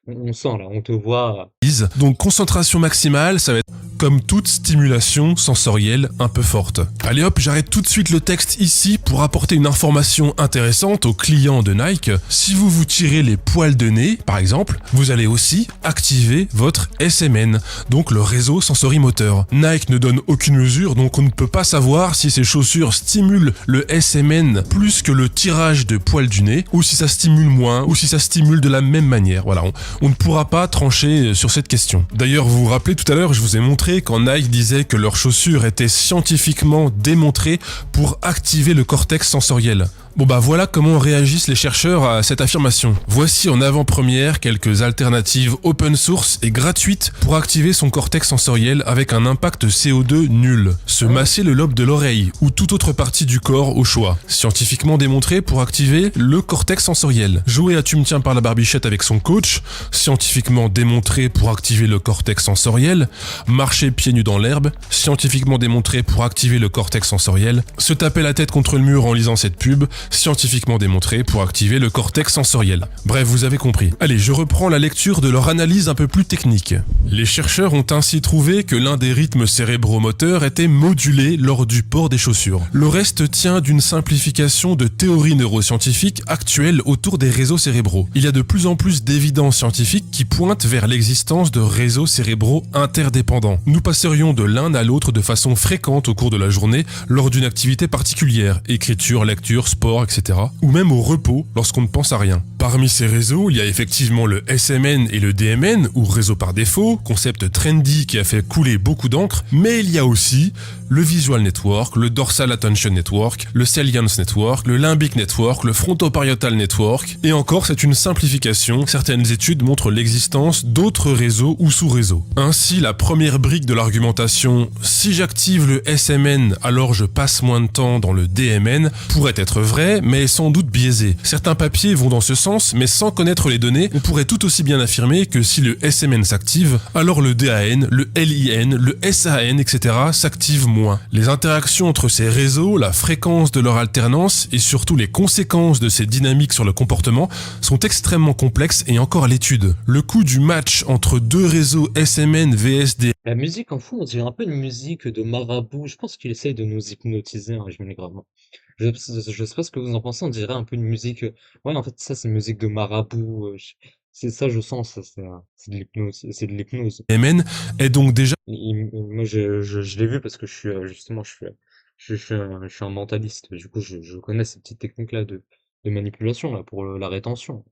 S1: On sent, là, on te voit.
S11: Donc, concentration maximale, ça va être comme toute stimulation sensorielle un peu forte. Allez hop, j'arrête tout de suite le texte ici pour apporter une information intéressante aux clients de Nike. Si vous vous tirez les poils de nez, par exemple, vous allez aussi activer votre SMN, donc le réseau sensorimoteur. Nike ne donne aucune mesure, donc on ne peut pas savoir si ces chaussures stimulent le SMN plus que le tirage de poils du nez, ou si ça stimule moins, ou si ça stimule de la même manière. Voilà, on ne pourra pas trancher sur cette question. D'ailleurs, vous vous rappelez tout à l'heure, je vous ai montré quand Nike disait que leurs chaussures étaient scientifiquement démontrées pour activer le cortex sensoriel. Bon bah voilà comment réagissent les chercheurs à cette affirmation. Voici en avant-première quelques alternatives open source et gratuites pour activer son cortex sensoriel avec un impact CO2 nul. Se masser le lobe de l'oreille ou toute autre partie du corps au choix. Scientifiquement démontré pour activer le cortex sensoriel. Jouer à tu me tiens par la barbichette avec son coach, scientifiquement démontré pour activer le cortex sensoriel, marcher pieds nus dans l'herbe, scientifiquement démontré pour activer le cortex sensoriel, se taper la tête contre le mur en lisant cette pub, scientifiquement démontré pour activer le cortex sensoriel. Bref, vous avez compris. Allez, je reprends la lecture de leur analyse un peu plus technique. Les chercheurs ont ainsi trouvé que l'un des rythmes cérébro-moteurs était modulé lors du port des chaussures. Le reste tient d'une simplification de théories neuroscientifiques actuelles autour des réseaux cérébraux. Il y a de plus en plus d'évidences scientifiques qui pointent vers l'existence de réseaux cérébraux interdépendants. Nous passerions de l'un à l'autre de façon fréquente au cours de la journée lors d'une activité particulière, écriture, lecture, sport, etc. Ou même au repos lorsqu'on ne pense à rien. Parmi ces réseaux, il y a effectivement le SMN et le DMN, ou réseau par défaut, concept trendy qui a fait couler beaucoup d'encre, mais il y a aussi le Visual Network, le Dorsal Attention Network, le Salience Network, le Limbic Network, le Frontoparietal Network, et encore c'est une simplification, certaines études montrent l'existence d'autres réseaux ou sous-réseaux. Ainsi, la première brique de l'argumentation « si j'active le SMN, alors je passe moins de temps dans le DMN » pourrait être vraie, mais sans doute biaisée. Certains papiers vont dans ce sens, mais sans connaître les données, on pourrait tout aussi bien affirmer que si le SMN s'active, alors le DAN, le LIN, le SAN, etc. s'activent moins. Les interactions entre ces réseaux, la fréquence de leur alternance et surtout les conséquences de ces dynamiques sur le comportement sont extrêmement complexes et encore à l'étude. Le coût du match entre deux réseaux SMN VSD.
S1: La musique en fond, on dirait un peu une musique de marabout. Je pense qu'il essaye de nous hypnotiser, hein, je me mets gravement. Je sais pas ce que vous en pensez, on dirait un peu une musique. Ouais, en fait, ça, c'est une musique de marabout. C'est ça, je sens, ça, c'est de l'hypnose. C'est de l'hypnose.
S11: DMN est donc déjà.
S1: Moi, je l'ai vu parce que je suis justement, je suis un mentaliste. Du coup, je connais ces petites techniques-là de manipulation là pour la rétention.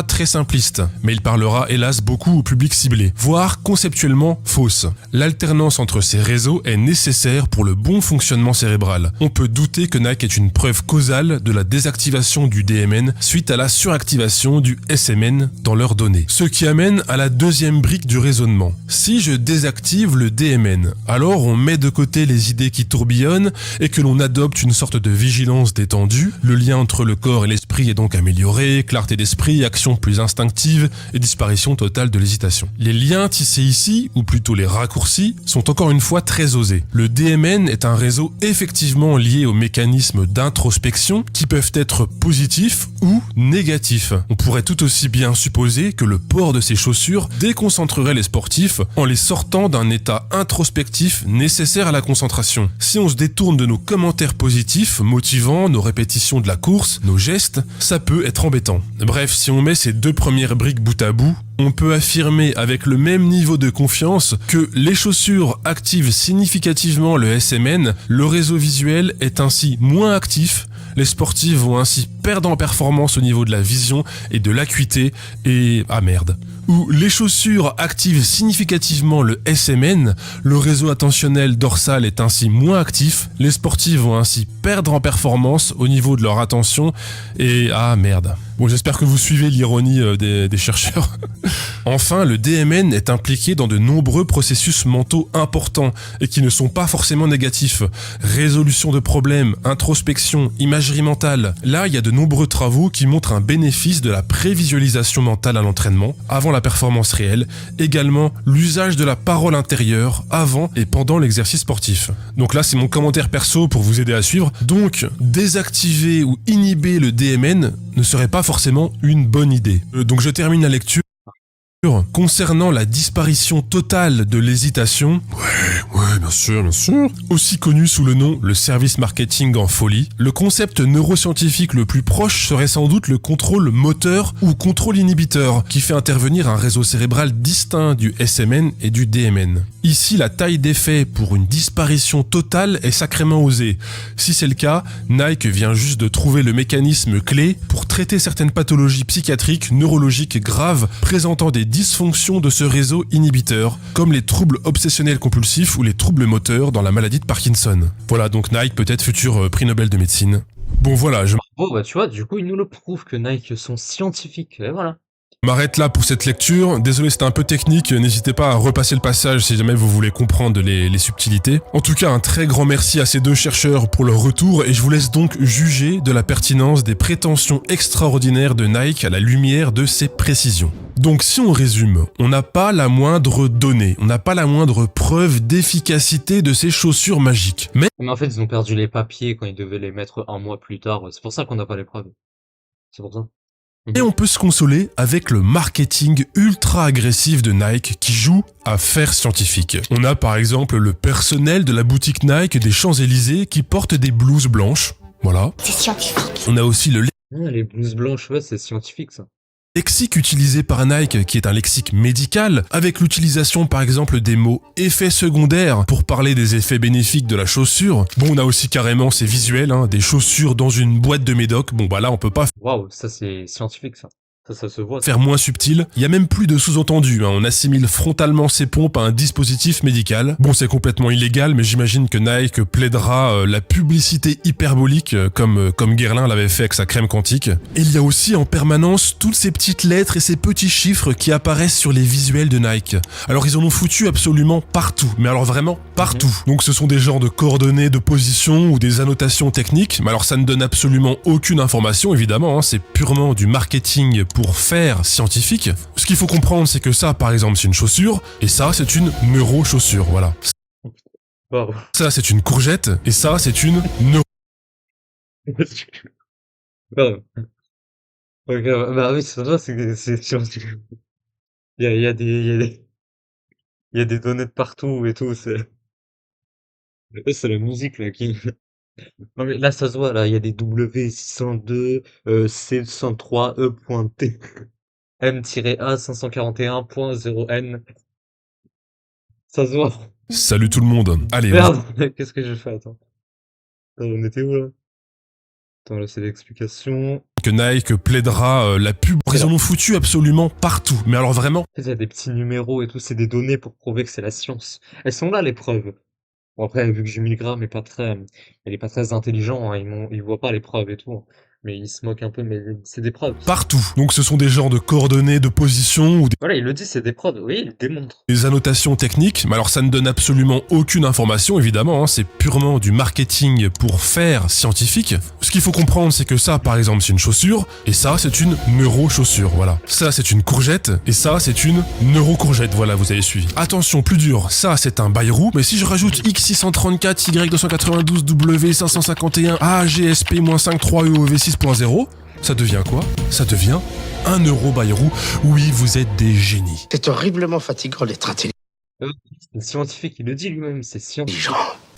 S11: Très simpliste, mais il parlera hélas beaucoup au public ciblé, voire conceptuellement fausse. L'alternance entre ces réseaux est nécessaire pour le bon fonctionnement cérébral. On peut douter que Nike est une preuve causale de la désactivation du DMN suite à la suractivation du SMN dans leurs données. Ce qui amène à la deuxième brique du raisonnement. Si je désactive le DMN, alors on met de côté les idées qui tourbillonnent et que l'on adopte une sorte de vigilance détendue. Le lien entre le corps et l'esprit est donc amélioré, clarté d'esprit, action plus instinctive et disparition totale de l'hésitation. Les liens tissés ici, ou plutôt les raccourcis, sont encore une fois très osés. Le DMN est un réseau effectivement lié aux mécanismes d'introspection qui peuvent être positifs ou négatifs. On pourrait tout aussi bien supposer que le port de ces chaussures déconcentrerait les sportifs en les sortant d'un état introspectif nécessaire à la concentration. Si on se détourne de nos commentaires positifs, motivants, nos répétitions de la course, nos gestes, ça peut être embêtant. Bref, si on met ces deux premières briques bout à bout, on peut affirmer avec le même niveau de confiance que les chaussures activent significativement le SMN, le réseau visuel est ainsi moins actif, les sportifs vont ainsi perdre en performance au niveau de la vision et de l'acuité, et ah merde. Où les chaussures activent significativement le SMN, le réseau attentionnel dorsal est ainsi moins actif, les sportifs vont ainsi perdre en performance au niveau de leur attention, et ah merde. Bon, j'espère que vous suivez l'ironie des chercheurs. Enfin, le DMN est impliqué dans de nombreux processus mentaux importants et qui ne sont pas forcément négatifs. Résolution de problèmes, introspection, imagerie mentale. Là, il y a de nombreux travaux qui montrent un bénéfice de la prévisualisation mentale à l'entraînement, avant la performance réelle, également l'usage de la parole intérieure avant et pendant l'exercice sportif. Donc là, c'est mon commentaire perso pour vous aider à suivre. Donc, désactiver ou inhiber le DMN ne serait pas forcément une bonne idée. Donc je termine la lecture. Concernant la disparition totale de l'hésitation, ouais, bien sûr, aussi connu sous le nom le service marketing en folie, le concept neuroscientifique le plus proche serait sans doute le contrôle moteur ou contrôle inhibiteur, qui fait intervenir un réseau cérébral distinct du SMN et du DMN. Ici, la taille d'effet pour une disparition totale est sacrément osée. Si c'est le cas, Nike vient juste de trouver le mécanisme clé pour traiter certaines pathologies psychiatriques, neurologiques graves présentant des dysfonctions de ce réseau inhibiteur, comme les troubles obsessionnels compulsifs ou les troubles moteurs dans la maladie de Parkinson. Voilà, donc Nike, peut-être futur prix Nobel de médecine. Bon voilà,
S1: Bon, bah tu vois, du coup, ils nous le prouvent que Nike sont scientifiques, et voilà.
S11: Je m'arrête là pour cette lecture. Désolé, c'était un peu technique. N'hésitez pas à repasser le passage si jamais vous voulez comprendre les subtilités. En tout cas, un très grand merci à ces deux chercheurs pour leur retour et je vous laisse donc juger de la pertinence des prétentions extraordinaires de Nike à la lumière de ces précisions. Donc si on résume, on n'a pas la moindre donnée, on n'a pas la moindre preuve d'efficacité de ces chaussures magiques. Mais
S1: en fait, ils ont perdu les papiers quand ils devaient les mettre un mois plus tard. C'est pour ça qu'on n'a pas les preuves. C'est pour ça.
S11: Et on peut se consoler avec le marketing ultra agressif de Nike qui joue à faire scientifique. On a par exemple le personnel de la boutique Nike des Champs-Élysées qui porte des blouses blanches. Voilà.
S8: C'est scientifique.
S11: On a aussi le
S1: Ah, les blouses blanches, ouais, c'est scientifique ça.
S11: lexique utilisé par Nike, qui est un lexique médical, avec l'utilisation par exemple des mots effets secondaires pour parler des effets bénéfiques de la chaussure. Bon, on a aussi carrément ces visuels, des chaussures dans une boîte de médoc. Bon bah là on peut pas
S1: Waouh, ça c'est scientifique ça. Ça se voit.
S11: faire moins subtil. Il y a même plus de sous-entendu, on assimile frontalement ces pompes à un dispositif médical. Bon, c'est complètement illégal, mais j'imagine que Nike plaidera la publicité hyperbolique, comme Guerlain l'avait fait avec sa crème quantique. Et il y a aussi en permanence toutes ces petites lettres et ces petits chiffres qui apparaissent sur les visuels de Nike. Alors ils en ont foutu absolument partout, mais alors vraiment partout. Donc ce sont des genres de coordonnées de position ou des annotations techniques, mais alors ça ne donne absolument aucune information évidemment, c'est purement du marketing pour faire scientifique. Ce qu'il faut comprendre, c'est que ça, par exemple, c'est une chaussure, et ça, c'est une neuro-chaussure, voilà.
S1: Waouh.
S11: Ça, c'est une courgette, et ça, c'est une neuro...
S1: Pardon. Ok, bah oui, ça doit, c'est scientifique. Il y a il y a des données de partout et tout, c'est la musique là qui. Non mais là ça se voit, là, il y a des W602, C103E.T, M-A 541.0N. Ça se voit.
S11: Salut tout le monde. Allez,
S1: Merde, qu'est-ce que j'ai fait? Attends. On était où là? Attends, là c'est l'explication.
S11: que Nike plaidera la pub. Ils en ont foutu absolument partout, mais alors vraiment.
S1: Il y a des petits numéros et tout, c'est des données pour prouver que c'est la science. Elles sont là les preuves. Bon après, vu que Jimmy Graham est pas très, il est pas très intelligent, il voit pas les preuves et tout. Mais il se moque un peu, mais c'est des preuves.
S11: Partout. Donc ce sont des genres de coordonnées de position ou
S1: Voilà, il le dit, c'est des preuves. Oui, il démontre.
S11: des annotations techniques, mais alors ça ne donne absolument aucune information évidemment, c'est purement du marketing pour faire scientifique. Ce qu'il faut comprendre, c'est que ça, par exemple, c'est une chaussure, et ça, c'est une neuro-chaussure, voilà. Ça, c'est une courgette, et ça, c'est une neuro-courgette, voilà, vous avez suivi. Attention, plus dur, ça, c'est un bayrou, mais si je rajoute X634, Y292, W551, AGSP-53EOV6.0, ça devient quoi? Ça devient un euro bayrou. Oui, vous êtes des génies.
S9: C'est horriblement fatigant d'être intelligent.
S1: C'est scientifique, il le dit lui-même, c'est scientifique.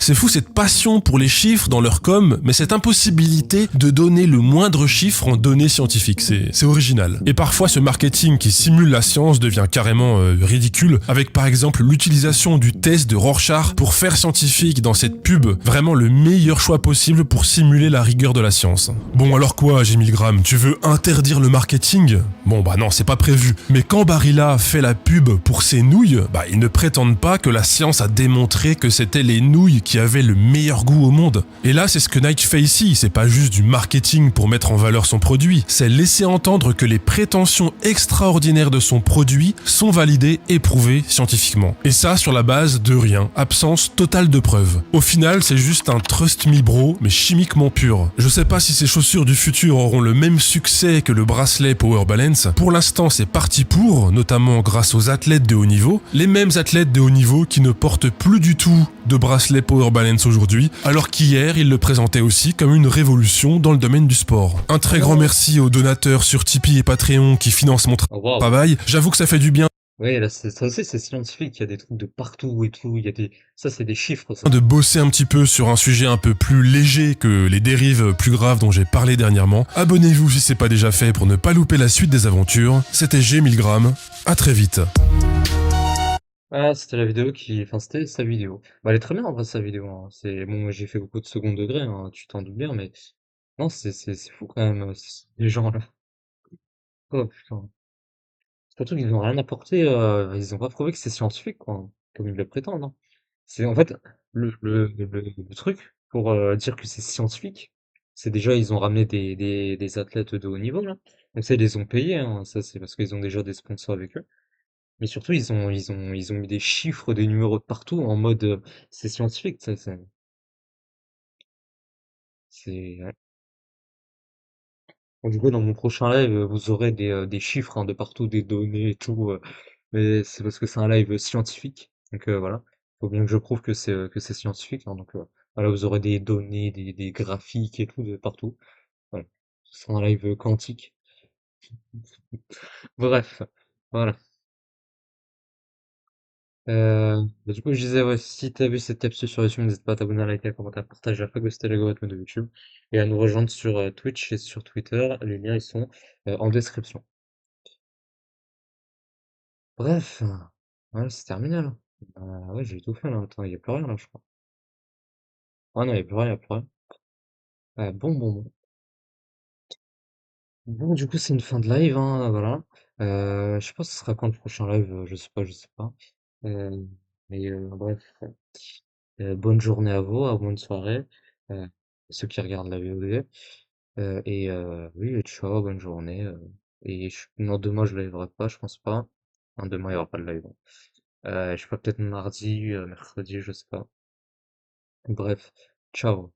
S11: C'est fou cette passion pour les chiffres dans leur com, mais cette impossibilité de donner le moindre chiffre en données scientifiques, c'est original. Et parfois ce marketing qui simule la science devient carrément ridicule, avec par exemple l'utilisation du test de Rorschach pour faire scientifique dans cette pub, vraiment le meilleur choix possible pour simuler la rigueur de la science. Bon alors quoi, Jimmy Graham, tu veux interdire le marketing? Bon bah non, c'est pas prévu. Mais quand Barilla fait la pub pour ses nouilles, bah ils ne prétendent pas que la science a démontré que c'était les nouilles qui avait le meilleur goût au monde. Et là, c'est ce que Nike fait ici, c'est pas juste du marketing pour mettre en valeur son produit, c'est laisser entendre que les prétentions extraordinaires de son produit sont validées et prouvées scientifiquement. Et ça sur la base de rien, absence totale de preuves. Au final, c'est juste un trust me bro, mais chimiquement pur. Je sais pas si ces chaussures du futur auront le même succès que le bracelet Power Balance. Pour l'instant, c'est parti pour, notamment grâce aux athlètes de haut niveau, les mêmes athlètes de haut niveau qui ne portent plus du tout de bracelet Power Balance aujourd'hui, alors qu'hier, il le présentait aussi comme une révolution dans le domaine du sport. Un très grand merci aux donateurs sur Tipeee et Patreon qui financent mon travail. J'avoue que ça fait du bien.
S1: Oui, là, ça aussi, c'est scientifique, il y a des trucs de partout et tout, ça, c'est des chiffres, ça.
S11: De bosser un petit peu sur un sujet un peu plus léger que les dérives plus graves dont j'ai parlé dernièrement. Abonnez-vous si c'est pas déjà fait pour ne pas louper la suite des aventures. C'était G. Milgram. À très vite.
S1: Ah, c'était la vidéo enfin, c'était sa vidéo. Bah, elle est très bien, en vrai, sa vidéo, hein. Bon, j'ai fait beaucoup de second degré, hein, tu t'en doutes bien, mais non, c'est fou quand même, les gens, là. Oh, putain. Surtout qu'ils ont rien apporté, ils ont pas prouvé que c'est scientifique, quoi, comme ils le prétendent, hein. C'est, en fait, le truc pour dire que c'est scientifique, c'est déjà, ils ont ramené des athlètes de haut niveau, là. Donc ça, ils les ont payés, hein. Ça, c'est parce qu'ils ont déjà des sponsors avec eux. Mais surtout, ils ont mis des chiffres, des numéros de partout en mode, c'est scientifique, ça, ouais. Bon, du coup, dans mon prochain live, vous aurez des chiffres, hein, de partout, des données et tout, mais c'est parce que c'est un live scientifique. Donc voilà, faut bien que je prouve que c'est scientifique, hein. Donc voilà, vous aurez des données, des graphiques et tout de partout. Voilà, ce sera un live quantique. Bref, voilà. Bah, du coup, je disais, ouais, si t'as vu cette capsule sur YouTube, n'hésite pas à t'abonner, à liker, à commenter, à partager, à phagocyter l'algorithme de YouTube et à nous rejoindre sur Twitch et sur Twitter. Les liens, ils sont en description. Bref, ouais, c'est terminé là. Ouais, j'ai tout fait là. Attends, il y a plus rien là, je crois. Ah non, il y a plus rien, il y a plus rien. Bon. Bon, du coup, c'est une fin de live, hein, voilà. Je sais pas ce sera quand le prochain live, je sais pas. Euh, mais bref. Bonne journée à vous, bonne soirée, ceux qui regardent la VOD. Et oui, ciao, bonne journée. Non, demain je liverai pas, je pense pas. Non, demain il y aura pas de live. Je sais pas, peut-être mardi, mercredi, je sais pas. Bref, ciao.